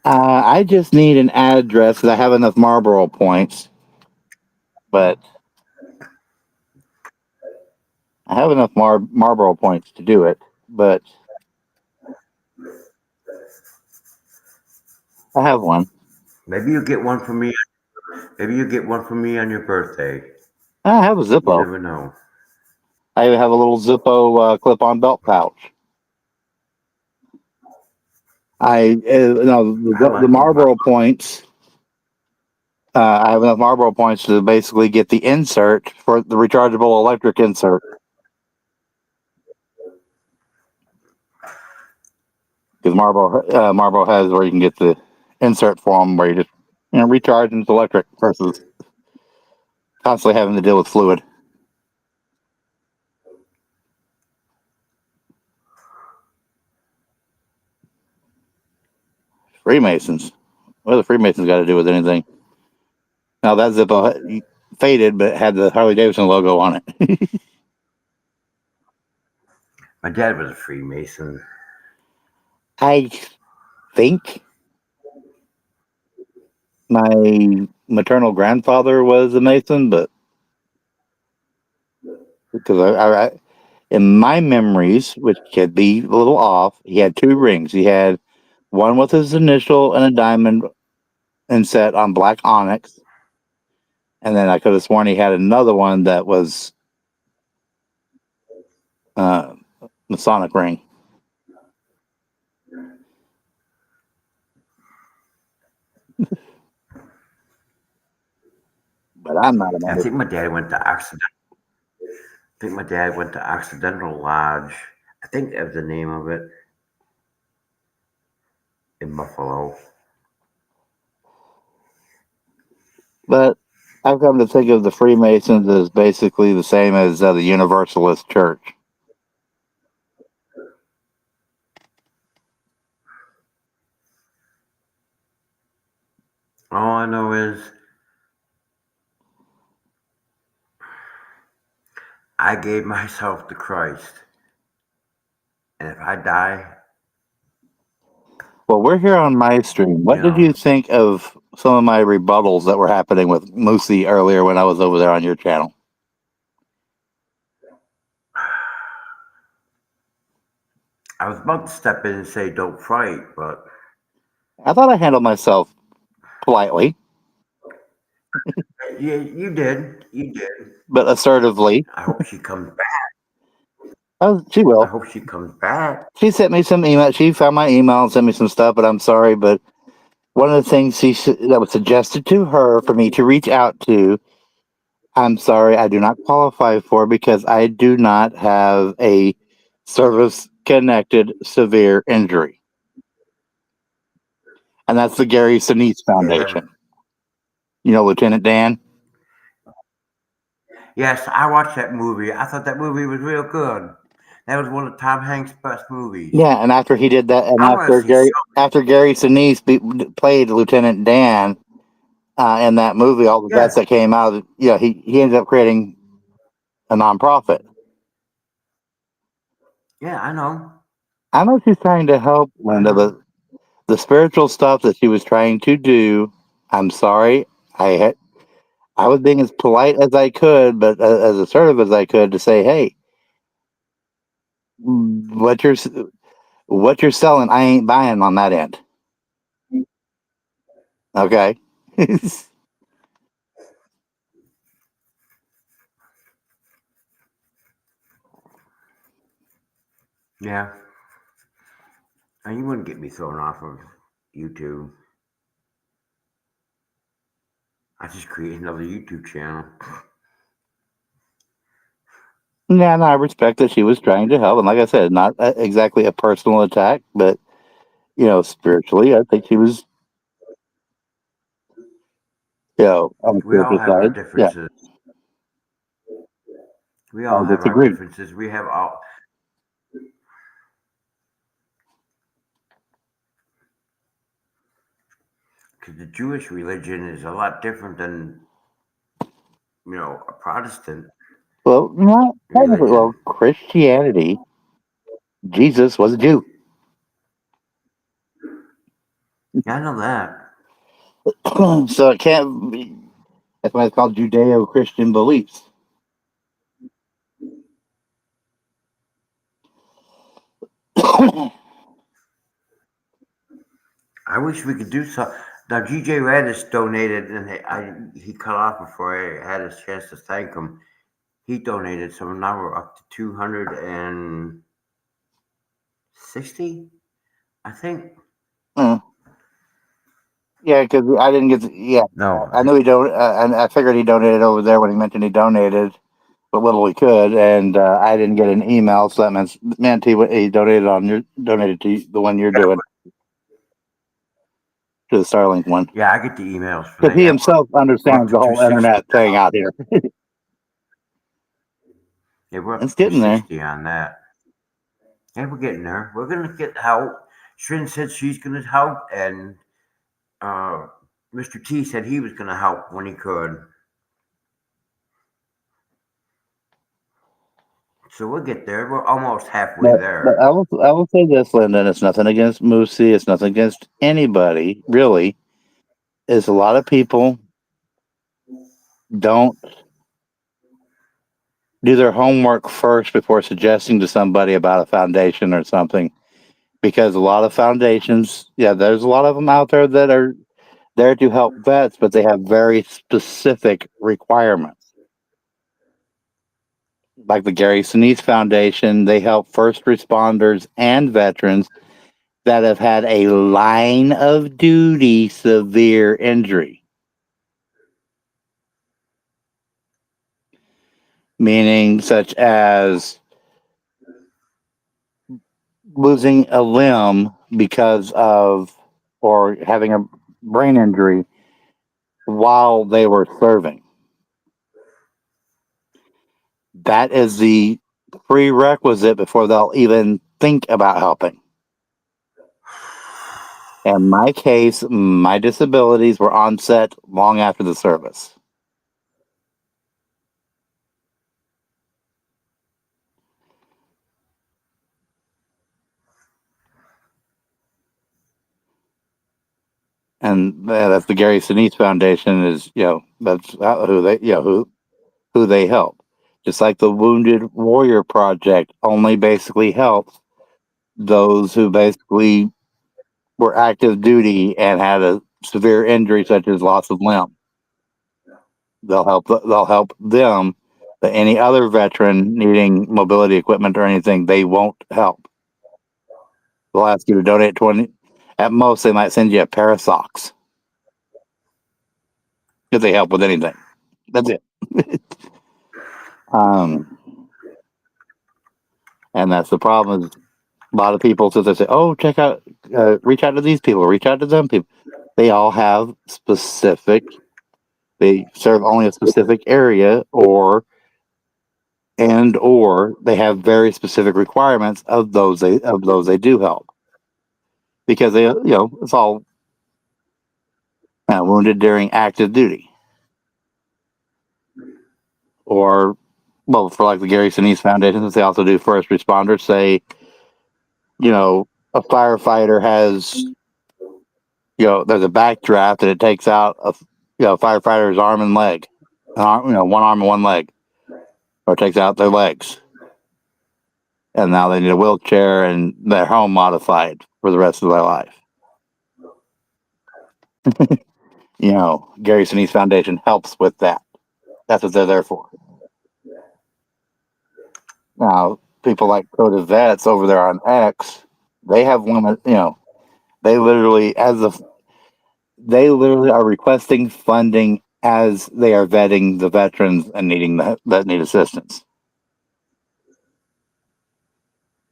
S2: I just need an address because I have enough Marlboro points, but I have enough Marlboro points to do it. But I have one.
S4: Maybe you'll get one for me. Maybe you'll get one for me on your birthday.
S2: I have a
S4: You
S2: Zippo.
S4: never know.
S2: I have a little Zippo clip-on belt pouch. No,
S4: I
S2: the
S4: like them.
S2: Marlboro points. I have enough Marlboro points to basically get the insert for the rechargeable electric insert. Because Marlboro has where you can get the insert for them where you just recharge and it's electric versus constantly having to deal with fluid. Freemasons. What do the Freemasons got to do with anything? Now that Zippo faded, but had the Harley Davidson logo on it.
S4: My dad was a Freemason.
S2: I think my maternal grandfather was a Mason, but because in my memories, which could be a little off, he had two rings. He had one with his initial and a diamond inset on black onyx, and then I could have sworn he had another one that was Masonic ring. But I'm not a
S4: I
S2: Mason.
S4: think my dad went to Occidental. I think my dad went to Occidental Lodge. I think that was the name of it in Buffalo.
S2: But I've come to think of the Freemasons as basically the same as the Universalist Church.
S4: All I know is I gave myself to Christ. And if I die,
S2: Well, we're here on my stream. What
S4: you
S2: did
S4: know,
S2: you think of some of my rebuttals that were happening with Moosey earlier when I was over there on your channel?
S4: I was about to step in and say don't fight, but
S2: I thought I handled myself politely,
S4: yeah, you did. You did.
S2: but assertively.
S4: I hope she comes back.
S2: She
S4: I
S2: will.
S4: hope she comes back.
S2: She sent me some email. She found my email and sent me some stuff, but I'm sorry. But one of the things that was suggested to her for me to reach out to, I'm sorry, I do not qualify for because I do not have a service-connected severe injury. And that's the Gary Sinise
S4: Yeah.
S2: Foundation. You know, Lieutenant Dan?
S4: Yes, I watched that movie. I thought that movie was real good. That was one of Tom Hanks' best movies.
S2: Yeah, and after he did that, and
S4: I want to see
S2: after Gary Sinise played Lieutenant Dan in that movie, all the
S4: Yeah,
S2: vets that came out, he ended up creating a nonprofit.
S4: yeah, I know.
S2: I know she's trying to help
S4: I
S2: Linda, but
S4: know.
S2: the spiritual stuff that she was trying to do, I'm sorry, I was being as polite as I could, but as assertive as I could to say, hey, what you're selling, I ain't buying on that end. Okay.
S4: Yeah. And you wouldn't get me thrown off of YouTube. I just created another YouTube channel.
S2: Yeah, and I respect that she was trying to help. And like I said, not exactly a personal attack, but spiritually, I think she was, on the
S4: We all
S2: spiritual
S4: have our
S2: side. Yeah,
S4: differences. We
S2: I
S4: all have our
S2: disagree.
S4: differences. We have all, because the Jewish religion is a lot different than, a Protestant
S2: Well, not technically.
S4: religion.
S2: Well, Christianity, Jesus was a Jew,
S4: Yeah, I know that.
S2: so it can't be. That's why it's called Judeo-Christian beliefs.
S4: I wish we could do so. Now, GJ Radish donated, and he cut off before I had a chance to thank him. He donated, so now we're up to 260, I think.
S2: Mm. Yeah, because I didn't get. Yeah,
S4: No,
S2: I knew he don't. And I figured he donated over there when he mentioned he donated what little he could, and I didn't get an email, so that meant he donated to the one you're doing, to the Starlink one,
S4: yeah, I get the emails for
S2: because
S4: that.
S2: he
S4: Yeah,
S2: himself
S4: we're up
S2: understands
S4: to
S2: the whole
S4: 260.
S2: internet thing out here.
S4: Yeah, we're up
S2: It's
S4: to
S2: getting there.
S4: 260 on that. Yeah, we're getting there. We're gonna get help. Shin said she's gonna help, and uh, Mr. T said he was gonna help when he could. So we'll get there. We're almost halfway
S2: But
S4: there.
S2: I will say this, Lyndon. It's nothing against Moosey. It's nothing against anybody, really. Is a lot of people don't do their homework first before suggesting to somebody about a foundation or something. Because a lot of foundations, yeah, there's a lot of them out there that are there to help vets, but they have very specific requirements. Like the Gary Sinise Foundation, they help first responders and veterans that have had a line of duty severe injury, meaning such as losing a limb because of, or having a brain injury while they were serving. That is the prerequisite before they'll even think about helping. In my case, my disabilities were onset long after the service. And that's the Gary Sinise Foundation is, that's who they, who they help. Just like the Wounded Warrior Project only basically helps those who basically were active duty and had a severe injury such as loss of limb. They'll help them, but any other veteran needing mobility equipment or anything, they won't help. They'll ask you to donate 20. At most, they might send you a pair of socks if they help with anything. That's it. um, and that's the problem. Is a lot of people, since they say, "Oh, check out, reach out to these people, reach out to them people," they all have specific. They serve only a specific area, or they have very specific requirements of those they do help, because it's all wounded during active duty, or well, for like the Gary Sinise Foundation, since they also do first responders. Say, a firefighter has, there's a backdraft and it takes out a firefighter's arm and leg, one arm and one leg, or it takes out their legs, and now they need a wheelchair and they're home modified for the rest of their life. Gary Sinise Foundation helps with that. That's what they're there for. Now, people like Code Vets over there on X, they have limit. They literally, they literally are requesting funding as they are vetting the veterans and that need assistance.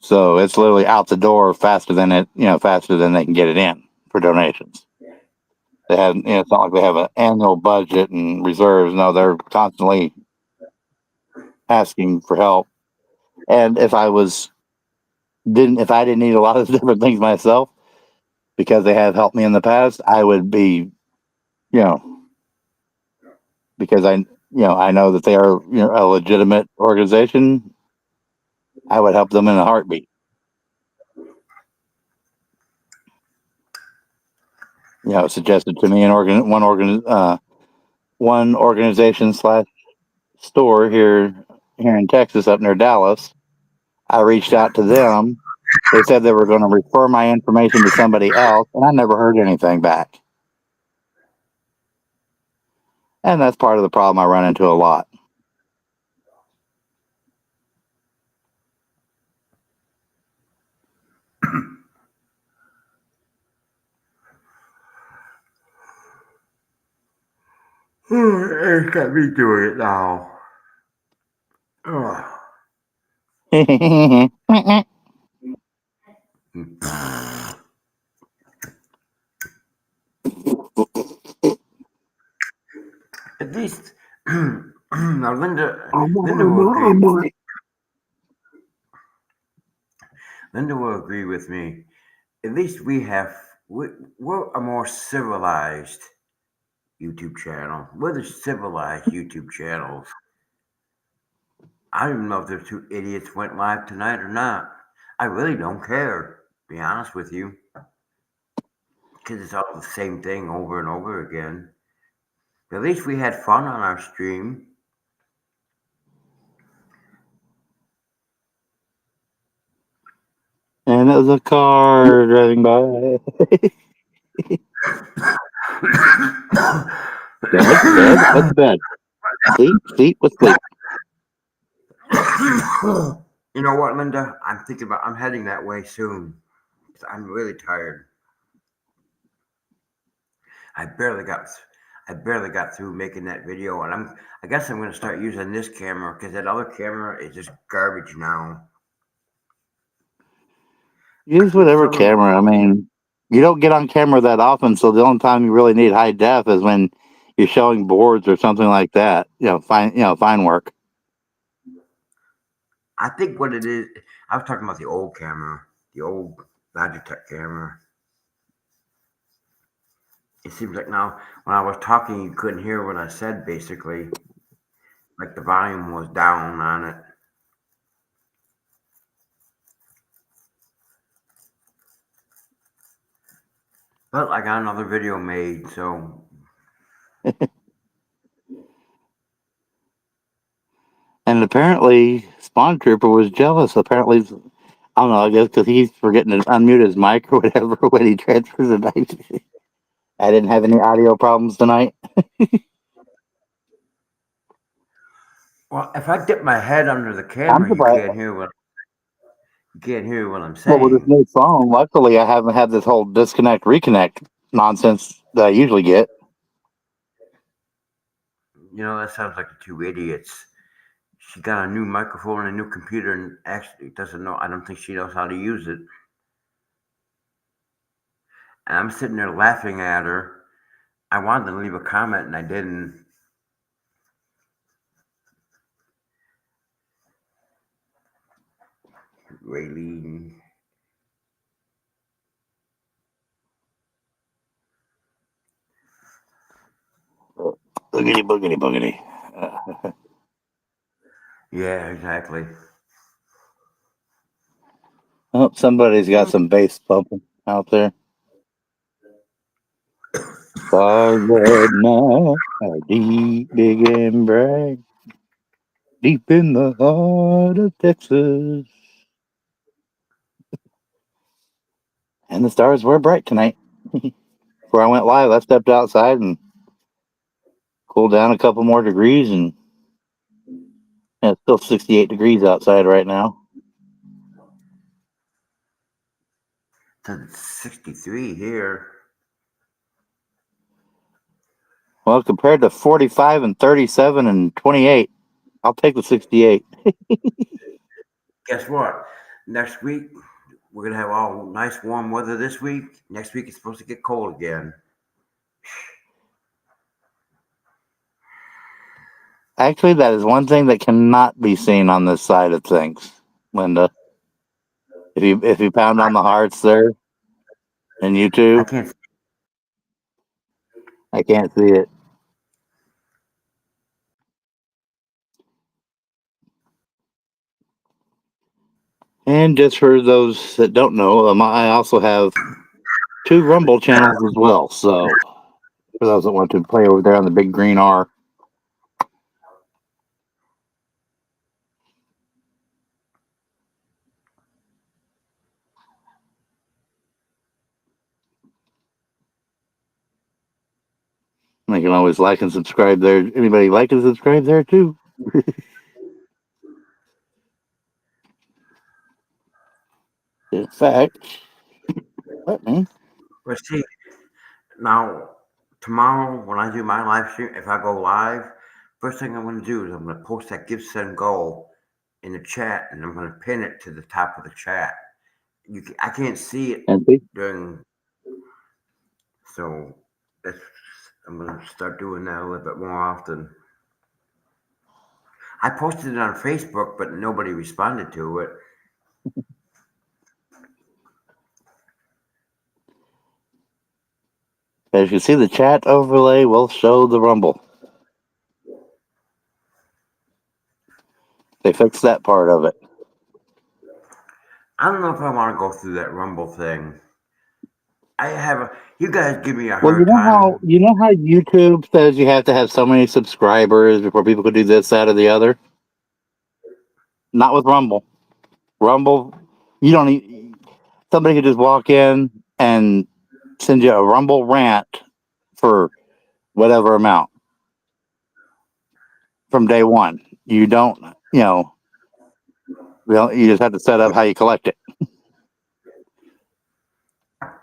S2: So it's literally out the door faster than faster than they can get it in for donations. They have, it's not like they have an annual budget and reserves. No, they're constantly asking for help. And if I didn't need a lot of different things myself, because they have helped me in the past, I would be, because I know that they are, a legitimate organization. I would help them in a heartbeat. Suggested to me one organization / store here in Texas, up near Dallas. I reached out to them. They said they were going to refer my information to somebody else, and I never heard anything back. And that's part of the problem I run into a lot.
S4: It's got me doing it now. At least now Linda will agree. Linda will agree with me. At least we're a more civilized YouTube channel. We're the civilized YouTube channels. I don't even know if the two idiots went live tonight or not. I really don't care, to be honest with you. Because it's all the same thing over and over again. But at least we had fun on our stream.
S2: And it was a car driving by. Bed, what's bed? Sleep, what's sleep?
S4: You know what, Linda? I'm heading that way soon. I'm really tired. I barely got through making that video, and I guess I'm going to start using this camera because that other camera is just garbage now.
S2: Use whatever camera. I mean, you don't get on camera that often, so the only time you really need high def is when you're showing boards or something like that. Fine work.
S4: I think what it is, I was talking about the old camera, the old Logitech camera. It seems like now when I was talking, you couldn't hear what I said, basically. Like the volume was down on it. But I got another video made, so.
S2: And apparently, Spawn Trooper was jealous. Apparently, I don't know, I guess because he's forgetting to unmute his mic or whatever when he transfers the dice. I didn't have any audio problems tonight.
S4: Well, if I dip my head under the camera, you can't hear what I'm saying.
S2: Well, with this new phone, luckily I haven't had this whole disconnect reconnect nonsense that I usually get.
S4: That sounds like the two idiots. She got a new microphone and a new computer and actually doesn't know. I don't think she knows how to use it. And I'm sitting there laughing at her. I wanted to leave a comment and I didn't. Raylene.
S2: Boogity, boogity, boogity.
S4: Yeah, exactly.
S2: Oh, somebody's got some bass bumping out there. Starlight night, how deep, big, and bright, deep in the heart of Texas. And the stars were bright tonight. Before I went live, I stepped outside and cooled down a couple more degrees, and it's still 68 degrees outside right now.
S4: It's 63 here.
S2: Well, compared to 45 and 37 and 28, I'll take the 68.
S4: Guess what? Next week, we're gonna have all nice warm weather this week. Next week it's supposed to get cold again.
S2: Actually, that is one thing that cannot be seen on this side of things, Linda. If you pound on the hearts there in
S4: I
S2: YouTube,
S4: can't.
S2: I can't see it. And just for those that don't know, I also have two Rumble channels as well. So for those that want to play over there on the big green R, they can always like and subscribe there. Anybody like and subscribe there too? In fact, let me.
S4: But see, now tomorrow when I do my live stream, if I go live, first thing I'm gonna do is I'm gonna post that give send goal in the chat, and I'm gonna pin it to the top of the chat. I can't see it
S2: And see,
S4: during, so that's I'm gonna start doing that a little bit more often. I posted it on Facebook, but nobody responded to it.
S2: as you see, the chat overlay will show the Rumble. They fixed that part of it.
S4: I don't know if I want to go through that Rumble thing. You guys give me a
S2: Well,
S4: hard time.
S2: you know how YouTube says you have to have so many subscribers before people could do this, that, or the other. Not with Rumble. Rumble, you don't need, somebody could just walk in and send you a Rumble rant for whatever amount from day one. You don't, you just have to set up how you collect it.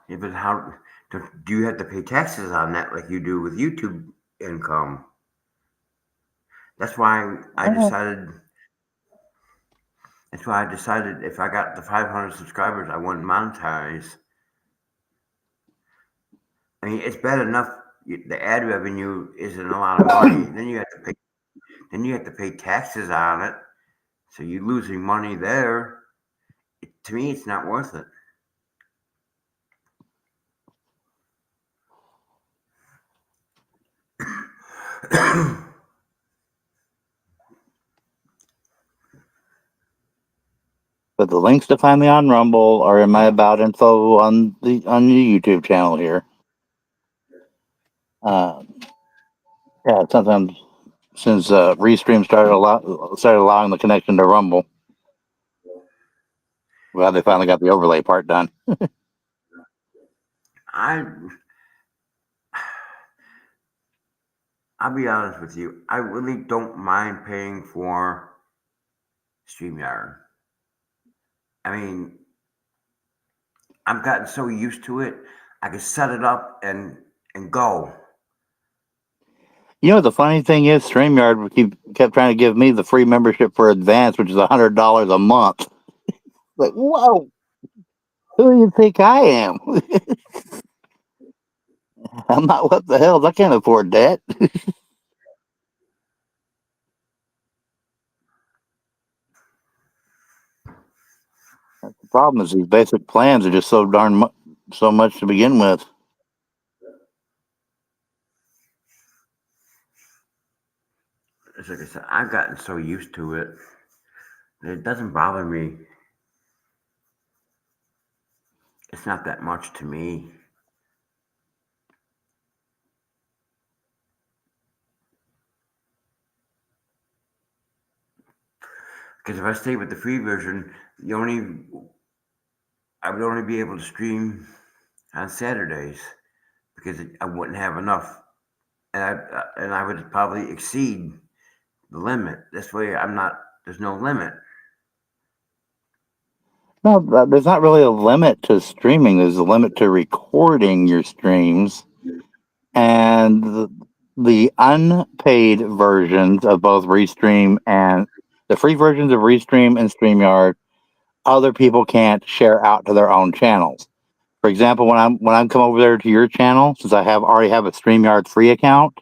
S4: Yeah, but how do you have to pay taxes on that like you do with YouTube income? That's why I
S2: Oh.
S4: decided. That's why I decided if I got the 500 subscribers, I wouldn't monetize. I mean, it's bad enough the ad revenue isn't a lot of money. Then you have to pay. Then you have to pay taxes on it, so you're losing money there. To me, it's not worth it.
S2: But the links to find me on Rumble are in my about info on the YouTube channel here. Yeah, sometimes since Restream started allowing the connection to Rumble, well, they finally got the overlay part done.
S4: I I'll be honest with you. I really don't mind paying for StreamYard. I mean, I've gotten so used to it. I can set it up and go.
S2: You know, the funny thing is, StreamYard kept trying to give me the free membership for Advanced, which is $100 a month. Like, whoa, who do you think I am? I'm not. What the hell? I can't afford that. The problem is these basic plans are just so so much to begin with.
S4: It's like I said, I've gotten so used to it. It doesn't bother me. It's not that much to me. Because if I stay with the free version, I would only be able to stream on Saturdays because I wouldn't have enough, and I would probably exceed the limit. This way, I'm not. There's no limit.
S2: No, there's not really a limit to streaming. There's a limit to recording your streams, and the unpaid versions of both Restream and the free versions of Restream and StreamYard other people can't share out to their own channels. For example, when I'm come over there to your channel, since I already have a StreamYard free account,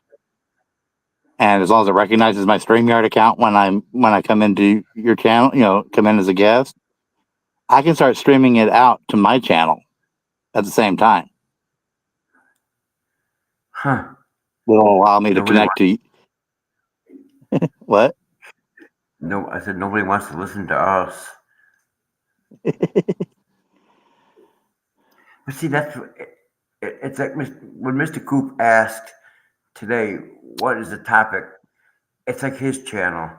S2: and as long as it recognizes my StreamYard account when I come into your channel, come in as a guest, I can start streaming it out to my channel at the same time.
S4: Huh.
S2: Will allow me to
S4: Nobody
S2: connect to what?
S4: No, I said nobody wants to listen to us. But see, it's like when Mr. Coop asked today, what is the topic? It's like his channel.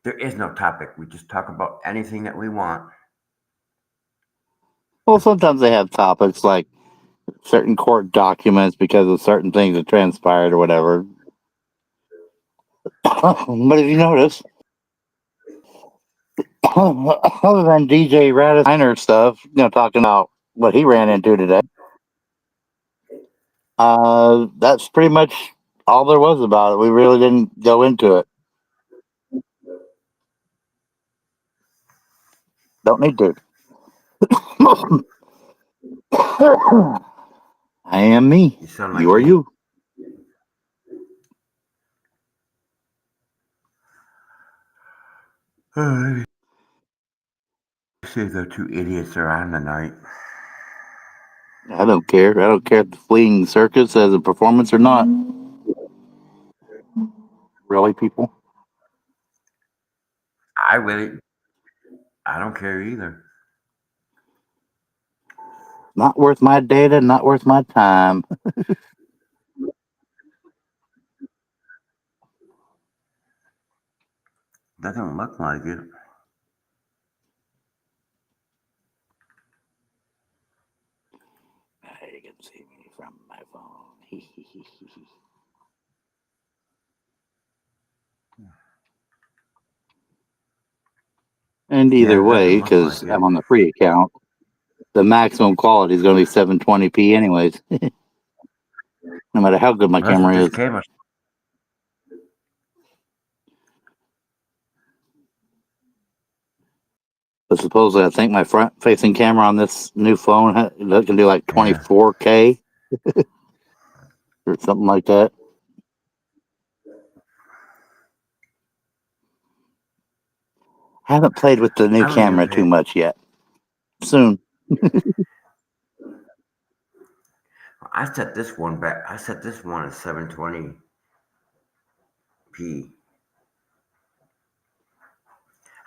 S4: There is no topic. We just talk about anything that we want.
S2: Well, sometimes they have topics like certain court documents because of certain things that transpired or whatever. But if you notice, other than DJ Radisiner stuff, talking about what he ran into today, that's pretty much all there was about it. We really didn't go into it. Don't need to. I am me.
S4: You sound
S2: You
S4: like
S2: are
S4: me.
S2: you.
S4: See if the two idiots are on tonight.
S2: I don't care. I don't care if the fleeing circus has a performance or not. Really, people?
S4: I don't care either.
S2: Not worth my data, not worth my time.
S4: Doesn't look like it.
S2: You can see me from my phone. And either
S4: Yeah, it
S2: way,
S4: doesn't look
S2: because
S4: like it.
S2: I'm on the free account, the maximum quality is going to be 720p anyways, no matter how good my
S4: That's what
S2: camera
S4: this
S2: is.
S4: camera.
S2: But supposedly, I think my front-facing camera on this new phone can do like
S4: Yeah.
S2: 24K or something like that. I haven't played with the new
S4: I don't even
S2: camera too
S4: pay.
S2: much yet. Soon.
S4: I set this one back. I set this one at 720p.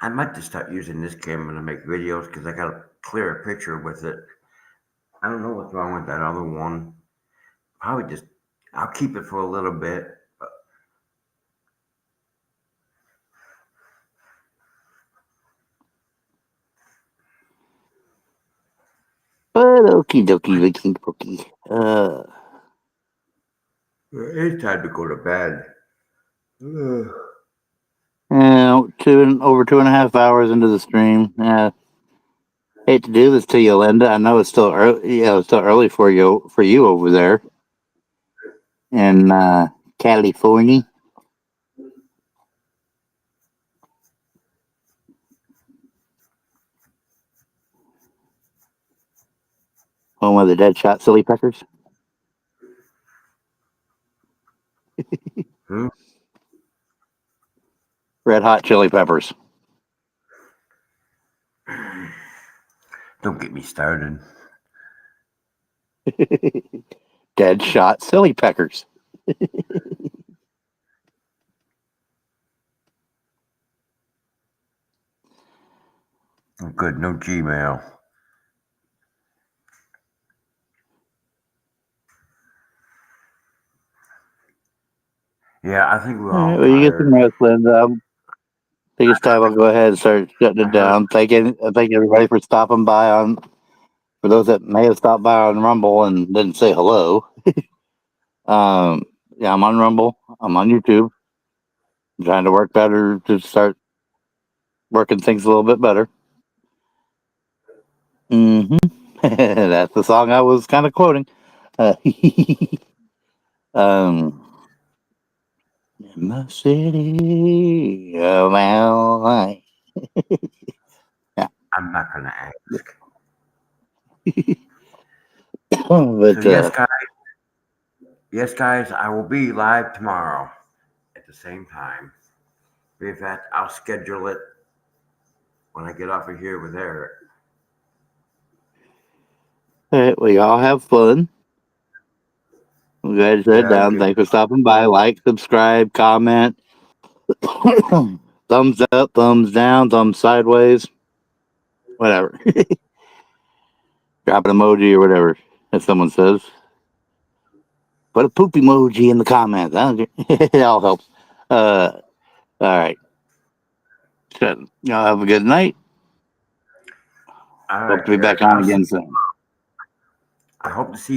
S4: I might just start using this camera to make videos because I got a clearer picture with it. I don't know what's wrong with that other one. Probably just I'll keep it for a little bit.
S2: But okie dokie, okie dokie.
S4: It's time to go to bed.
S2: Over 2.5 hours into the stream. Hate to do this to you, Linda. I know it's still early. It's still early for you over there in California. Home of the Deadshot Silly Peckers.
S4: Hmm?
S2: Red Hot Chili Peppers.
S4: Don't get me started.
S2: Deadshot Silly Peckers.
S4: Oh, good, no Gmail. Yeah, I think we're
S2: All right,
S4: all
S2: well, you get some
S4: tired.
S2: rest, Linda. I think it's time I'll go ahead and start shutting
S4: I
S2: it
S4: heard.
S2: down. Thank everybody for stopping by on. For those that may have stopped by on Rumble and didn't say hello. Yeah, I'm on Rumble. I'm on YouTube. I'm trying to work better to start working things a little bit better. Mm-hmm. That's the song I was kind of quoting. Um, in the city of LA. Yeah.
S4: I'm not going to ask.
S2: But
S4: So yes, guys, I will be live tomorrow at the same time. In fact, I'll schedule it when I get off of here with Eric.
S2: all right, we all have fun. You guys head
S4: Yeah,
S2: down.
S4: good.
S2: Thanks for stopping by. Like, subscribe, comment. Thumbs up, thumbs down, thumbs sideways, whatever. Drop an emoji or whatever, as someone says. Put a poop emoji in the comments. It all helps. All right. So, y'all have a good night.
S4: All
S2: Hope
S4: right,
S2: to be back
S4: Eric.
S2: on again soon.
S4: I hope to see